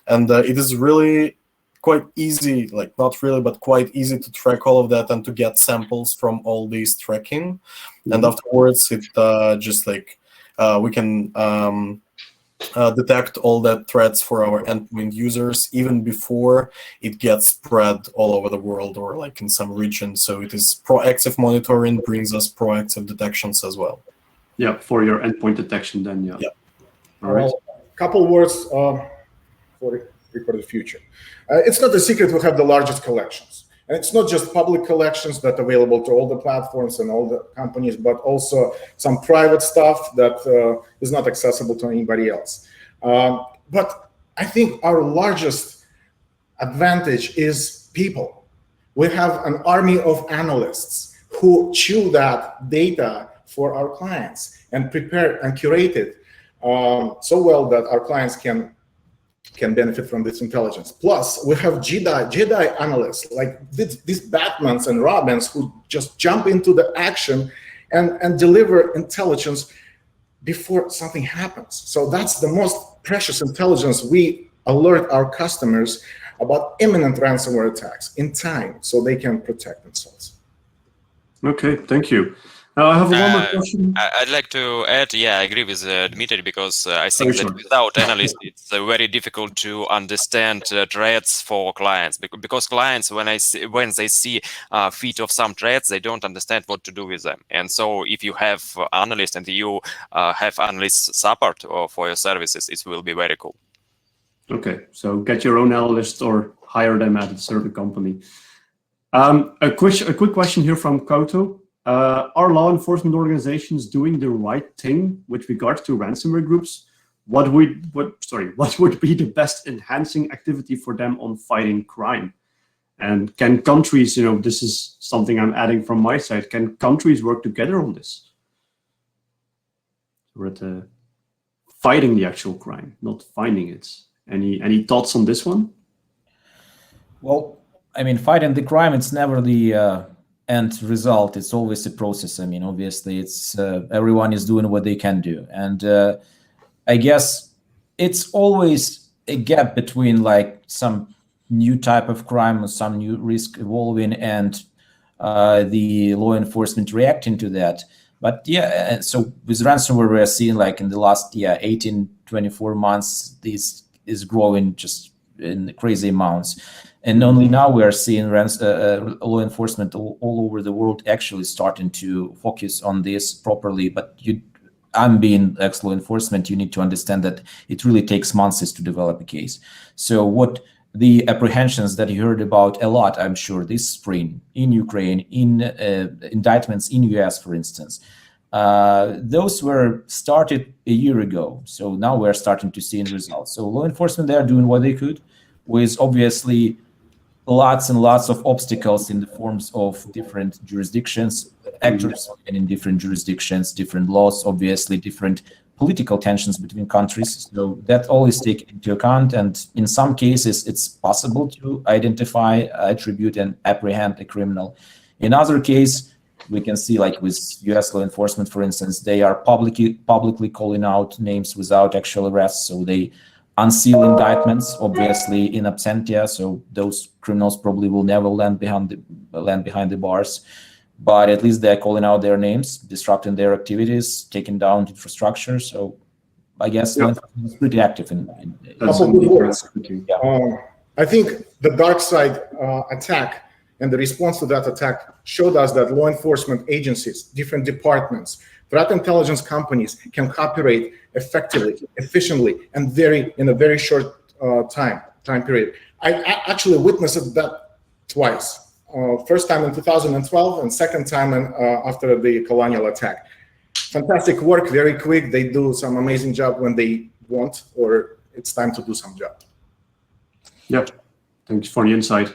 And it is really quite easy, like not really, but quite easy to track all of that and to get samples from all these tracking. And afterwards, it just like we can detect all that threats for our endpoint users even before it gets spread all over the world or like in some region. So it is proactive monitoring brings us proactive detections as well. Yeah, for your endpoint detection then, yeah. All right. Well, a couple words for the future. It's not a secret we have the largest collections. And it's not just public collections that are available to all the platforms and all the companies, but also some private stuff that is not accessible to anybody else. But I think our largest advantage is people. We have an army of analysts who chew that data for our clients and prepare and curate it so well that our clients can benefit from this intelligence. Plus, we have Jedi analysts, like these Batmans and Robins who just jump into the action and deliver intelligence before something happens. So that's the most precious intelligence. We alert our customers about imminent ransomware attacks in time so they can protect themselves. Okay, thank you. Now I have one more question. I'd like to add, I agree with Dmitry, because I think that without analysts, it's very difficult to understand threats for clients. Because clients, when they see feed of some threats, they don't understand what to do with them. And so if you have analysts and you have analysts support for your services, it will be very cool. Okay, so get your own analyst or hire them at a certain company. A quick question here from Qctr. Are law enforcement organizations doing the right thing with regards to ransomware groups? What would be the best enhancing activity for them on fighting crime? And can countries, this is something I'm adding from my side, can countries work together on this? We're at fighting the actual crime, not finding it. Any thoughts on this one? Well, I mean, fighting the crime, it's never the end result. It's always a process. I mean, obviously, it's everyone is doing what they can do, and I guess it's always a gap between like some new type of crime or some new risk evolving and the law enforcement reacting to that. But yeah, so with ransomware, we're seeing like in the last 18, 24 months, this is growing just in crazy amounts. And only now we are seeing law enforcement all over the world actually starting to focus on this properly. But I'm being ex-law enforcement, you need to understand that it really takes months to develop a case. So what the apprehensions that you heard about a lot, I'm sure, this spring in Ukraine, in indictments in US, for instance, those were started a year ago. So now we're starting to see results. So law enforcement, they are doing what they could, with obviously lots and lots of obstacles in the forms of different jurisdictions, actors in different jurisdictions, different laws, obviously different political tensions between countries. So that all is taken into account. And in some cases, it's possible to identify, attribute, and apprehend a criminal. In other cases, we can see, like with US law enforcement, for instance, they are publicly calling out names without actual arrests. So they unseal indictments, obviously in absentia. So those criminals probably will never land behind the bars. But at least they're calling out their names, disrupting their activities, taking down infrastructure. So I guess it's pretty active in I think the dark side attack and the response to that attack showed us that law enforcement agencies, different departments, threat intelligence companies can cooperate effectively, efficiently, and in a very short time period. I actually witnessed that twice. First time in 2012 and second time after the colonial attack. Fantastic work, very quick. They do some amazing job when they want, or it's time to do some job. Yep, thanks for the insight.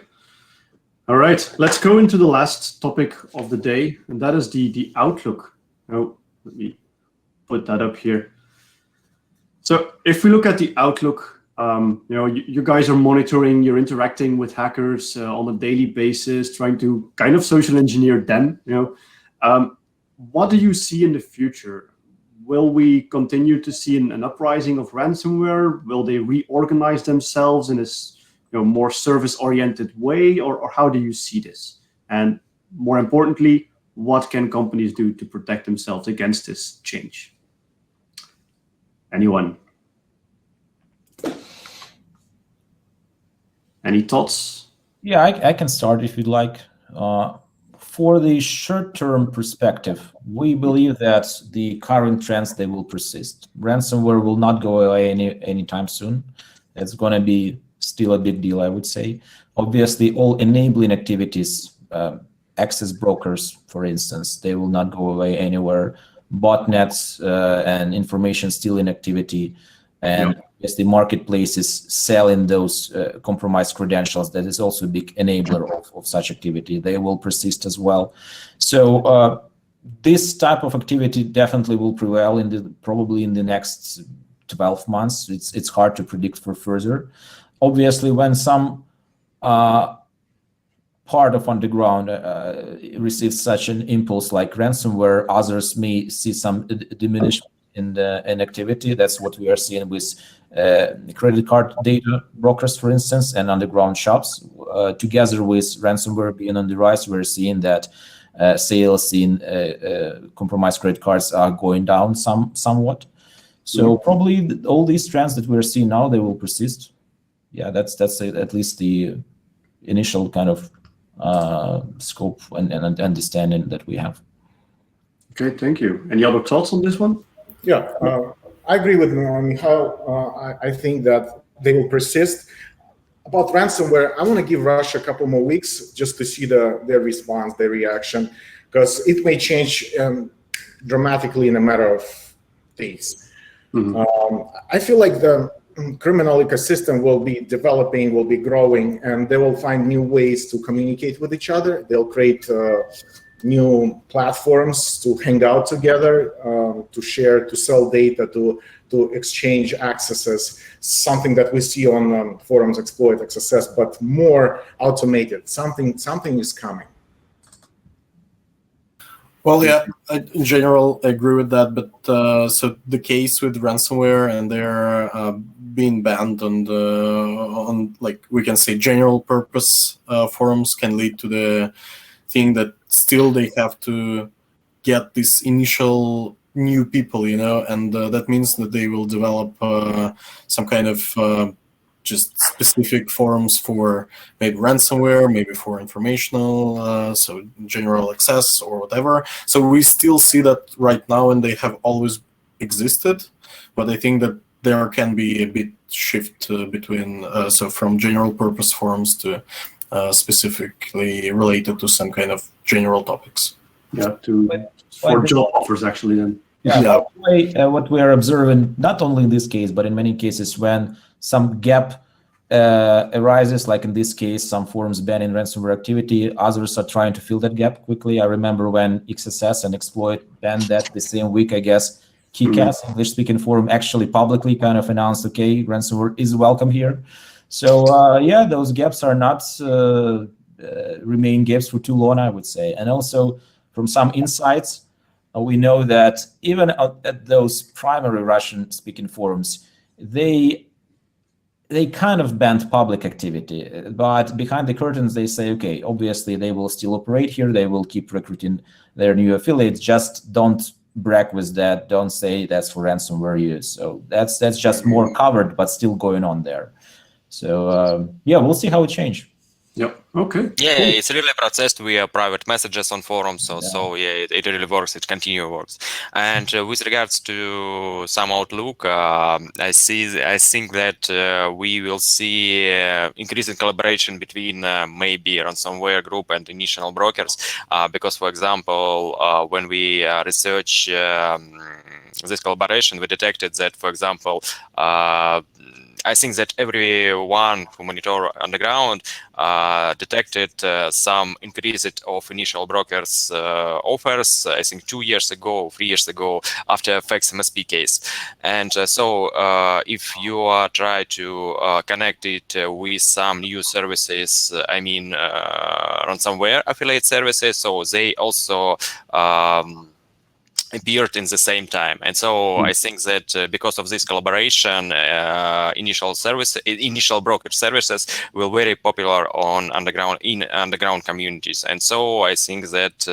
All right, let's go into the last topic of the day, and that is the outlook. Oh, let me put that up here. So if we look at the outlook, you guys are monitoring, you're interacting with hackers on a daily basis, trying to kind of social engineer them. What do you see in the future? Will we continue to see an uprising of ransomware? Will they reorganize themselves in this more service-oriented way, or how do you see this? And more importantly, what can companies do to protect themselves against this change? Anyone? Any thoughts? Yeah, I can start if you'd like. For the short-term perspective, we believe that the current trends, they will persist. Ransomware will not go away anytime soon. It's going to be still a big deal, I would say. Obviously, all enabling activities, access brokers, for instance, they will not go away anywhere. Botnets and information stealing activity, and yes, the marketplaces selling those compromised credentials, that is also a big enabler of such activity. They will persist as well. So this type of activity definitely will prevail probably in the next 12 months. It's hard to predict for further. Obviously, when some part of underground receives such an impulse like ransomware, others may see some diminishment in activity. That's what we are seeing with credit card data brokers, for instance, and underground shops. Together with ransomware being on the rise, we're seeing that sales in compromised credit cards are going down somewhat. So probably all these trends that we're seeing now, they will persist. Yeah, that's at least the initial kind of scope and understanding that we have. Okay, thank you. Any other thoughts on this one? Yeah, I agree with Michal. I think that they will persist. About ransomware, I want to give Russia a couple more weeks just to see their response, their reaction, because it may change dramatically in a matter of days. I feel like the criminal ecosystem will be developing, will be growing, and they will find new ways to communicate with each other. They'll create new platforms to hang out together, to share, to sell data, to to exchange accesses, something that we see on forums, exploit, XSS, but more automated. Something is coming. Well, yeah, I in general agree with that, but so the case with ransomware and they're being banned on like we can say general purpose forums can lead to the thing that still they have to get this initial new people, and that means that they will develop some kind of just specific forums for maybe ransomware, maybe for informational, so general access or whatever. So we still see that right now, and they have always existed, but I think that there can be a bit shift between, so from general purpose forums to specifically related to some kind of general topics. Yeah, for job offers actually then. Yeah. What we are observing, not only in this case, but in many cases when some gap arises, like in this case, some forums banning ransomware activity, others are trying to fill that gap quickly. I remember when XSS and Exploit banned that the same week, I guess, Qctr, English-speaking forum, actually publicly kind of announced, okay, ransomware is welcome here. So yeah, those gaps are not remain gaps for too long, I would say. And also from some insights, we know that even at those primary Russian-speaking forums, they kind of banned public activity, but behind the curtains, they say, okay, obviously they will still operate here. They will keep recruiting their new affiliates. Just don't brag with that. Don't say that's for ransomware use. So that's just more covered, but still going on there. So yeah, we'll see how it changes. Yep. Okay. Yeah, cool. it's really processed via private messages on forums. So yeah, it really works. It continually works. And with regards to some outlook, I think that we will see increasing collaboration between maybe ransomware group and initial brokers. Because, for example, when we research this collaboration, we detected that, for example, I think that everyone who monitor underground detected some increase of initial brokers offers, I think 2 years ago, 3 years ago, after FX MSP case. And so if you try to connect it with some new services, I mean ransomware affiliate services, so they also appeared in the same time. And so I think that because of this collaboration, initial brokerage services will be very popular on underground communities. And so I think that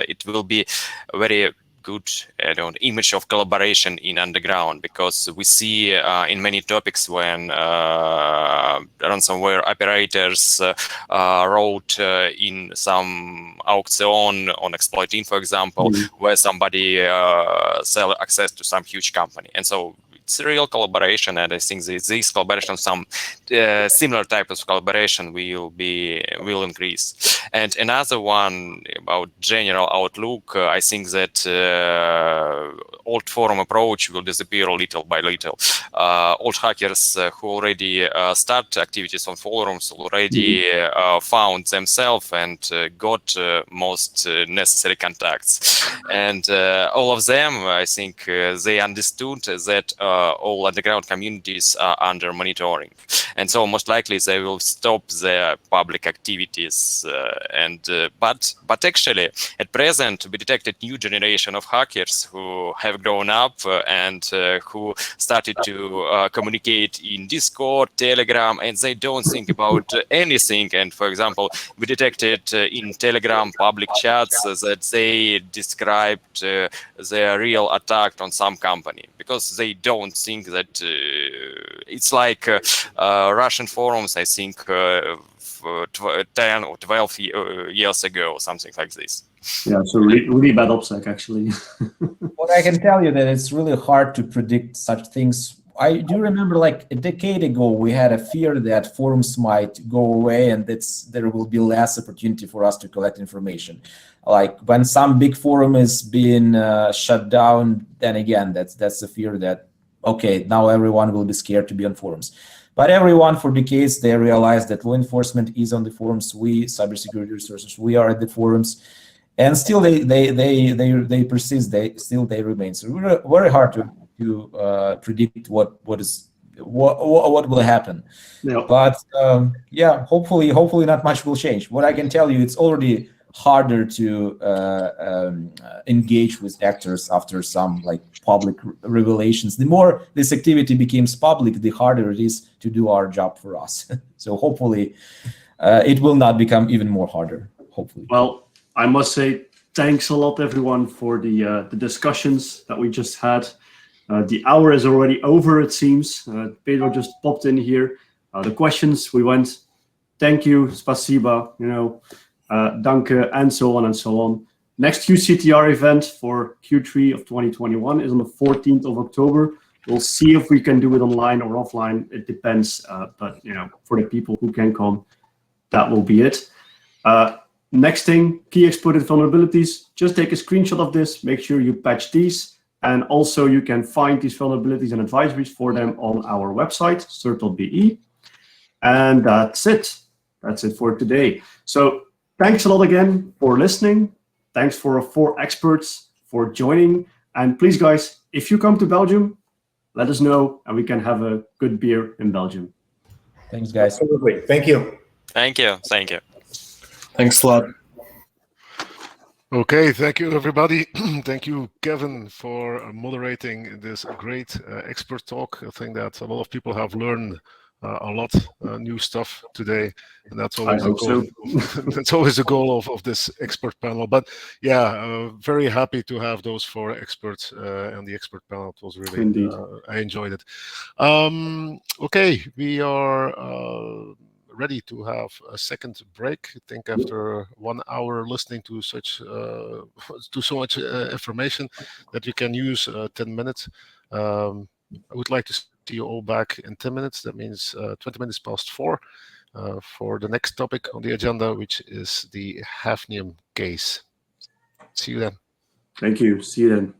it will be very good image of collaboration in underground, because we see in many topics when ransomware operators wrote in some auction on Exploiting, for example, where somebody sell access to some huge company. And so it's a real collaboration, and I think this collaboration, some similar type of collaboration will increase. And another one about general outlook, I think that old forum approach will disappear little by little. Old hackers who already start activities on forums already found themselves and got most necessary contacts. And all of them, I think they understood that all underground communities are under monitoring. And so most likely they will stop their public activities. But actually, at present, we detected new generation of hackers who have grown up and who started to communicate in Discord, Telegram, and they don't think about anything. And for example, we detected in Telegram public chats that they described their real attack on some company, because they don't think that it's like Russian forums, I think 10 or 12 years ago, something like this. Yeah, so really bad OPSEC, actually. What I can tell you that it's really hard to predict such things. I do remember like a decade ago, we had a fear that forums might go away and there will be less opportunity for us to collect information. Like when some big forum is being shut down, then again, that's the fear that, okay, now everyone will be scared to be on forums. But everyone for decades, they realized that law enforcement is on the forums. We, cybersecurity resources, we are at the forums. And still they persist, they remain. So very hard to predict what will happen. Yeah. But yeah, hopefully not much will change. What I can tell you, it's already harder to engage with actors after some like public revelations. The more this activity becomes public, the harder it is to do our job for us. So hopefully it will not become even more harder, hopefully. Well, I must say thanks a lot, everyone, for the discussions that we just had. The hour is already over, it seems. Pedro just popped in here. The questions, we went, thank you, spasiba, danke, and so on and so on. Next Qctr event for Q3 of 2021 is on the 14th of October. We'll see if we can do it online or offline. It depends, but for the people who can come, that will be it. Next thing, key exploited vulnerabilities. Just take a screenshot of this. Make sure you patch these. And also you can find these vulnerabilities and advisories for them on our website, cert.be. And that's it. That's it for today. So thanks a lot again for listening. Thanks for our 4 experts for joining. And please, guys, if you come to Belgium, let us know and we can have a good beer in Belgium. Thanks, guys. Absolutely. Thank you. Thank you. Thank you. Thanks a lot. Okay, thank you, everybody. Thank you, Kevin, for moderating this great expert talk. I think that a lot of people have learned a lot new stuff today, and that's always the goal. So. That's always the goal of this expert panel. But yeah, very happy to have those 4 experts and the expert panel. It was really I enjoyed it. Okay, we are ready to have a second break. I think after 1 hour listening to so much information that you can use 10 minutes. I would like to see you all back in 10 minutes. That means 20 minutes past 4 for the next topic on the agenda, which is the Hafnium case. See you then. Thank you. See you then.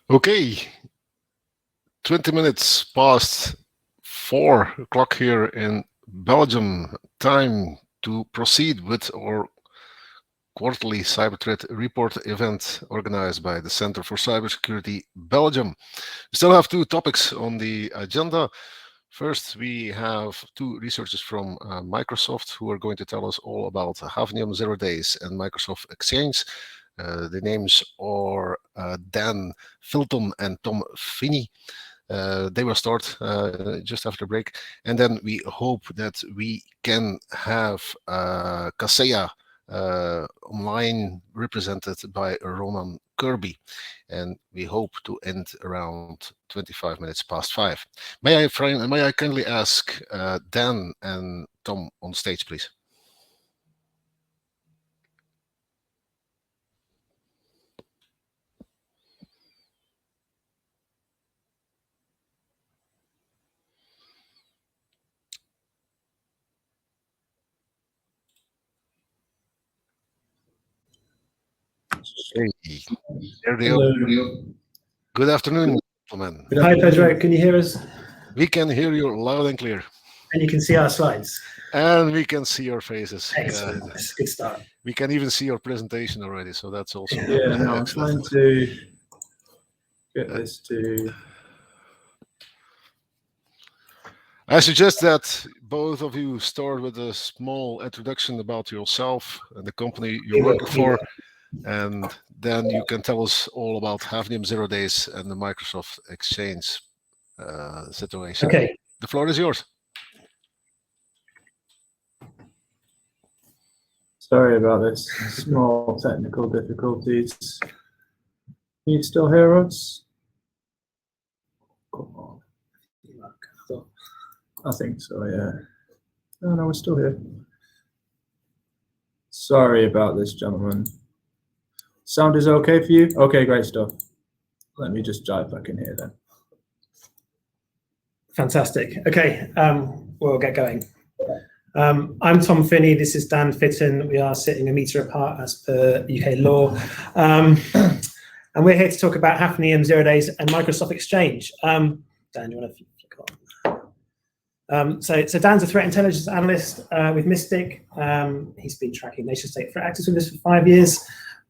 Okay, 20 minutes past 4 o'clock here in Belgium. Time to proceed with our quarterly cyber threat report event organized by the Center for Cybersecurity Belgium. We still have 2 topics on the agenda. First, we have 2 researchers from Microsoft who are going to tell us all about Hafnium 0 Days and Microsoft Exchange. The names are Dan Filton and Tom Finney. They will start just after the break. And then we hope that we can have Kaseya online represented by Roman Kirby. And we hope to end around 25 minutes past 5. May I kindly ask Dan and Tom on stage, please? Hey, there they are. Good afternoon, gentlemen. Hi, Pedro. Can you hear us? We can hear you loud and clear. And you can see our slides. And we can see your faces. Excellent. That's a good start. We can even see your presentation already, so that's also yeah. No, I'm trying to get this to. I suggest that both of you start with a small introduction about yourself and the company you're working for, and then you can tell us all about Hafnium 0 Days and the Microsoft Exchange situation. Okay. The floor is yours. Sorry about this. Small technical difficulties. Can you still hear us? Come on. I think so, yeah. Oh, no, we're still here. Sorry about this, gentlemen. Sound is okay for you? Okay, great stuff. Let me just dive back in here then. Fantastic. Okay, we'll get going. I'm Tom Finney. This is Dan Fitton. We are sitting a metre apart as per UK law. And we're here to talk about Hafnium 0 Days and Microsoft Exchange. Dan, do you want to flick on? So Dan's a threat intelligence analyst with Mystic. He's been tracking nation-state threat actors with us for 5 years.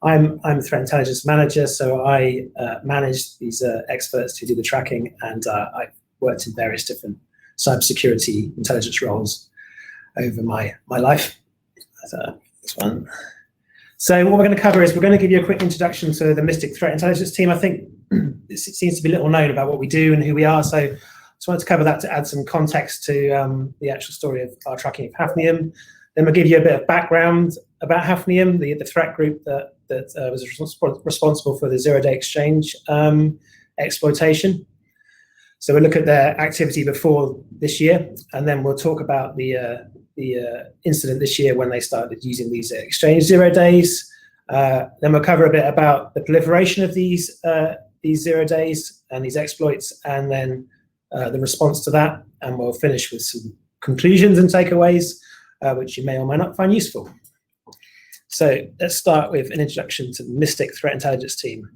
I'm a threat intelligence manager, so I manage these experts who do the tracking, and I've worked in various different cybersecurity intelligence roles over my life. This one. So what we're going to cover is we're going to give you a quick introduction to the Mystic threat intelligence team. I think it seems to be little known about what we do and who we are, so I just wanted to cover that to add some context to the actual story of our tracking of Hafnium. Then we'll give you a bit of background about Hafnium, the threat group that was responsible for the 0 Day Exchange exploitation. So we'll look at their activity before this year, and then we'll talk about the incident this year when they started using these Exchange 0 Days. Then we'll cover a bit about the proliferation of these 0 Days and these exploits, and then the response to that, and we'll finish with some conclusions and takeaways, which you may or may not find useful. So let's start with an introduction to the Mystic threat intelligence team.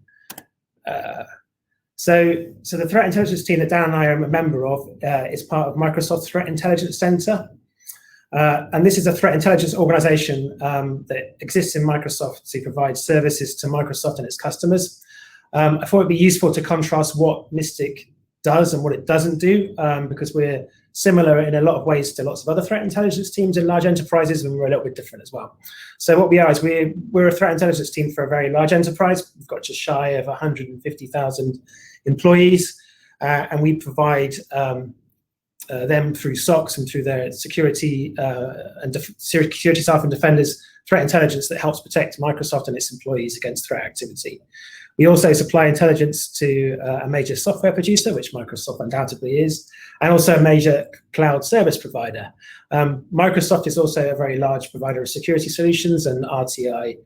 So the threat intelligence team that Dan and I are a member of is part of Microsoft Threat Intelligence Center. And this is a threat intelligence organization that exists in Microsoft to provide services to Microsoft and its customers. I thought it'd be useful to contrast what Mystic does and what it doesn't do, because we're similar in a lot of ways to lots of other threat intelligence teams in large enterprises, and we're a little bit different as well. So what we are is we're a threat intelligence team for a very large enterprise. We've got just shy of 150,000 employees, and we provide them through SOCs and through their security security staff and defenders threat intelligence that helps protect Microsoft and its employees against threat activity. We also supply intelligence to a major software producer, which Microsoft undoubtedly is, and also a major cloud service provider. Microsoft is also a very large provider of security solutions, and RTI,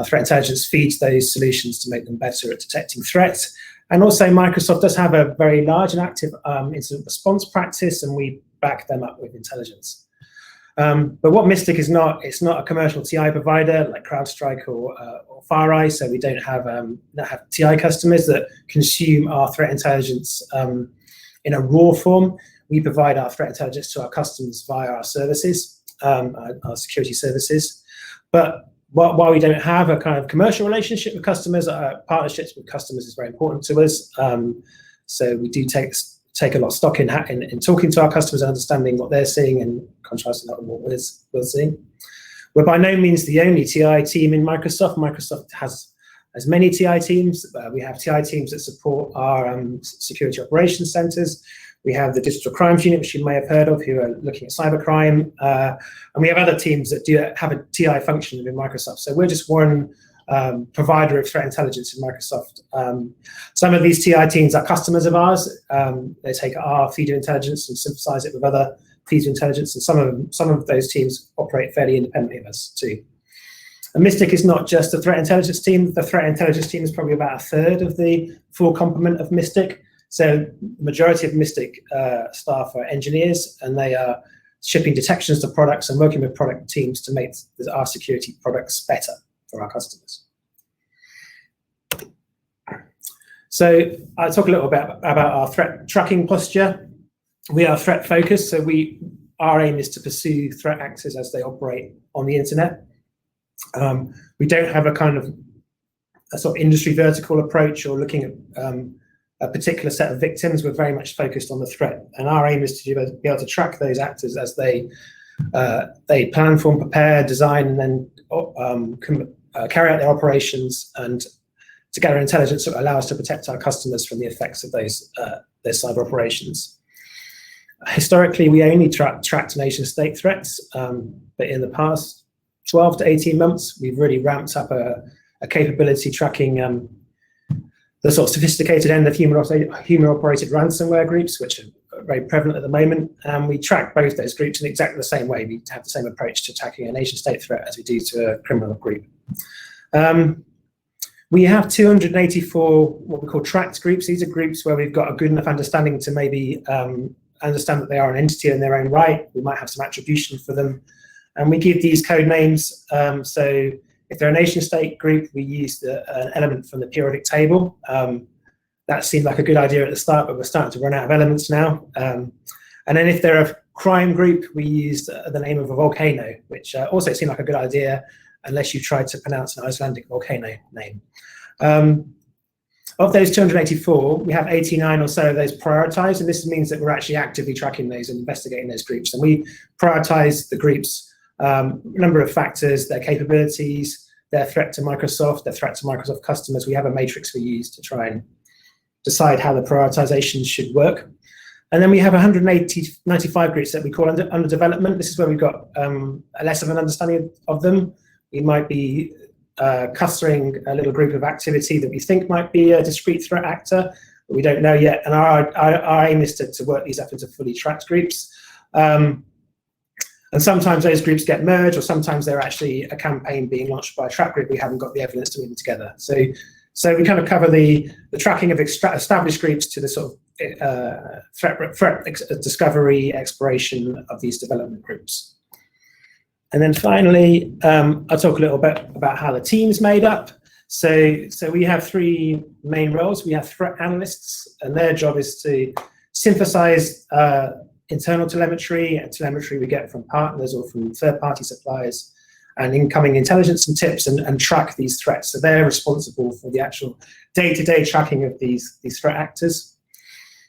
threat intelligence, feeds those solutions to make them better at detecting threats. And also Microsoft does have a very large and active incident response practice, and we back them up with intelligence. But what Mystic is not, it's not a commercial TI provider like CrowdStrike or FireEye, so we don't have TI customers that consume our threat intelligence in a raw form. We provide our threat intelligence to our customers via our services, our security services. But while we don't have a kind of commercial relationship with customers, partnerships with customers is very important to us. So we do take a lot of stock in talking to our customers and understanding what they're seeing and contrasting that with what we're seeing. We're by no means the only TI team in Microsoft. Microsoft has as many TI teams. We have TI teams that support our security operations centers. We have the Digital Crimes Unit, which you may have heard of, who are looking at cybercrime. And we have other teams that do have a TI function within Microsoft. So we're just one provider of threat intelligence in Microsoft. Some of these TI teams are customers of ours. They take our feed of intelligence and synthesize it with other feeds of intelligence. And some of those teams operate fairly independently of us too. And Mystic is not just a threat intelligence team. The threat intelligence team is probably about a third of the full complement of Mystic. So the majority of Mystic staff are engineers, and they are shipping detections to products and working with product teams to make our security products better for our customers. So I'll talk a little bit about our threat tracking posture. We are threat focused, so our aim is to pursue threat actors as they operate on the internet. We don't have a sort of industry vertical approach or looking at a particular set of victims. We're very much focused on the threat, and our aim is to be able to track those actors as they plan, form, prepare, design, and then carry out their operations, and to gather intelligence that will allow us to protect our customers from the effects of their cyber operations. Historically, we only tracked nation-state threats, but in the past 12 to 18 months, we've really ramped up a capability tracking the sort of sophisticated end of human-operated ransomware groups, which are very prevalent at the moment. And we track both those groups in exactly the same way. We have the same approach to attacking a nation-state threat as we do to a criminal group. We have 284 what we call tracked groups. These are groups where we've got a good enough understanding to maybe understand that they are an entity in their own right. We might have some attribution for them. And we give these code names. So if they're a nation-state group, we use an element from the periodic table. That seemed like a good idea at the start, but we're starting to run out of elements now. And then if they're a crime group, we use the name of a volcano, which also seemed like a good idea, unless you tried to pronounce an Icelandic volcano name. Of those 284, we have 89 or so of those prioritized, and this means that we're actually actively tracking those and investigating those groups. And we prioritize the groups, number of factors, their capabilities, their threat to Microsoft, their threat to Microsoft customers. We have a matrix we use to try and decide how the prioritization should work. And then we have 195 groups that we call under development. This is where we've got less of an understanding of them. We might be clustering a little group of activity that we think might be a discrete threat actor, but we don't know yet. And our aim is to work these up into fully tracked groups. And sometimes those groups get merged, or sometimes they're actually a campaign being launched by a track group. We haven't got the evidence to move them together. So we kind of cover the tracking of established groups to the sort of threat discovery, exploration of these development groups. And then finally, I'll talk a little bit about how the team's made up. So we have three main roles. We have threat analysts, and their job is to synthesize internal telemetry and telemetry we get from partners or from third-party suppliers, and incoming intelligence and tips, and track these threats. So they're responsible for the actual day-to-day tracking of these threat actors.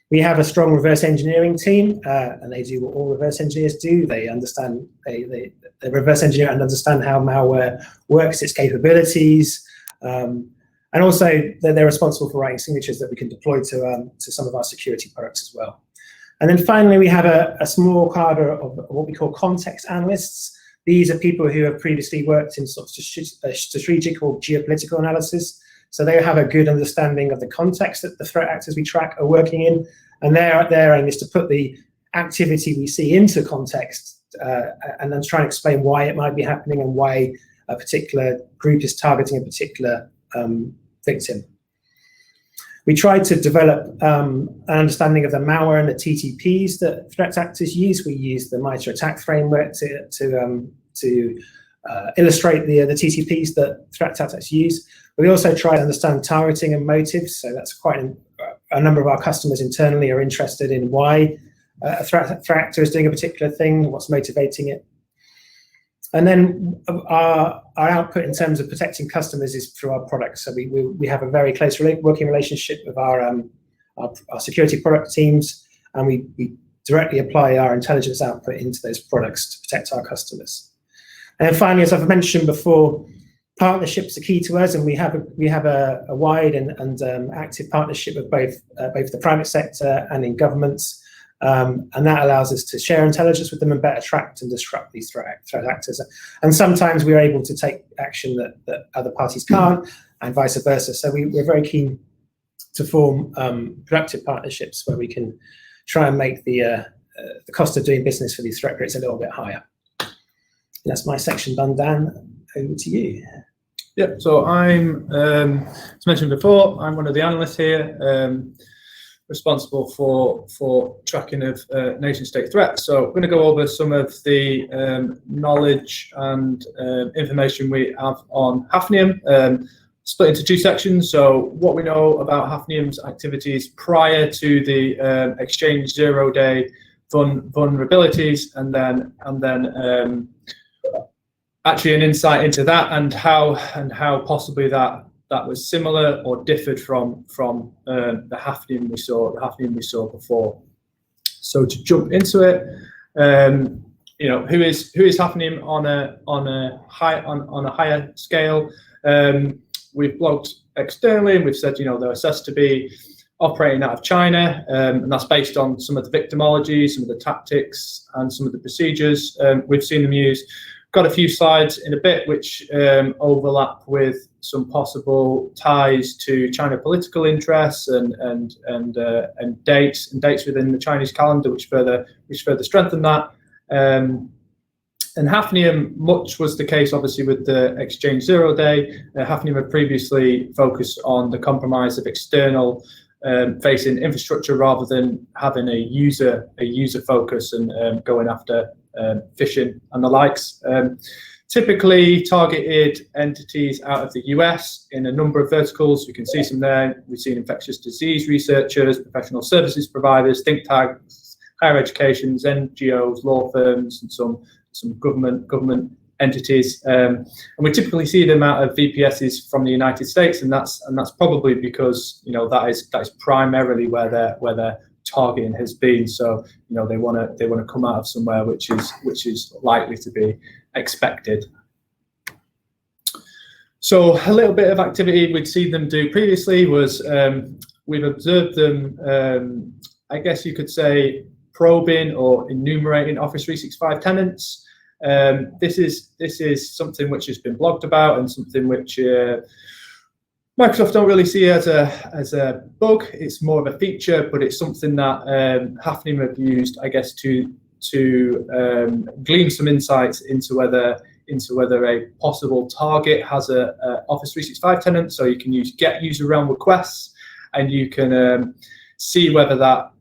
We have a strong reverse engineering team, and they do what all reverse engineers do. They understand, they reverse engineer and understand how malware works, its capabilities, and also they're responsible for writing signatures that we can deploy to some of our security products as well. And then finally, we have a small cadre of what we call context analysts. These are people who have previously worked in sort of strategic or geopolitical analysis. So they have a good understanding of the context that the threat actors we track are working in. And their aim is to put the activity we see into context and then try and explain why it might be happening and why a particular group is targeting a particular victim. We tried to develop an understanding of the malware and the TTPs that threat actors use. We used the MITRE attack framework to illustrate the TTPs that threat actors use. We also try to understand targeting and motives. So that's quite a number of our customers internally are interested in why a threat actor is doing a particular thing, what's motivating it. And then our output in terms of protecting customers is through our products. So we have a very close working relationship with our security product teams, and we directly apply our intelligence output into those products to protect our customers. And finally, as I've mentioned before, partnerships are key to us, and we have a wide and active partnership with both the private sector and in governments. And that allows us to share intelligence with them and better track and disrupt these threat actors. And sometimes we're able to take action that other parties can't, and vice versa. So we're very keen to form productive partnerships where we can try and make the cost of doing business for these threat groups a little bit higher. And that's my section done. Dan, over to you. Yeah, so I'm, as mentioned before, I'm one of the analysts here. Responsible for tracking of nation-state threats. So we're going to go over some of the knowledge and information we have on Hafnium, split into two sections. So what we know about Hafnium's activities prior to the Exchange 0-day vulnerabilities, and then actually an insight into that and how possibly that was similar or differed from the Hafnium we saw before. So to jump into it, you know, who is Hafnium on a higher scale? We've blogged externally and we've said, you know, they're assessed to be operating out of China, and that's based on some of the victimology, some of the tactics, and some of the procedures we've seen them use. Got a few slides in a bit which overlap with some possible ties to China political interests and dates within the Chinese calendar, which further strengthen that. And Hafnium, much was the case obviously with the Exchange 0-day. Hafnium had previously focused on the compromise of external facing infrastructure rather than having a user focus and going after phishing and the likes. Typically targeted entities out of the US in a number of verticals. You can see some there. We've seen infectious disease researchers, professional services providers, think tanks, higher educations, NGOs, law firms, and some government entities. And we typically see them out of VPSs from the United States, and that's probably because, you know, that is primarily where their targeting has been. So, you know, they want to come out of somewhere which is likely to be expected. So a little bit of activity we'd seen them do previously was we've observed them, I guess you could say, probing or enumerating Office 365 tenants. This is something which has been blogged about and something which Microsoft don't really see as a bug. It's more of a feature, but it's something that Hafnium have used, I guess, to glean some insights into whether a possible target has a Office 365 tenant. So you can use get user realm requests, and you can see whether that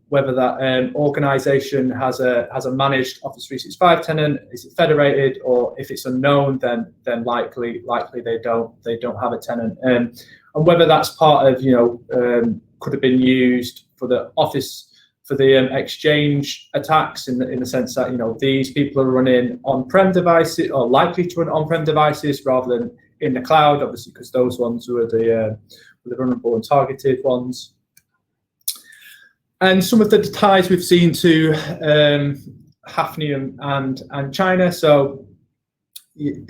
organization has a managed Office 365 tenant. Is it federated, or if it's unknown, then likely they don't have a tenant. And whether that's part of, you know, could have been used for the Office, for the Exchange attacks in the sense that, you know, these people are running on-prem devices or likely to run on-prem devices rather than in the cloud, obviously, because those ones were the vulnerable and targeted ones. And some of the ties we've seen to Hafnium and China. So it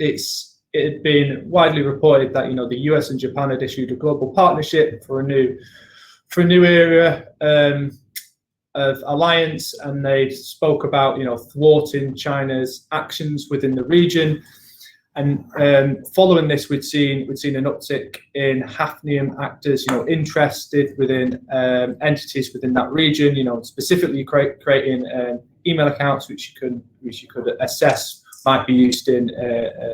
had been widely reported that, you know, the US and Japan had issued a global partnership for a new area of alliance, and they spoke about, you know, thwarting China's actions within the region. And following this, we'd seen an uptick in Hafnium actors, you know, interested within entities within that region, you know, specifically creating email accounts which you could assess might be used in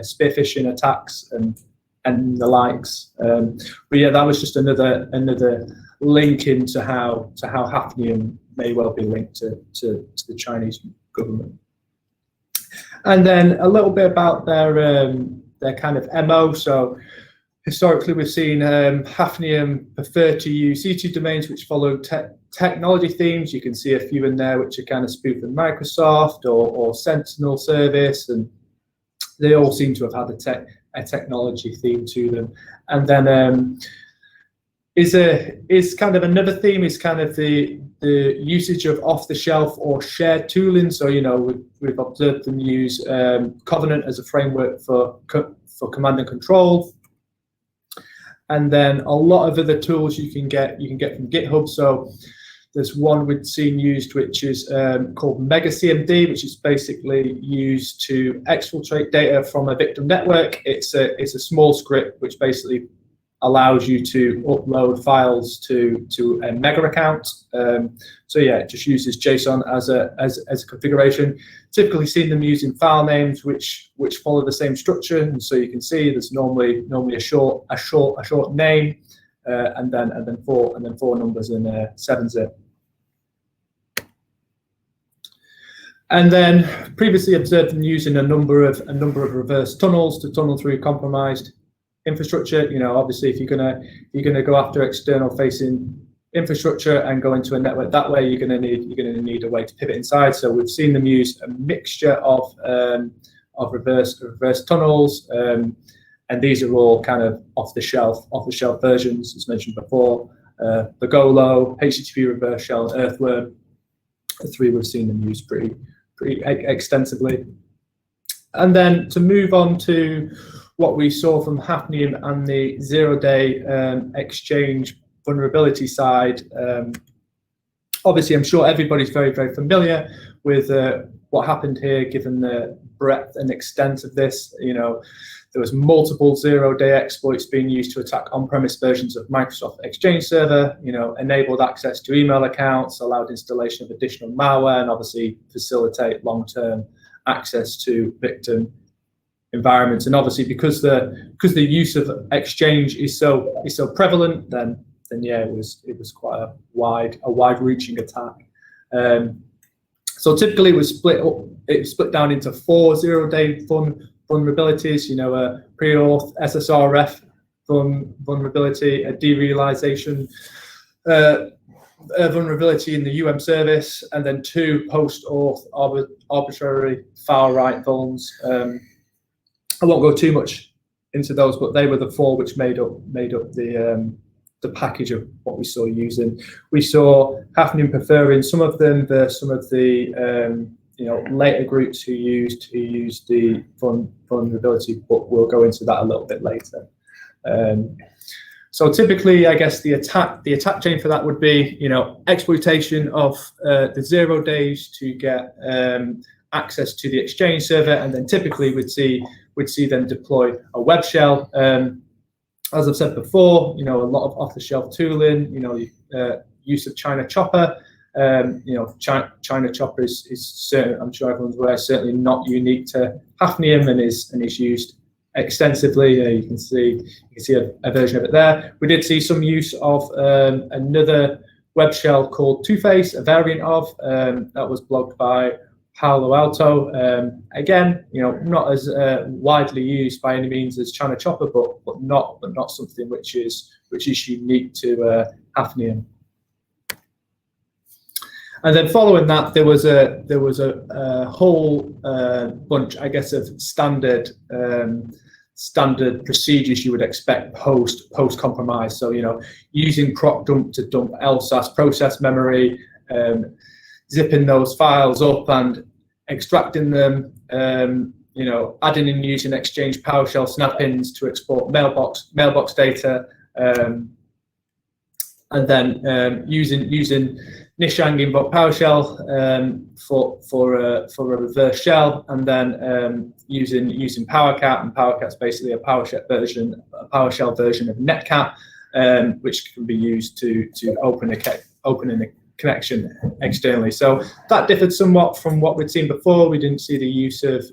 spear phishing attacks and the likes. But yeah, that was just another link into how Hafnium may well be linked to the Chinese government. And then a little bit about their kind of MO. So historically, we've seen Hafnium prefer to use C2 domains which follow technology themes. You can see a few in there which are kind of spoofing Microsoft or Sentinel service, and they all seem to have had a technology theme to them. And then is kind of another theme is kind of the usage of off-the-shelf or shared tooling. So we've observed them use Covenant as a framework for command and control, and then a lot of other tools you can get from GitHub. So there's one we've seen used which is called MegaCMD, which is basically used to exfiltrate data from a victim network. It's a small script which basically allows you to upload files to a Mega account. So yeah, it just uses JSON as a configuration. Typically seen them using file names which follow the same structure, and so you can see there's normally a short name, and then four numbers in 7-zip. And then previously observed them using a number of reverse tunnels to tunnel through compromised infrastructure. Obviously, if you're gonna go after external facing infrastructure and go into a network that way, you're gonna need a way to pivot inside. So we've seen them use a mixture of reverse tunnels, and these are all kind of off the shelf versions, as mentioned before. The Golo, HTTP reverse shell, and Earthworm. The three we've seen them use pretty extensively. And then to move on to what we saw from Hafnium and the zero-day exchange vulnerability side. Obviously, I'm sure everybody's very, very familiar with what happened here, given the breadth and extent of this. There was multiple zero-day exploits being used to attack on-premise versions of Microsoft Exchange Server, enabled access to email accounts, allowed installation of additional malware, and obviously facilitate long-term access to victim environments. And obviously, because the use of Exchange is so prevalent, then yeah, it was quite a wide-reaching attack. So typically, it split down into 4 zero-day vulnerabilities. A pre-auth SSRF vulnerability, a derealization vulnerability in the service, and then 2 post-auth arbitrary file write vulns. I won't go too much into those, but they were the 4 which made up the package of what we saw using. We saw Hafnium preferring some of them versus some of the later groups who used the vulnerability, but we'll go into that a little bit later. So typically, I guess the attack chain for that would be exploitation of the 0 days to get access to the Exchange server, and then typically we'd see them deploy a web shell. As I've said before, a lot of off-the-shelf tooling, use of China Chopper. China Chopper is certain, I'm sure everyone's aware, certainly not unique to Hafnium, and is used extensively. You can see a version of it there. We did see some use of another web shell called Two-Face, a variant of that was blocked by Palo Alto. Again, not as widely used by any means as China Chopper, but not something which is unique to Hafnium. And then following that, there was a whole bunch, I guess, of standard procedures you would expect post compromise. So using proc dump to dump LSAS process memory, zipping those files up and extracting them, adding and using Exchange PowerShell snap-ins to export mailbox data, and then using Nishang invoke PowerShell for a reverse shell, and then using PowerCat, and PowerCat's basically a PowerShell version of Netcat, which can be used to open a connection externally. So that differed somewhat from what we'd seen before. We didn't see the use of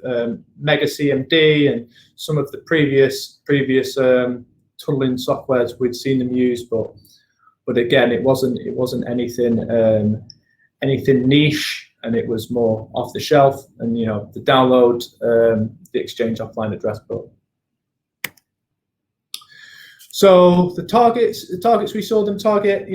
MegaCMD and some of the previous tunneling softwares we'd seen them use, but but again, it wasn't anything anything niche, and it was more off the shelf. And the download the Exchange offline address book. So the targets we saw them target,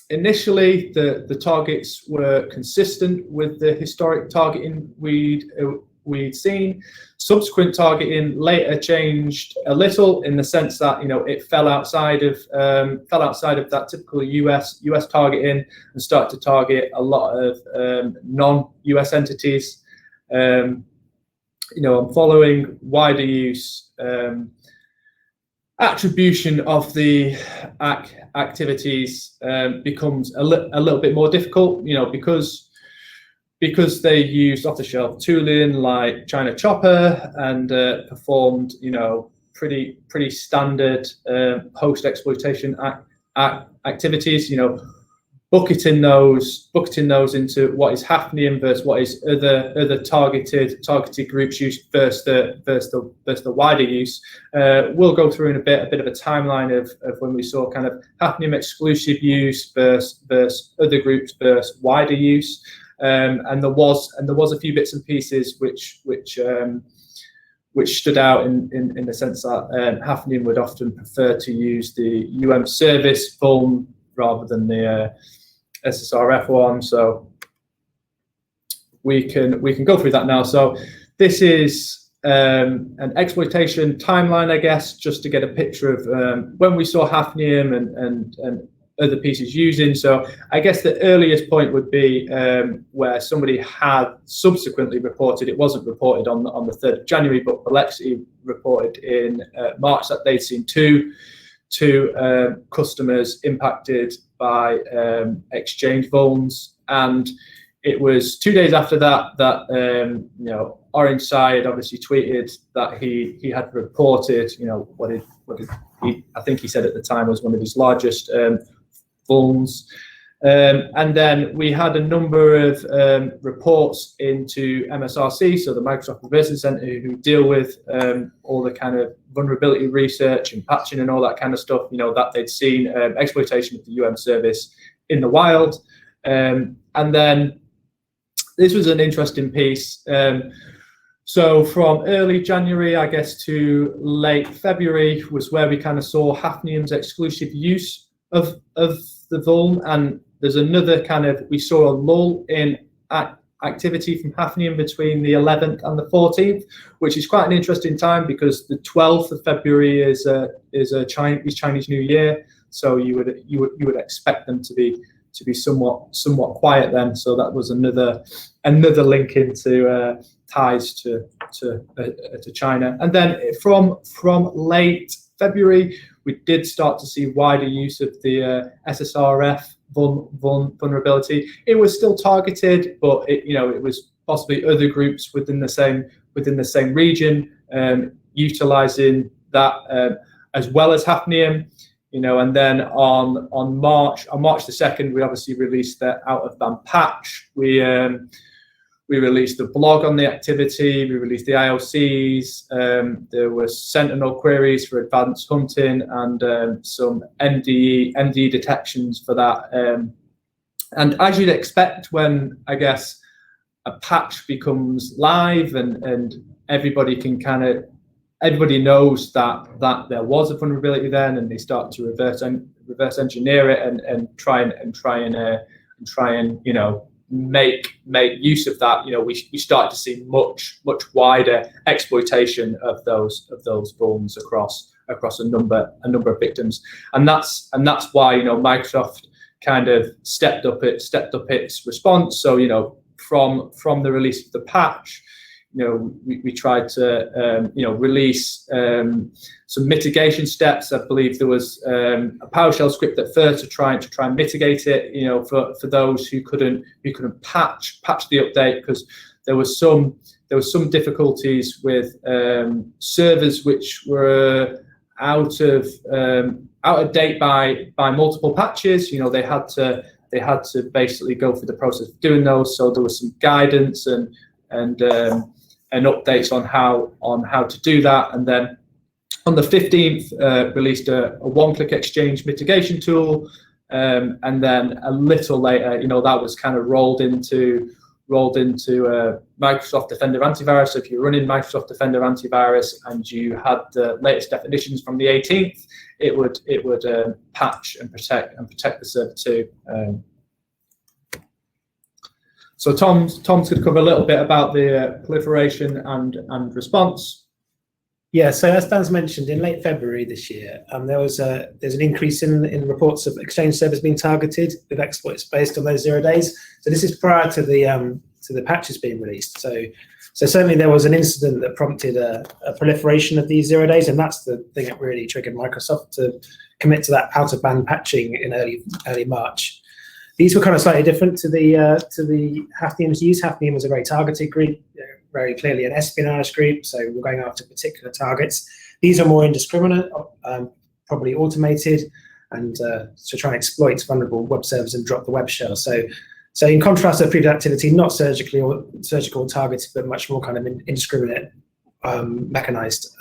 initially the targets were consistent with the historic targeting we'd seen. Subsequent targeting later changed a little in the sense that it fell outside of that typical US targeting and started to target a lot of non-US entities. I'm following wider use. Attribution of the activities becomes a little bit more difficult, because they used off-the-shelf tooling like China Chopper and performed, pretty standard post-exploitation activities. Bucketing those into what is hafnium versus what is other targeted groups use versus the wider use. We'll go through in a bit of a timeline of when we saw kind of hafnium exclusive use versus other groups versus wider use. And there was a few bits and pieces which stood out in the sense that hafnium would often prefer to use the service vuln rather than the SSRF one. So we can go through that now. So this is an exploitation timeline, I guess, just to get a picture of when we saw hafnium and other pieces using. So I guess the earliest point would be where somebody had subsequently reported, it wasn't reported on the 3rd of January, but Alexei reported in March that they'd seen two customers impacted by exchange vulns, and it was 2 days after that Orange Side obviously tweeted that he had reported what I think he said at the time was one of his largest vulns. And then we had a number of reports into MSRC, so the Microsoft Reversing Center, who deal with all the kind of vulnerability research and patching and all that kind of stuff, that they'd seen exploitation of the service in the wild. And then this was an interesting piece. So from early January, I guess, to late February was where we kind of saw hafnium's exclusive use of the vuln, and there's another kind of, we saw a lull in activity from hafnium between the 11th and the 14th, which is quite an interesting time because the 12th of February is Chinese New Year, so you would expect them to be somewhat quiet then. So that was another link into ties to China. And then from late February, we did start to see wider use of the SSRF vulnerability. It was still targeted, but it was possibly other groups within the same region utilizing that as well as hafnium. And then on March the 2nd, we obviously released the out of band patch. We released the blog on the activity. We released the IOCs. There were Sentinel queries for advanced hunting and some MDE detections for that. And as you'd expect, when I guess a patch becomes live and everybody knows that there was a vulnerability then, and they start to reverse engineer it and try and make use of that. We start to see much wider exploitation of those vulns across a number of victims, and that's why Microsoft kind of stepped up its response. So from the release of the patch, we tried to release some mitigation steps. I believe there was a PowerShell script at first to try and mitigate it, for those who couldn't patch the update, because there was some difficulties with servers which were out of date by multiple patches. They had to basically go through the process of doing those. So there was some guidance and updates on how to do that, and then On the 15th, released a one-click exchange mitigation tool, and then a little later, that was kind of rolled into Microsoft Defender antivirus. So if you're running Microsoft Defender antivirus and you had the latest definitions from the 18th, it would patch and protect the server too. So Tom's going to cover a little bit about the proliferation and response. Yeah, so as Dan's mentioned, in late February this year, there's an increase in reports of Exchange servers being targeted with exploits based on those 0 days. So this is prior to the patches being released. So certainly there was an incident that prompted a proliferation of these 0 days, and that's the thing that really triggered Microsoft to commit to that out-of-band patching in early March. These were kind of slightly different to the Hafnium's use. Hafnium was a very targeted group, very clearly an espionage group, so we're going after particular targets. These are more indiscriminate, probably automated, and to try and exploit vulnerable web servers and drop the web shell. So in contrast to previous activity, not surgical targeted, but much more kind of indiscriminate, mechanized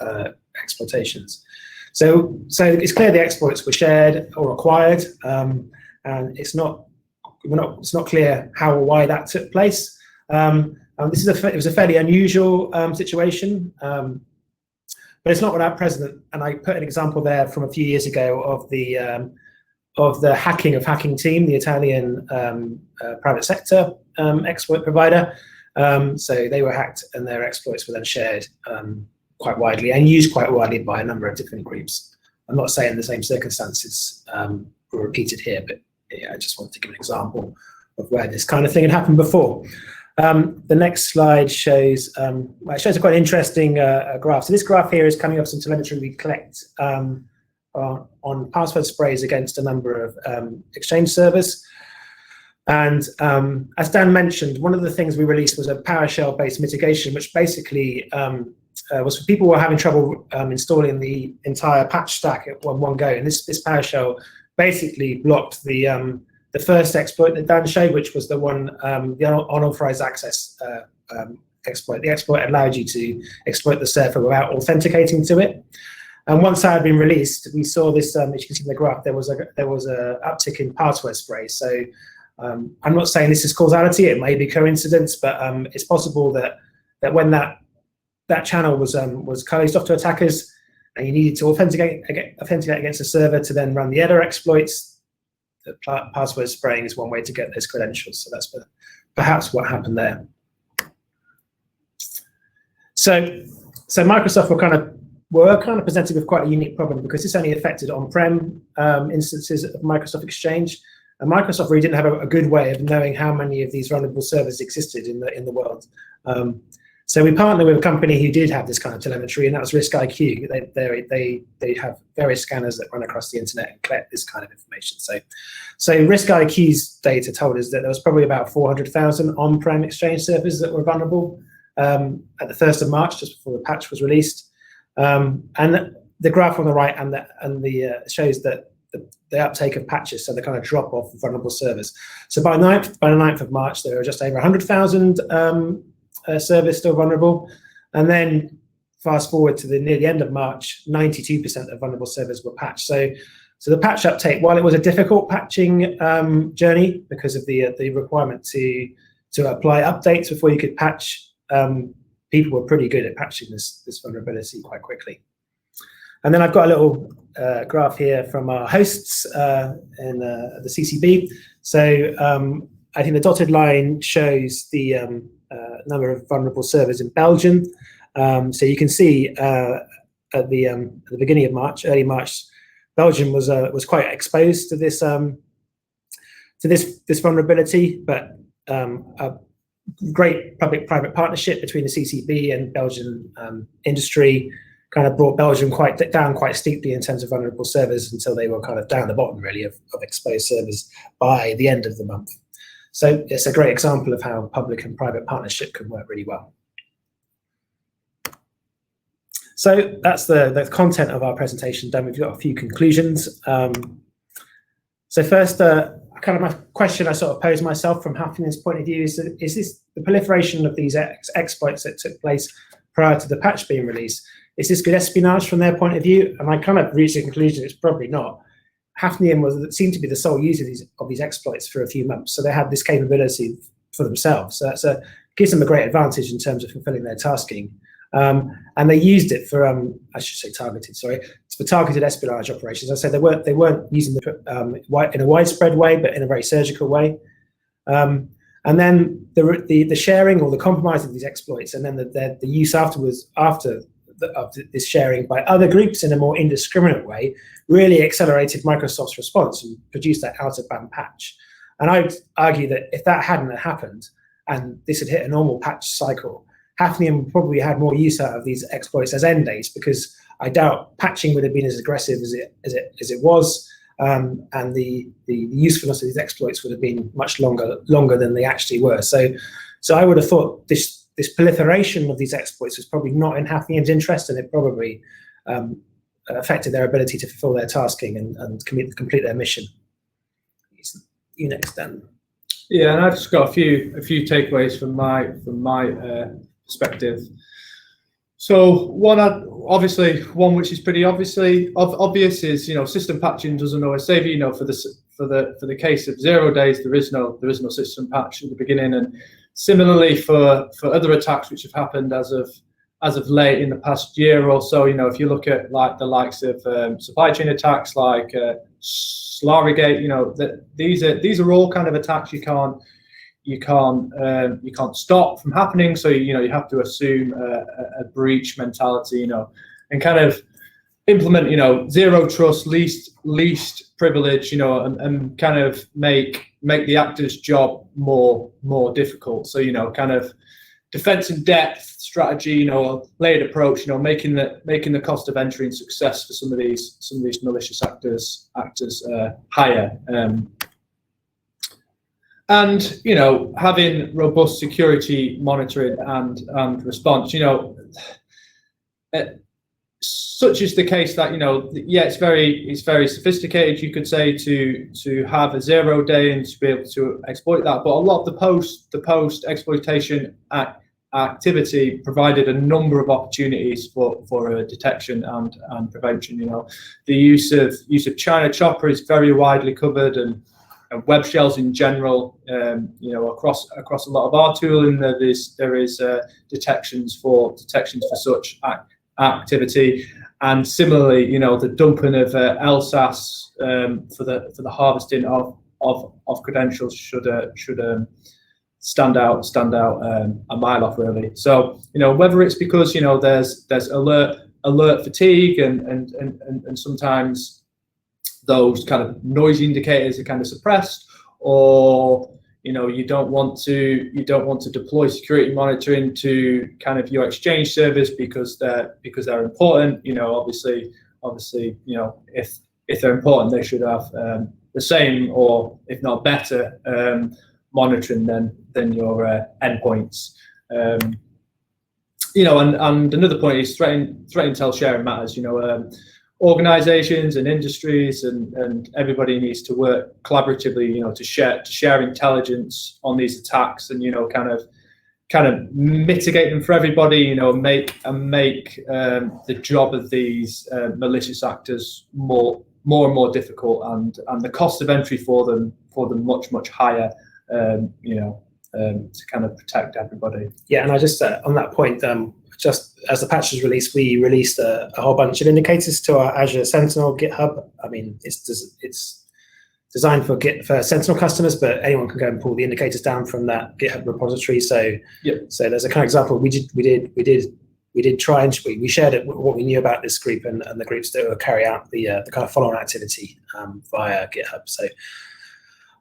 exploitations. So it's clear the exploits were shared or acquired, and it's not clear how or why that took place. It was a fairly unusual situation, but it's not without precedent. And I put an example there from a few years ago of the hacking team, the Italian private sector exploit provider. So they were hacked, and their exploits were then shared quite widely and used quite widely by a number of different groups. I'm not saying the same circumstances were repeated here, but yeah, I just wanted to give an example of where this kind of thing had happened before. The next slide shows a quite interesting graph. So this graph here is coming up some telemetry we collect on password sprays against a number of Exchange servers. And as Dan mentioned, one of the things we released was a PowerShell-based mitigation, which basically was for people who were having trouble installing the entire patch stack at one go. And this PowerShell basically blocked the first exploit that Dan showed, which was the one, the unauthorized access exploit. The exploit allowed you to exploit the server without authenticating to it. And once that had been released, we saw this, as you can see in the graph, there was a uptick in password sprays. So I'm not saying this is causality, it may be coincidence, but it's possible that when that channel was closed off to attackers, and you needed to authenticate against the server to then run the other exploits, the password spraying is one way to get those credentials. So that's perhaps what happened there. So Microsoft were kind of presented with quite a unique problem, because this only affected on-prem instances of Microsoft Exchange, and Microsoft really didn't have a good way of knowing how many of these vulnerable servers existed in the world. So we partnered with a company who did have this kind of telemetry, and that was RiskIQ. They have various scanners that run across the internet and collect this kind of information. So RiskIQ's data told us that there was probably about 400,000 on-prem Exchange servers that were vulnerable at the 1st of March, just before the patch was released. And the graph on the right shows that the uptake of patches, so the kind of drop off of vulnerable servers. So by the 9th of March, there were just over 100,000 servers still vulnerable, and then fast forward to near the end of March, 92% of vulnerable servers were patched. So the patch uptake, while it was a difficult patching journey because of the requirement to apply updates before you could patch, people were pretty good at patching this vulnerability quite quickly. And then I've got a little graph here from our hosts in the CCB. So I think the dotted line shows the number of vulnerable servers in Belgium. So you can see at the beginning of March, early March, Belgium was quite exposed to this vulnerability, but a great public-private partnership between the CCB and Belgian industry kind of brought Belgium down quite steeply in terms of vulnerable servers until they were kind of down the bottom really of exposed servers by the end of the month. So it's a great example of how public and private partnership can work really well. So that's the content of our presentation done. We've got a few conclusions. So first, kind of my question I sort of posed myself from Hafning's point of view is this the proliferation of these exploits that took place prior to the patch being released? is this good espionage from their point of view? And I kind of reached the conclusion it's probably not. Hafnium seemed to be the sole user of these exploits for a few months, so they had this capability for themselves. So that gives them a great advantage in terms of fulfilling their tasking. And they used it for, I should say targeted, sorry, for targeted espionage operations. I said they weren't using it in a widespread way, but in a very surgical way. And then the sharing or the compromise of these exploits, and then the use afterwards, of this sharing by other groups in a more indiscriminate way, really accelerated Microsoft's response and produced that out-of-band patch. And I would argue that if that hadn't happened and this had hit a normal patch cycle, Hafnium probably had more use out of these exploits as end days, because I doubt patching would have been as aggressive as it was, and the usefulness of these exploits would have been much longer than they actually were. So I would have thought this proliferation of these exploits was probably not in Hafnium's interest, and it probably affected their ability to fulfill their tasking and complete their mission. You next, Dan. Yeah, and I've just got a few takeaways from my perspective. So one which is pretty obvious is, system patching doesn't always save you. For the case of 0 days, there is no system patch at the beginning, and similarly for other attacks which have happened as of late in the past year or so. If you look at the likes of supply chain attacks like Slarigate, these are all kind of attacks you can't stop from happening. So you have to assume a breach mentality, and kind of implement zero trust, least privilege, and kind of make the actor's job more difficult. So kind of defense in depth strategy, layered approach, making the cost of entry and success for some of these malicious actors higher. And having robust security monitoring and response. Such is the case that it's very sophisticated, you could say, to have a 0 day and to be able to exploit that. But a lot of the post exploitation activity provided a number of opportunities for detection and prevention. The use of China Chopper is very widely covered, and web shells in general, across a lot of our tooling, there is detections for such activity. And similarly, the dumping of LSAS for the harvesting of credentials should stand out a mile off, really. So whether it's because there's alert fatigue and sometimes those kind of noisy indicators are kind of suppressed, or you don't want to deploy security monitoring to kind of your Exchange service because they're important. Obviously, if they're important, they should have the same, or if not better, monitoring than your endpoints. And another point is threat intel sharing matters. Organizations and industries and everybody needs to work collaboratively, to share intelligence on these attacks, and kind of mitigate them for everybody. Make the job of these malicious actors more and more difficult, and the cost of entry for them much higher. To kind of protect everybody. Yeah, and I just on that point, just as the patch was released, we released a whole bunch of indicators to our Azure Sentinel GitHub. I mean, it's designed for Sentinel customers, but anyone can go and pull the indicators down from that GitHub repository. So, so there's a kind of example. We did try and we shared it, what we knew about this group and the groups that will carry out the kind of follow-on activity via GitHub. So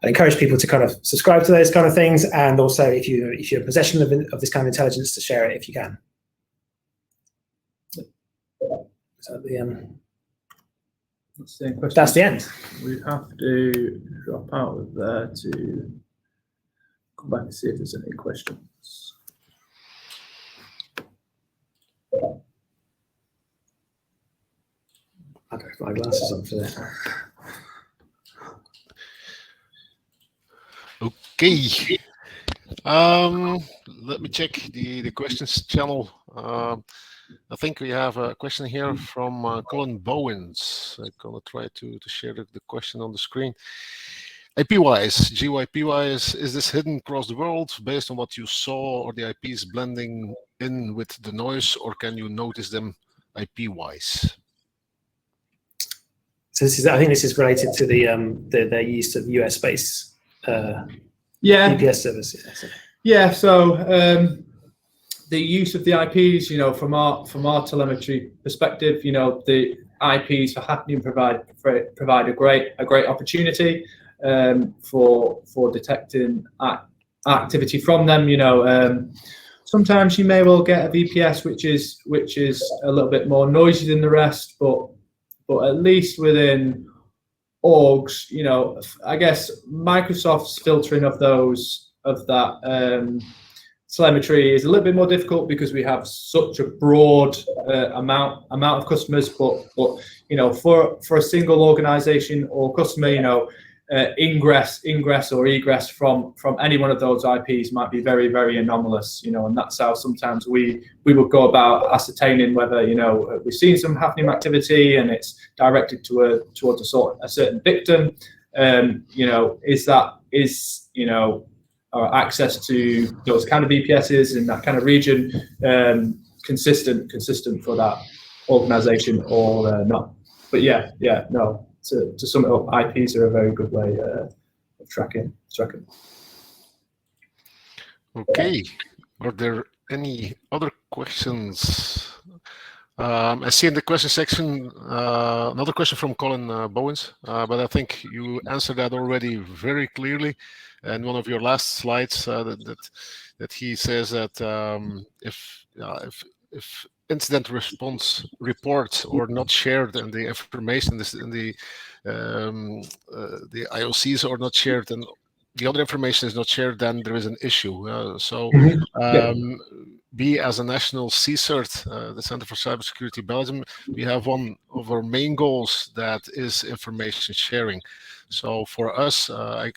I encourage people to kind of subscribe to those kind of things, and also if you're in possession of this kind of intelligence, to share it if you can. So that's the end. We have to drop out of there to come back and see if there's any questions. I'll go for my glasses on for that. Okay. Let me check the questions channel. I think we have a question here from Colin Bowens. I'm gonna try to share the question on the screen. IP-wise, GYP-wise, is this hidden across the world based on what you saw, or the IPs blending in with the noise, or can you notice them IP-wise? So I think this is related to their use of US-based VPS service. Yeah. So the use of the IPs, from our telemetry perspective, the IPs for Hafnium provide a great opportunity for detecting activity from them. Sometimes you may well get a VPS which is a little bit more noisy than the rest, but at least within orgs, I guess Microsoft's filtering of that telemetry is a little bit more difficult because we have such a broad amount of customers. But for a single organization or customer, ingress or egress from any one of those IPs might be very, very anomalous, and that's how sometimes we would go about ascertaining whether we've seen some Hafnium activity and it's directed towards a certain victim. Our access to those kind of VPSs in that kind of region consistent for that organization or not. But no. To sum it up, IPs are a very good way of tracking. Okay. Are there any other questions? I see in the question section another question from Colin Bowens, but I think you answered that already very clearly. And one of your last slides that he says that if incident response reports are not shared and the information in the IOCs are not shared and the other information is not shared, then there is an issue. We as a national CCERT, the Center for Cybersecurity Belgium, we have one of our main goals that is information sharing. So for us, I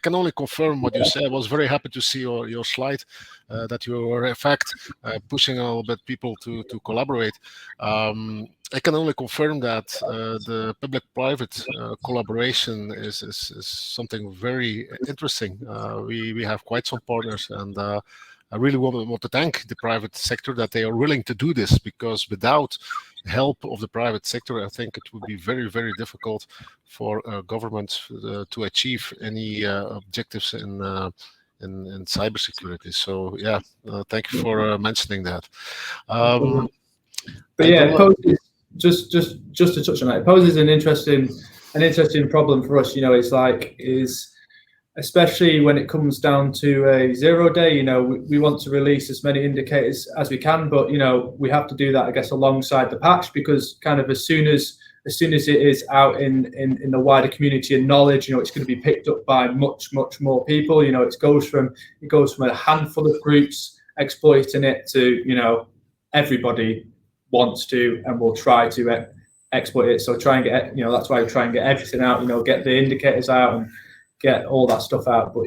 can only confirm what you said. I was very happy to see your slide that you were in fact pushing a little bit people to collaborate. I can only confirm that the public-private collaboration is something very interesting. We have quite some partners, and I really want to thank the private sector that they are willing to do this, because without help of the private sector, I think it would be very, very difficult for government to achieve any objectives in cybersecurity. So yeah, thank you for mentioning that. But yeah, it poses, just to touch on that, it poses an interesting problem for us. Especially when it comes down to a 0 day, we want to release as many indicators as we can, but we have to do that, I guess, alongside the patch, because kind of as soon as it is out in the wider community and knowledge, it's going to be picked up by much more people. It goes from a handful of groups exploiting it to everybody wants to and will try to exploit it. So try and get that's why we try and get everything out. Get the indicators out and get all that stuff out. But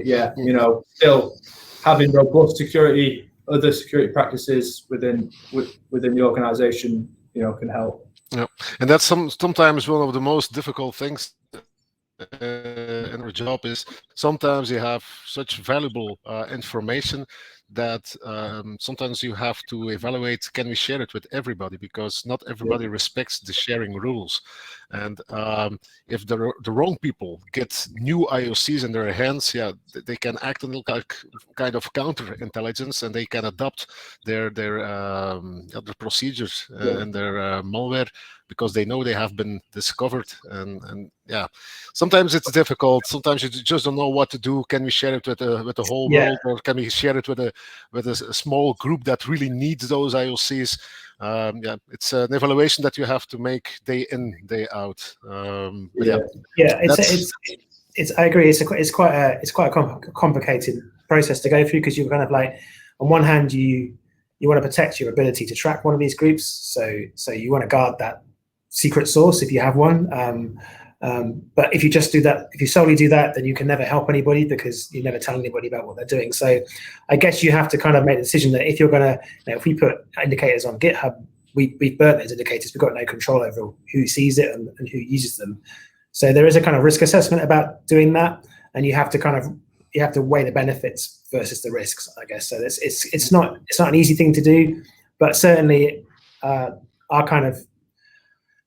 still having robust security, other security practices within the organization, can help. Yeah, and that's sometimes one of the most difficult things in our job is sometimes you have such valuable information that sometimes you have to evaluate, can we share it with everybody, because not everybody respects the sharing rules. And if the wrong people get new IOCs in their hands, they can act on like kind of counter-intelligence, and they can adopt their procedures and their malware, because they know they have been discovered. And sometimes it's difficult. Sometimes you just don't know what to do. Can we share it with the whole world, or can we share it with a small group that really needs those IOCs? It's an evaluation that you have to make day in, day out. It's I agree. It's quite a complicated process to go through, because you're kind of like, on one hand, you want to protect your ability to track one of these groups, so you want to guard that secret source if you have one. But if you just do that, if you solely do that, then you can never help anybody, because you never tell anybody about what they're doing. So I guess you have to kind of make the decision that if you're going to, if we put indicators on GitHub, we've burnt those indicators. We've got no control over who sees it and who uses them. So there is a kind of risk assessment about doing that, and you have to weigh the benefits versus the risks, I guess. So it's not an easy thing to do, but certainly our kind of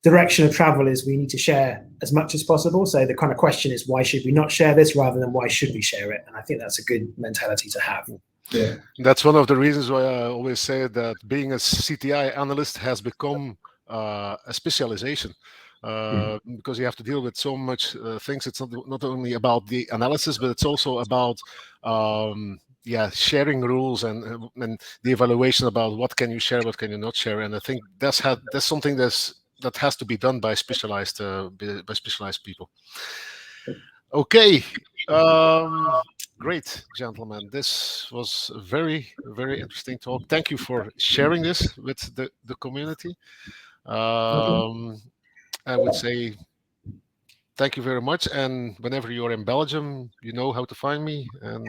direction of travel is we need to share as much as possible. So the kind of question is, why should we not share this rather than why should we share it? And I think that's a good mentality to have. Yeah, that's one of the reasons why I always say that being a CTI analyst has become a specialization. Because you have to deal with so much things. It's not only about the analysis, but it's also about sharing rules and the evaluation about what can you share, what can you not share. And I think that's something that has to be done by specialized people. Okay, great, gentlemen. This was a very, very interesting talk. Thank you for sharing this with the community. I would say thank you very much. And whenever you're in Belgium, you know how to find me, and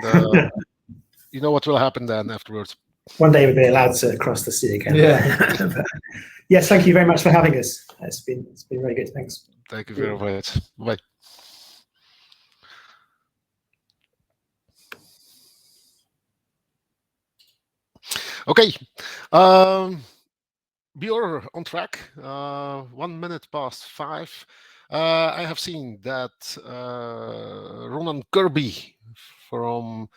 you know what will happen then afterwards. One day we'll be allowed to cross the sea again. Yeah. Yes, thank you very much for having us. It's been very good. Thanks. Thank you very much. Bye. Okay. We are on track. 1 minute past 5. I have seen that Ronan Kirby from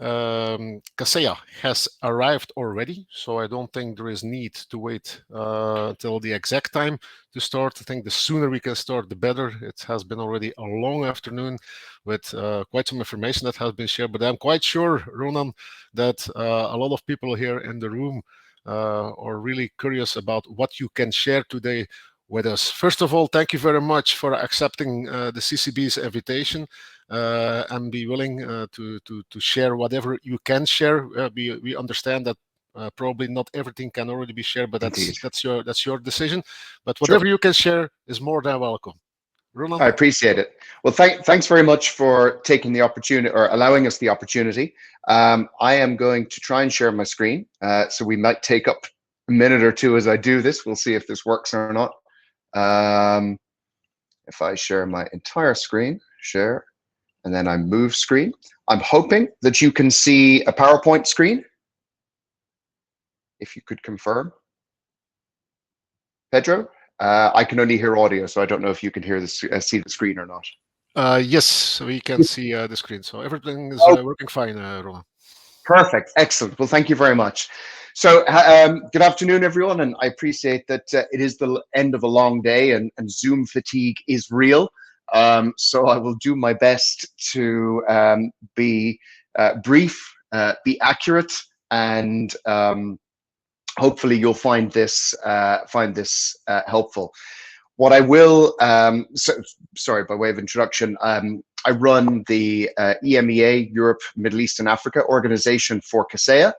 Kaseya has arrived already, so I don't think there is need to wait till the exact time to start. I think the sooner we can start, the better. It has been already a long afternoon with quite some information that has been shared, but I'm quite sure, Ronan, that a lot of people here in the room are really curious about what you can share today with us. First of all, thank you very much for accepting the CCB's invitation and be willing to share whatever you can share. We understand that probably not everything can already be shared, but that's your decision. But whatever you can share is more than welcome. Roland? I appreciate it. Well, thanks very much for taking the opportunity or allowing us the opportunity. I am going to try and share my screen, so we might take up a minute or two as I do this. We'll see if this works or not. If I share my entire screen, share, and then I move screen. I'm hoping that you can see a PowerPoint screen. If you could confirm. Pedro? I can only hear audio, so I don't know if you can hear see the screen or not. Yes, we can see the screen, so everything is working fine, Roland. Perfect, excellent. Well, thank you very much. So, good afternoon, everyone, and I appreciate that it is the end of a long day, and Zoom fatigue is real. So I will do my best to be brief, be accurate, and hopefully you'll find this helpful. What I will, sorry, by way of introduction, I run the EMEA, Europe, Middle East and Africa organization for Kaseya.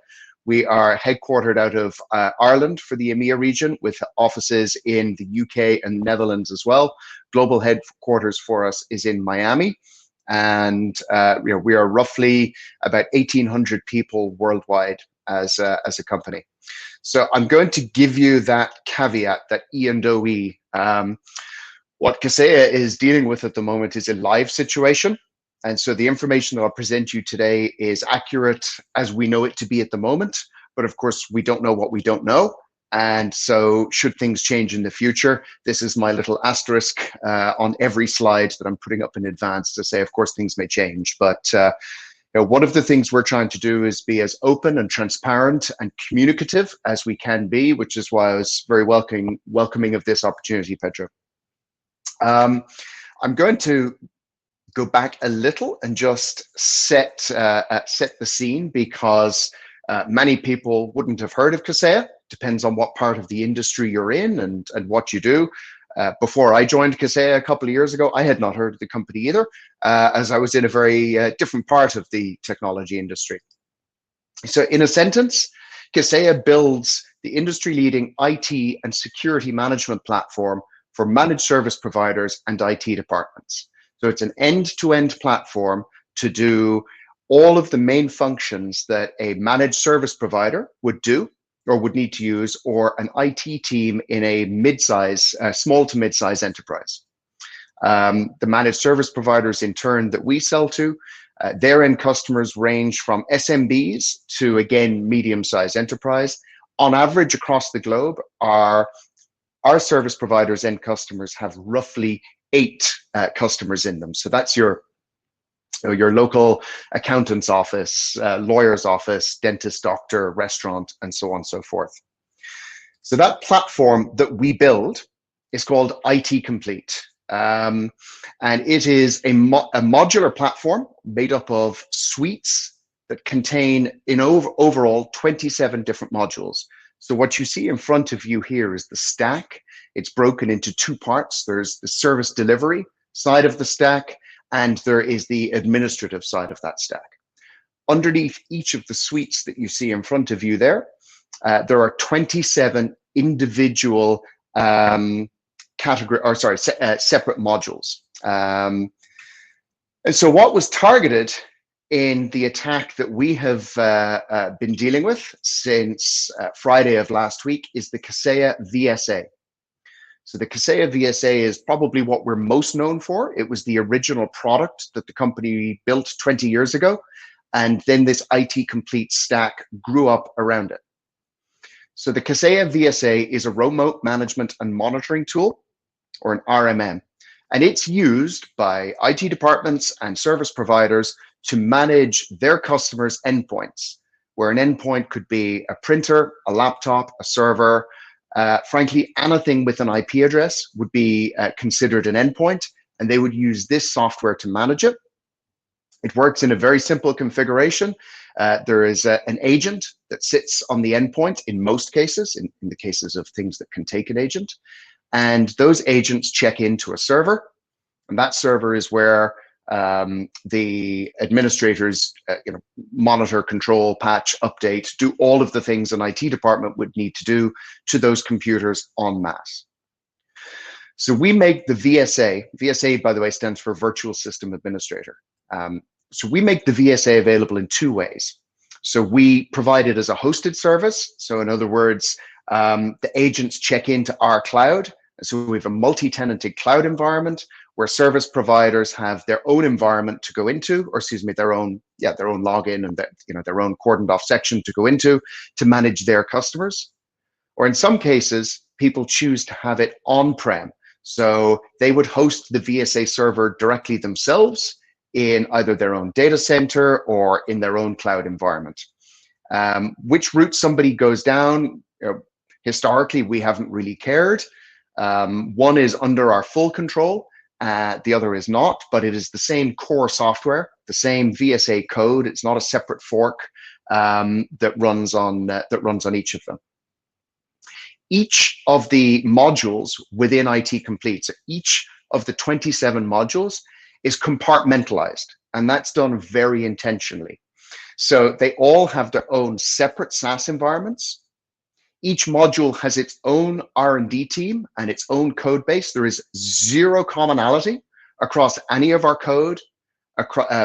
We are headquartered out of Ireland for the EMEA region with offices in the UK and Netherlands as well. Global headquarters for us is in Miami. And we are roughly about 1,800 people worldwide as a company. So I'm going to give you that caveat, that E and OE. What Kaseya is dealing with at the moment is a live situation. And so the information that I'll present you today is accurate as we know it to be at the moment. But of course, we don't know what we don't know. And so should things change in the future, this is my little asterisk on every slide that I'm putting up in advance to say, of course, things may change. But one of the things we're trying to do is be as open and transparent and communicative as we can be, which is why I was very welcoming of this opportunity, Pedro. I'm going to go back a little and just set the scene because many people wouldn't have heard of Kaseya. Depends on what part of the industry you're in and what you do. Before I joined Kaseya a couple of years ago, I had not heard of the company either, as I was in a very different part of the technology industry. So in a sentence, Kaseya builds the industry-leading IT and security management platform for managed service providers and IT departments. So it's an end-to-end platform to do all of the main functions that a managed service provider would do, or would need to use, or an IT team in a mid-size, small to mid-size enterprise. The managed service providers in turn that we sell to, their end customers range from SMBs to, again, medium-sized enterprise. On average across the globe, our service providers end customers have roughly 8 customers in them. So that's your local accountant's office, lawyer's office, dentist, doctor, restaurant, and so on and so forth. So that platform that we build is called IT Complete. And it is a modular platform made up of suites that contain, in overall, 27 different modules. So what you see in front of you here is the stack. It's broken into 2 parts. There's the service delivery side of the stack, and there is the administrative side of that stack. Underneath each of the suites that you see in front of you there are 27 individual separate modules. And so what was targeted in the attack that we have been dealing with since Friday of last week is the Kaseya VSA. So the Kaseya VSA is probably what we're most known for. It was the original product that the company built 20 years ago. And then this IT Complete stack grew up around it. So the Kaseya VSA is a remote management and monitoring tool, or an RMM. And it's used by IT departments and service providers to manage their customers' endpoints, where an endpoint could be a printer, a laptop, a server. Frankly, anything with an IP address would be considered an endpoint, and they would use this software to manage it. It works in a very simple configuration. There is an agent that sits on the endpoint in most cases, in the cases of things that can take an agent. And those agents check into a server, and that server is where the administrators monitor, control, patch, update, do all of the things an IT department would need to do to those computers en masse. So we make the VSA. VSA, by the way, stands for Virtual System Administrator. So we make the VSA available in 2 ways. So we provide it as a hosted service. So in other words, the agents check into our cloud. So we have a multi-tenanted cloud environment where service providers have their own environment to go into, or excuse me, their own login and their own cordoned off section to go into to manage their customers. Or in some cases, people choose to have it on-prem. So they would host the VSA server directly themselves in either their own data center or in their own cloud environment. Which route somebody goes down, historically, we haven't really cared. One is under our full control, the other is not, but it is the same core software, the same VSA code. It's not a separate fork that runs on each of them. Each of the modules within IT Complete, so each of the 27 modules is compartmentalized, and that's done very intentionally. So they all have their own separate SaaS environments. Each module has its own R&D team and its own code base. There is zero commonality across any of our code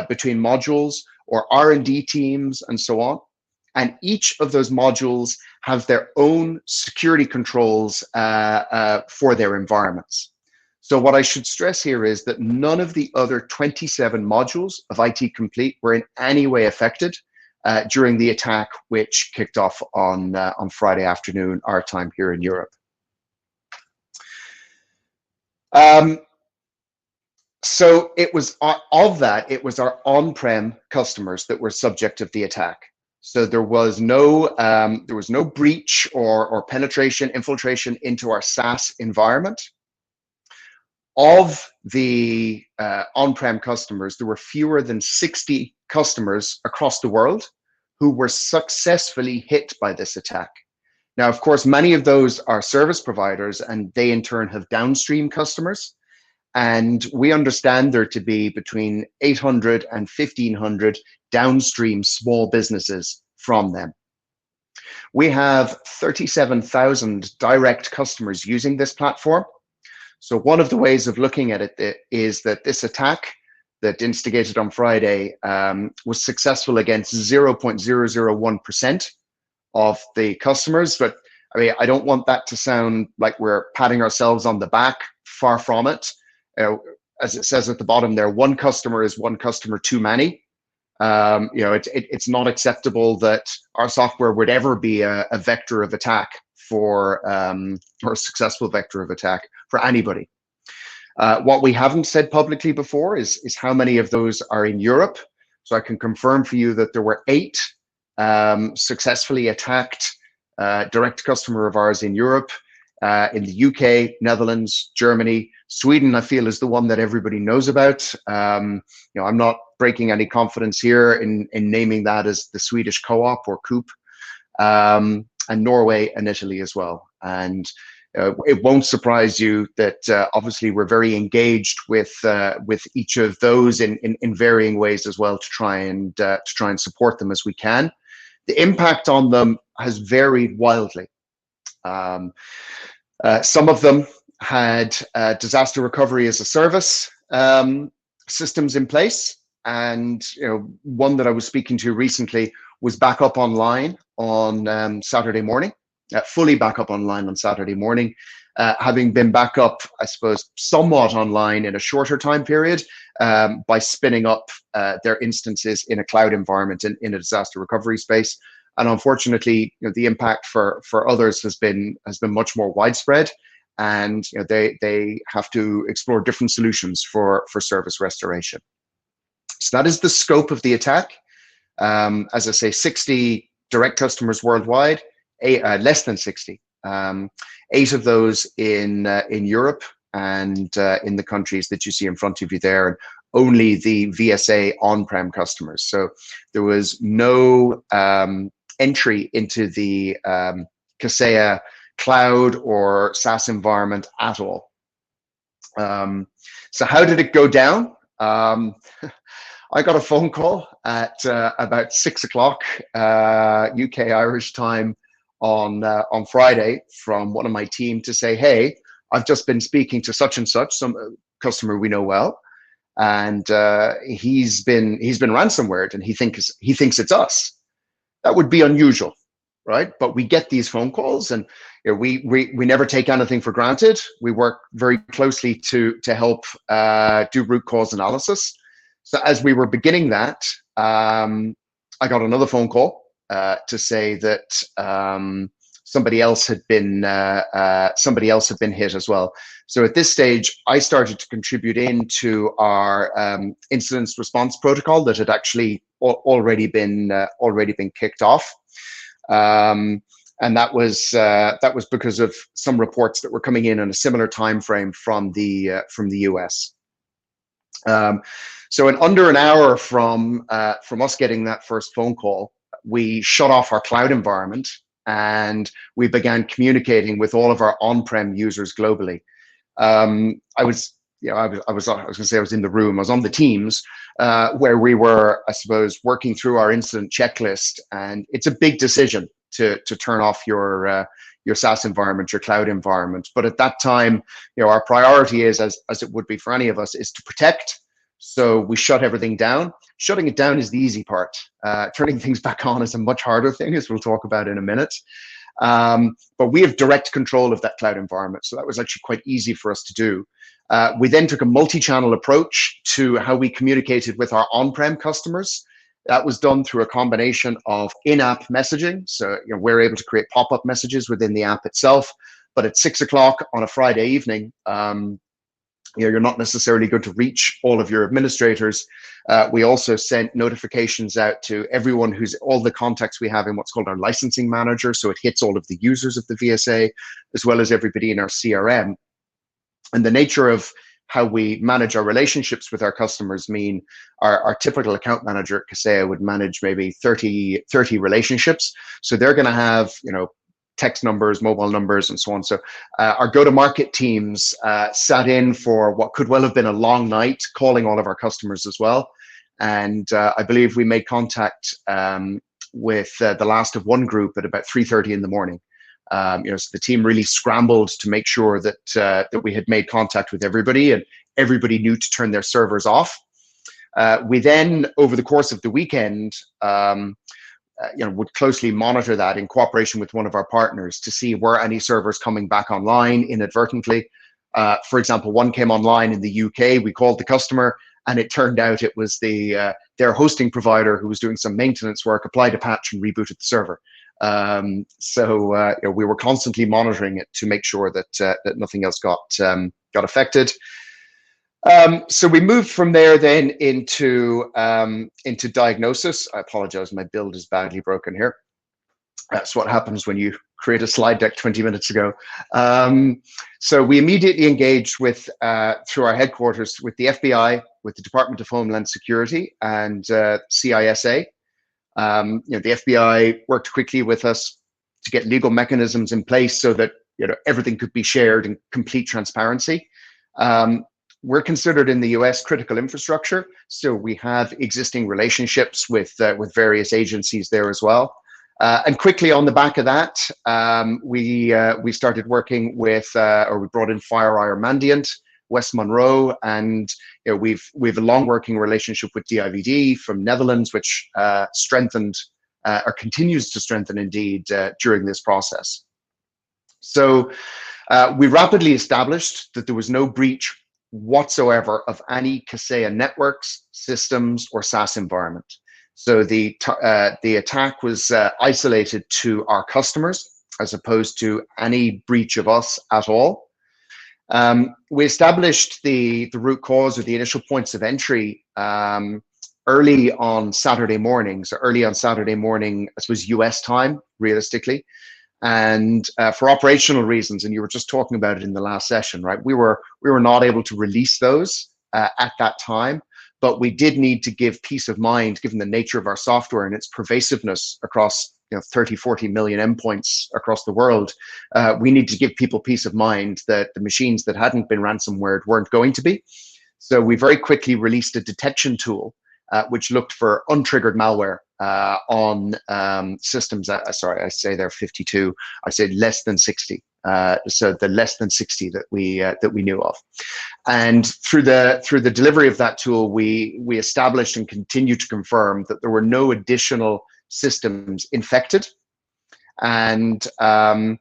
between modules or R&D teams and so on. And each of those modules have their own security controls for their environments. So what I should stress here is that none of the other 27 modules of IT Complete were in any way affected during the attack, which kicked off on Friday afternoon, our time here in Europe. So it was it was our on-prem customers that were subject of the attack. So there was no breach or penetration, infiltration into our SaaS environment. Of the on-prem customers, there were fewer than 60 customers across the world who were successfully hit by this attack. Now, of course, many of those are service providers, and they in turn have downstream customers. And we understand there to be between 800 and 1,500 downstream small businesses from them. We have 37,000 direct customers using this platform. So one of the ways of looking at it is that this attack that instigated on Friday was successful against 0.001% of the customers. But I mean, I don't want that to sound like we're patting ourselves on the back. Far from it. As it says at the bottom there, one customer is one customer too many. It's not acceptable that our software would ever be a vector of attack or a successful vector of attack for anybody. What we haven't said publicly before is how many of those are in Europe. So I can confirm for you that there were 8 successfully attacked direct customer of ours in Europe, in the UK, Netherlands, Germany. Sweden, I feel, is the one that everybody knows about. I'm not breaking any confidence here in naming that as the Swedish co-op or Coop, and Norway and Italy as well. And it won't surprise you that obviously we're very engaged with each of those in varying ways as well to try and support them as we can. The impact on them has varied wildly. Some of them had disaster recovery as a service systems in place, and one that I was speaking to recently was back up online on Saturday morning, fully back up online on Saturday morning, having been back up, I suppose, somewhat online in a shorter time period by spinning up their instances in a cloud environment in a disaster recovery space. And unfortunately, the impact for others has been much more widespread, and they have to explore different solutions for service restoration. So that is the scope of the attack. As I say, 60 direct customers worldwide, less than 60. 8 of those in Europe and in the countries that you see in front of you there, and only the VSA on-prem customers. So there was no entry into the Kaseya cloud or SaaS environment at all. So how did it go down? I got a phone call at about 6 o'clock UK Irish time on Friday from one of my team to say, hey, I've just been speaking to such and such, some customer we know well, and he's been ransomwared, and he thinks it's us. That would be unusual, right? But we get these phone calls, and we never take anything for granted. We work very closely to help do root cause analysis. So as we were beginning that, I got another phone call to say that somebody else had been hit as well. So at this stage, I started to contribute into our incident response protocol that had actually already been kicked off, and that was because of some reports that were coming in a similar time frame from the US. So in under an hour from us getting that first phone call, we shut off our cloud environment and we began communicating with all of our on-prem users globally. I was going to say I was in the room. I was on the Teams where we were, I suppose, working through our incident checklist, and it's a big decision to turn off your SaaS environment, your cloud environment. But at that time, our priority is, as it would be for any of us, is to protect. So we shut everything down. Shutting it down is the easy part. Turning things back on is a much harder thing, as we'll talk about in a minute. But we have direct control of that cloud environment, so that was actually quite easy for us to do. We then took a multi-channel approach to how we communicated with our on-prem customers. That was done through a combination of in-app messaging. So we're able to create pop-up messages within the app itself. But at 6 o'clock on a Friday evening, you're not necessarily going to reach all of your administrators. We also sent notifications out to everyone all the contacts we have in what's called our licensing manager. So it hits all of the users of the VSA, as well as everybody in our CRM. And the nature of how we manage our relationships with our customers mean our typical account manager at Kaseya would manage maybe 30 relationships. So they're going to have, text numbers, mobile numbers, and so on. So our go-to-market teams sat in for what could well have been a long night, calling all of our customers as well. And I believe we made contact with the last of one group at about 3:30 in the morning. So the team really scrambled to make sure that that we had made contact with everybody, and everybody knew to turn their servers off. We then, over the course of the weekend, would closely monitor that in cooperation with one of our partners to see were any servers coming back online inadvertently. For example, one came online in the UK. We called the customer, and it turned out it was their hosting provider who was doing some maintenance work, applied a patch and rebooted the server. So we were constantly monitoring it to make sure that that nothing else got affected. So we moved from there then into diagnosis. I apologize, my build is badly broken here. That's what happens when you create a slide deck 20 minutes ago. So we immediately engaged with through our headquarters with the FBI, with the Department of Homeland Security, and CISA. The FBI worked quickly with us to get legal mechanisms in place so that everything could be shared in complete transparency. We're considered in the US critical infrastructure, so we have existing relationships with various agencies there as well. And quickly on the back of that, we started working with, or we brought in FireEye or Mandiant, West Monroe, and we've a long working relationship with DIVD from Netherlands, which strengthened or continues to strengthen indeed during this process. So we rapidly established that there was no breach whatsoever of any Kaseya networks, systems, or SaaS environment. So the attack was isolated to our customers as opposed to any breach of us at all. We established the root cause or the initial points of entry early on Saturday morning. So early on Saturday morning, I suppose US time, realistically. And for operational reasons, and you were just talking about it in the last session, right? We were not able to release those at that time, but we did need to give peace of mind, given the nature of our software and its pervasiveness across 30, 40 million endpoints across the world. We need to give people peace of mind that the machines that hadn't been ransomware weren't going to be. So we very quickly released a detection tool which looked for untriggered malware on systems. Sorry, I say they're 52. I said less than 60. So the less than 60 that we knew of, and through the delivery of that tool, we established and continue to confirm that there were no additional systems infected, and none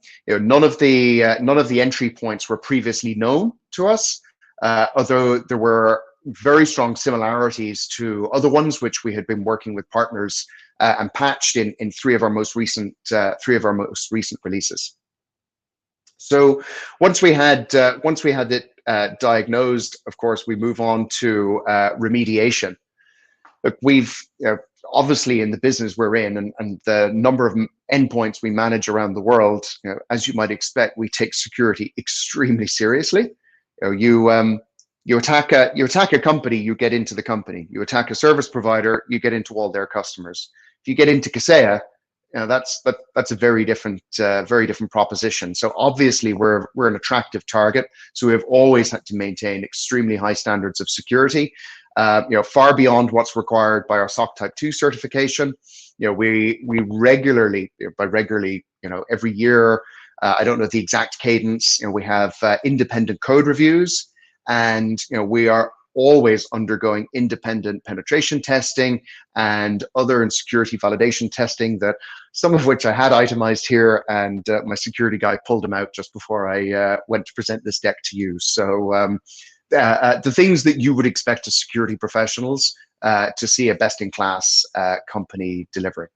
of the entry points were previously known to us, although there were very strong similarities to other ones which we had been working with partners and patched in three of our most recent releases. So once we had it diagnosed, of course, we move on to remediation. Look, we've obviously in the business we're in, and the number of endpoints we manage around the world, as you might expect, we take security extremely seriously. You attack a company, you get into the company. You attack a service provider, you get into all their customers. If you get into Kaseya, that's a very different proposition. So obviously we're an attractive target. So we have always had to maintain extremely high standards of security, far beyond what's required by our SOC Type 2 certification. We regularly, every year, I don't know the exact cadence. We have independent code reviews. And we are always undergoing independent penetration testing and other security validation testing, that some of which I had itemized here, and my security guy pulled them out just before I went to present this deck to you. So the things that you would expect as security professionals to see a best-in-class company delivering.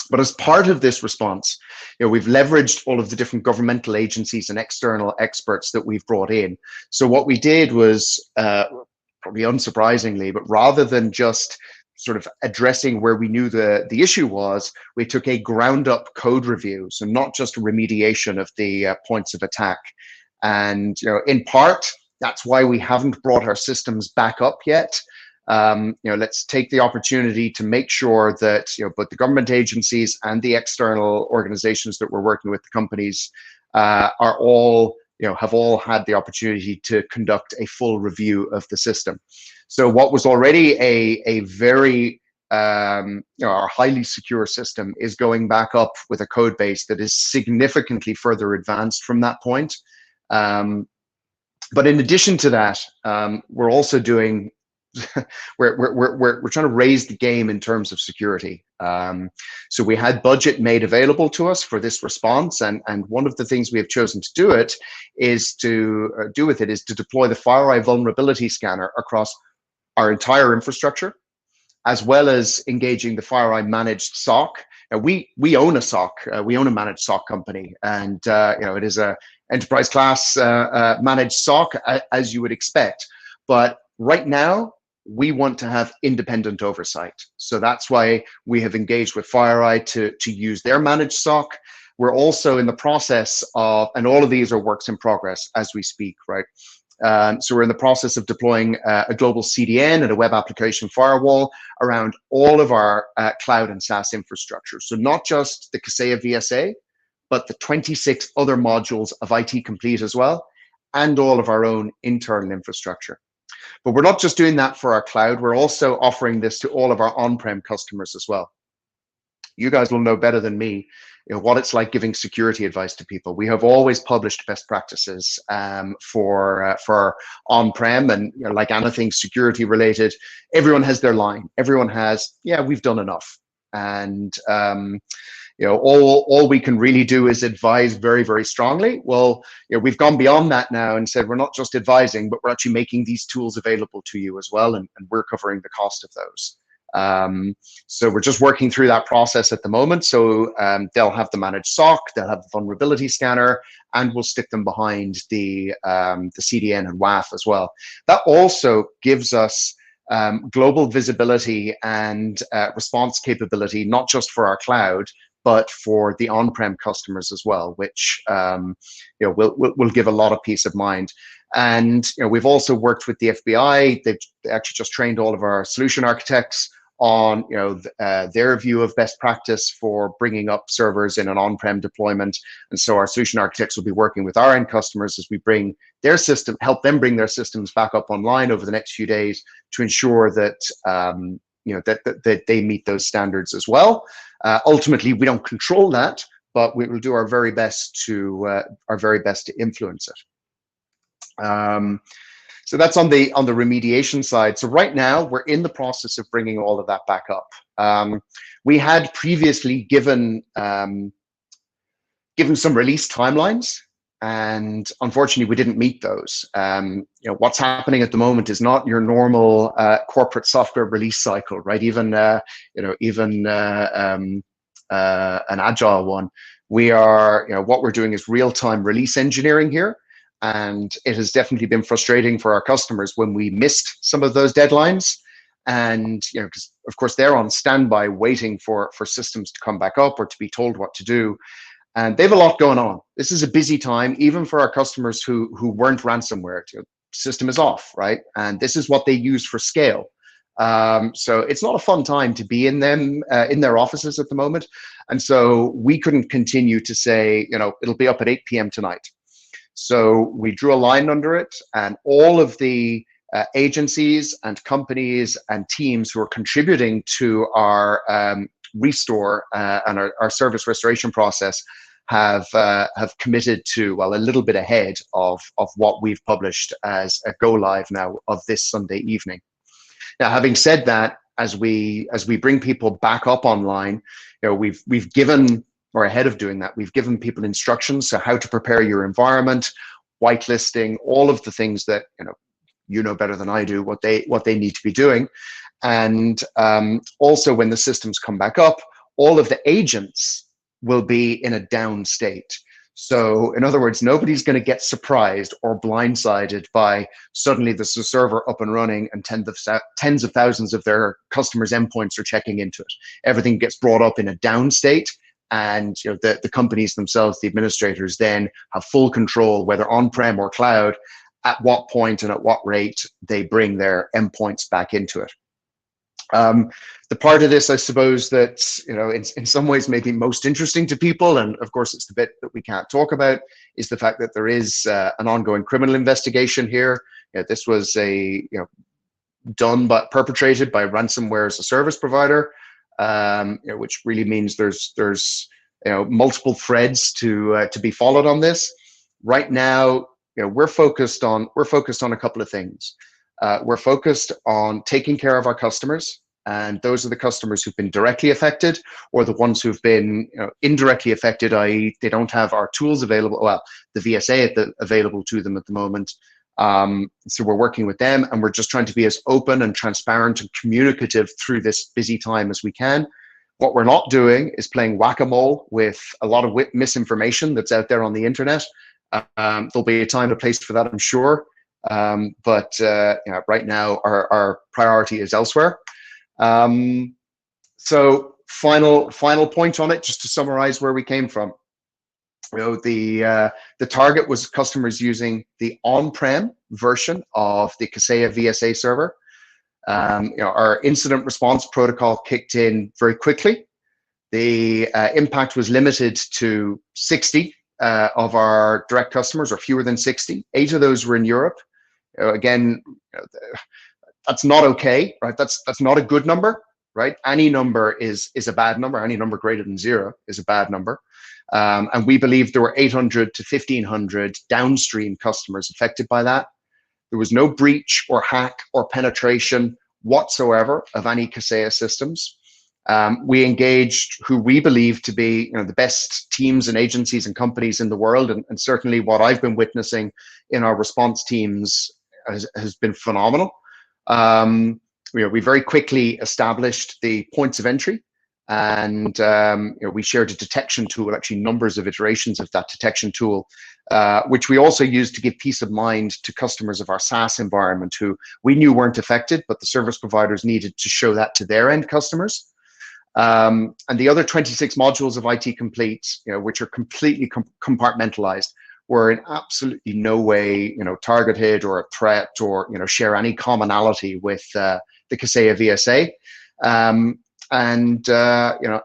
But as part of this response, we've leveraged all of the different governmental agencies and external experts that we've brought in. So what we did was, probably unsurprisingly, but rather than just sort of addressing where we knew the issue was, we took a ground-up code review. So not just a remediation of the points of attack. And in part, that's why we haven't brought our systems back up yet. Let's take the opportunity to make sure that both the government agencies and the external organizations that we're working with, the companies, are all have all had the opportunity to conduct a full review of the system. So what was already a very our highly secure system is going back up with a code base that is significantly further advanced from that point. But in addition to that, we're also doing we're trying to raise the game in terms of security. So we had budget made available to us for this response, and one of the things we have chosen to do is to deploy the FireEye vulnerability scanner across our entire infrastructure, as well as engaging the FireEye managed SOC. Now, we own a SOC, we own a managed SOC company, and it is a enterprise class managed SOC, as you would expect. But right now, we want to have independent oversight. So that's why we have engaged with FireEye to use their managed SOC. We're also in the process of, and all of these are works in progress as we speak, right? So we're in the process of deploying a global CDN and a web application firewall around all of our cloud and SaaS infrastructure. So not just the Kaseya VSA, but the 26 other modules of IT Complete as well, and all of our own internal infrastructure. But we're not just doing that for our cloud, we're also offering this to all of our on-prem customers as well. You guys will know better than me, what it's like giving security advice to people. We have always published best practices for on-prem, and like anything security related, everyone has their line. Everyone has, yeah, we've done enough. And all we can really do is advise very, very strongly. Well, we've gone beyond that now and said we're not just advising, but we're actually making these tools available to you as well, and we're covering the cost of those. So we're just working through that process at the moment. So they'll have the managed SOC, they'll have the vulnerability scanner, and we'll stick them behind the CDN and WAF as well. That also gives us global visibility and response capability, not just for our cloud, but for the on-prem customers as well, which will give a lot of peace of mind. And we've also worked with the FBI. They've actually just trained all of our solution architects on their view of best practice for bringing up servers in an on-prem deployment. And so our solution architects will be working with our end customers as we bring their system, help them bring their systems back up online over the next few days to ensure that that they meet those standards as well. Ultimately, we don't control that, but we will do our very best to influence it. So that's on the remediation side. So right now we're in the process of bringing all of that back up. We had previously given some release timelines, and unfortunately we didn't meet those. What's happening at the moment is not your normal corporate software release cycle, right? Even an agile one. We are, what we're doing is real-time release engineering here. And it has definitely been frustrating for our customers when we missed some of those deadlines. And, because of course they're on standby waiting for systems to come back up or to be told what to do. And they have a lot going on. This is a busy time, even for our customers who weren't ransomware. The system is off, right? And this is what they use for scale. So it's not a fun time to be in their offices at the moment. And so we couldn't continue to say, it'll be up at 8 p.m. tonight. So we drew a line under it, and all of the agencies and companies and teams who are contributing to our restore and our service restoration process have committed to, well, a little bit ahead of what we've published as a go live now of this Sunday evening. Now, having said that, as we bring people back up online, we've given, or ahead of doing that, we've given people instructions, so how to prepare your environment, whitelisting, all of the things that you know better than I do what they need to be doing. And also when the systems come back up, all of the agents will be in a down state. So in other words, nobody's going to get surprised or blindsided by suddenly there's a server up and running and tens of thousands of their customers' endpoints are checking into it. Everything gets brought up in a down state. And the companies themselves, the administrators, then have full control, whether on-prem or cloud, at what point and at what rate they bring their endpoints back into it. The part of this, I suppose, that in some ways may be most interesting to people, and of course it's the bit that we can't talk about, is the fact that there is an ongoing criminal investigation here. This was perpetrated by ransomware as a service provider. Which really means there's multiple threads to be followed on this. Right now, we're focused on a couple of things. We're focused on taking care of our customers, and those are the customers who've been directly affected, or the ones who've been indirectly affected, i.e. they don't have our tools available, well, the VSA available to them at the moment. So we're working with them, and we're just trying to be as open and transparent and communicative through this busy time as we can. What we're not doing is playing whack-a-mole with a lot of misinformation that's out there on the internet. There'll be a time and a place for that, I'm sure. But right now our priority is elsewhere. So final point on it, just to summarize where we came from. The target was customers using the on-prem version of the Kaseya VSA server. Our incident response protocol kicked in very quickly. The impact was limited to 60 of our direct customers, or fewer than 60. 8 of those were in Europe. Again, that's not okay, right? That's not a good number, right? Any number is a bad number. Any number greater than 0 is a bad number. And we believe there were 800 to 1,500 downstream customers affected by that. There was no breach or hack or penetration whatsoever of any Kaseya systems. We engaged who we believe to be the best teams and agencies and companies in the world, and certainly what I've been witnessing in our response teams has been phenomenal. We very quickly established the points of entry, and we shared a detection tool, actually numbers of iterations of that detection tool, which we also used to give peace of mind to customers of our SaaS environment who we knew weren't affected, but the service providers needed to show that to their end customers. And the other 26 modules of IT Complete, which are completely compartmentalized, were in absolutely no way, targeted or a threat or, share any commonality with the Kaseya VSA.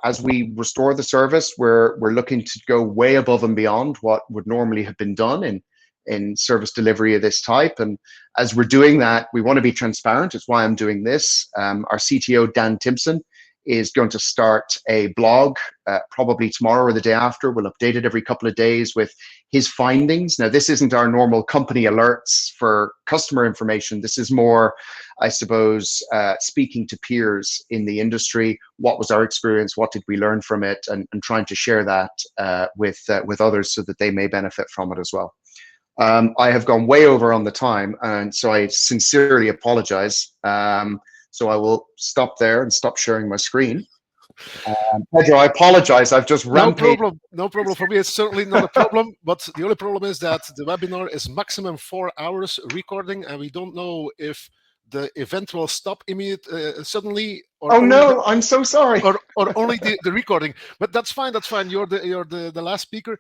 As we restore the service, we're looking to go way above and beyond what would normally have been done in service delivery of this type. And as we're doing that, we want to be transparent. It's why I'm doing this. Our CTO, Dan Timpson, is going to start a blog probably tomorrow or the day after. We'll update it every couple of days with his findings. Now, this isn't our normal company alerts for customer information. This is more, I suppose, speaking to peers in the industry. What was our experience? What did we learn from it? And trying to share that with others so that they may benefit from it as well. I have gone way over on the time, and so I sincerely apologize. So I will stop there and stop sharing my screen. Pedro, I apologize. I've just rampaged. No problem for me. It's certainly not a problem. But the only problem is that the webinar is maximum 4 hours recording, and we don't know if the event will stop suddenly. Or oh no! I'm so sorry. Or only the recording. But that's fine. That's fine. You're the last speaker.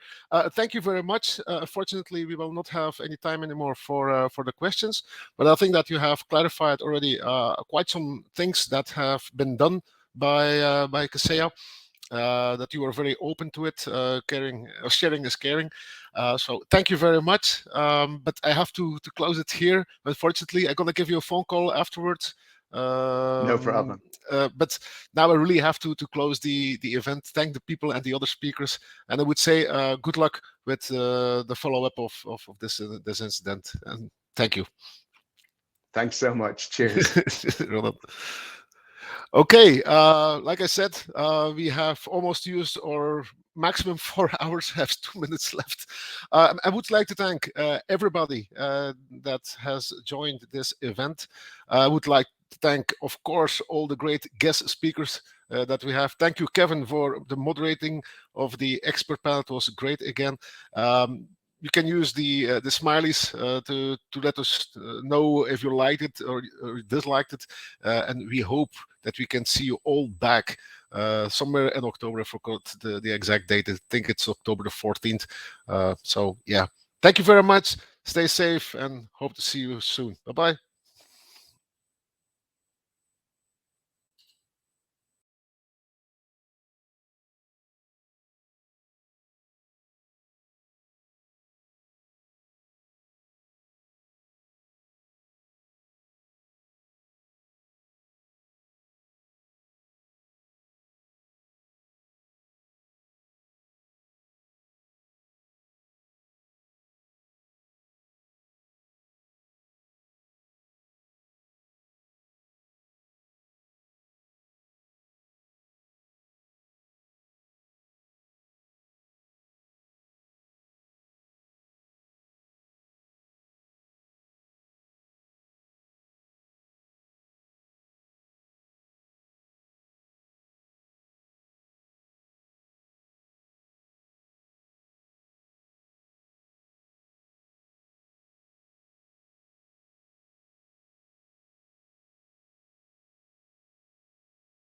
Thank you very much. Unfortunately, we will not have any time anymore for the questions. But I think that you have clarified already quite some things that have been done by Kaseya. That you are very open to it, sharing is caring. So thank you very much. But I have to close it here. Unfortunately, I'm gonna give you a phone call afterwards. No problem. But now I really have to close the event. Thank the people and the other speakers, and I would say good luck with the follow-up of this incident. And thank you. Thanks so much. Cheers. Okay, like I said, we have almost used our maximum 4 hours, have 2 minutes left. I would like to thank everybody that has joined this event. I would like to thank, of course, all the great guest speakers that we have. Thank you, Kevin, for the moderating of the expert panel. It was great again. You can use the smileys to let us know if you liked it or disliked it, and we hope that we can see you all back somewhere in October. I forgot the exact date. I think it's October the 14th. So yeah, thank you very much. Stay safe and hope to see you soon. Bye-bye.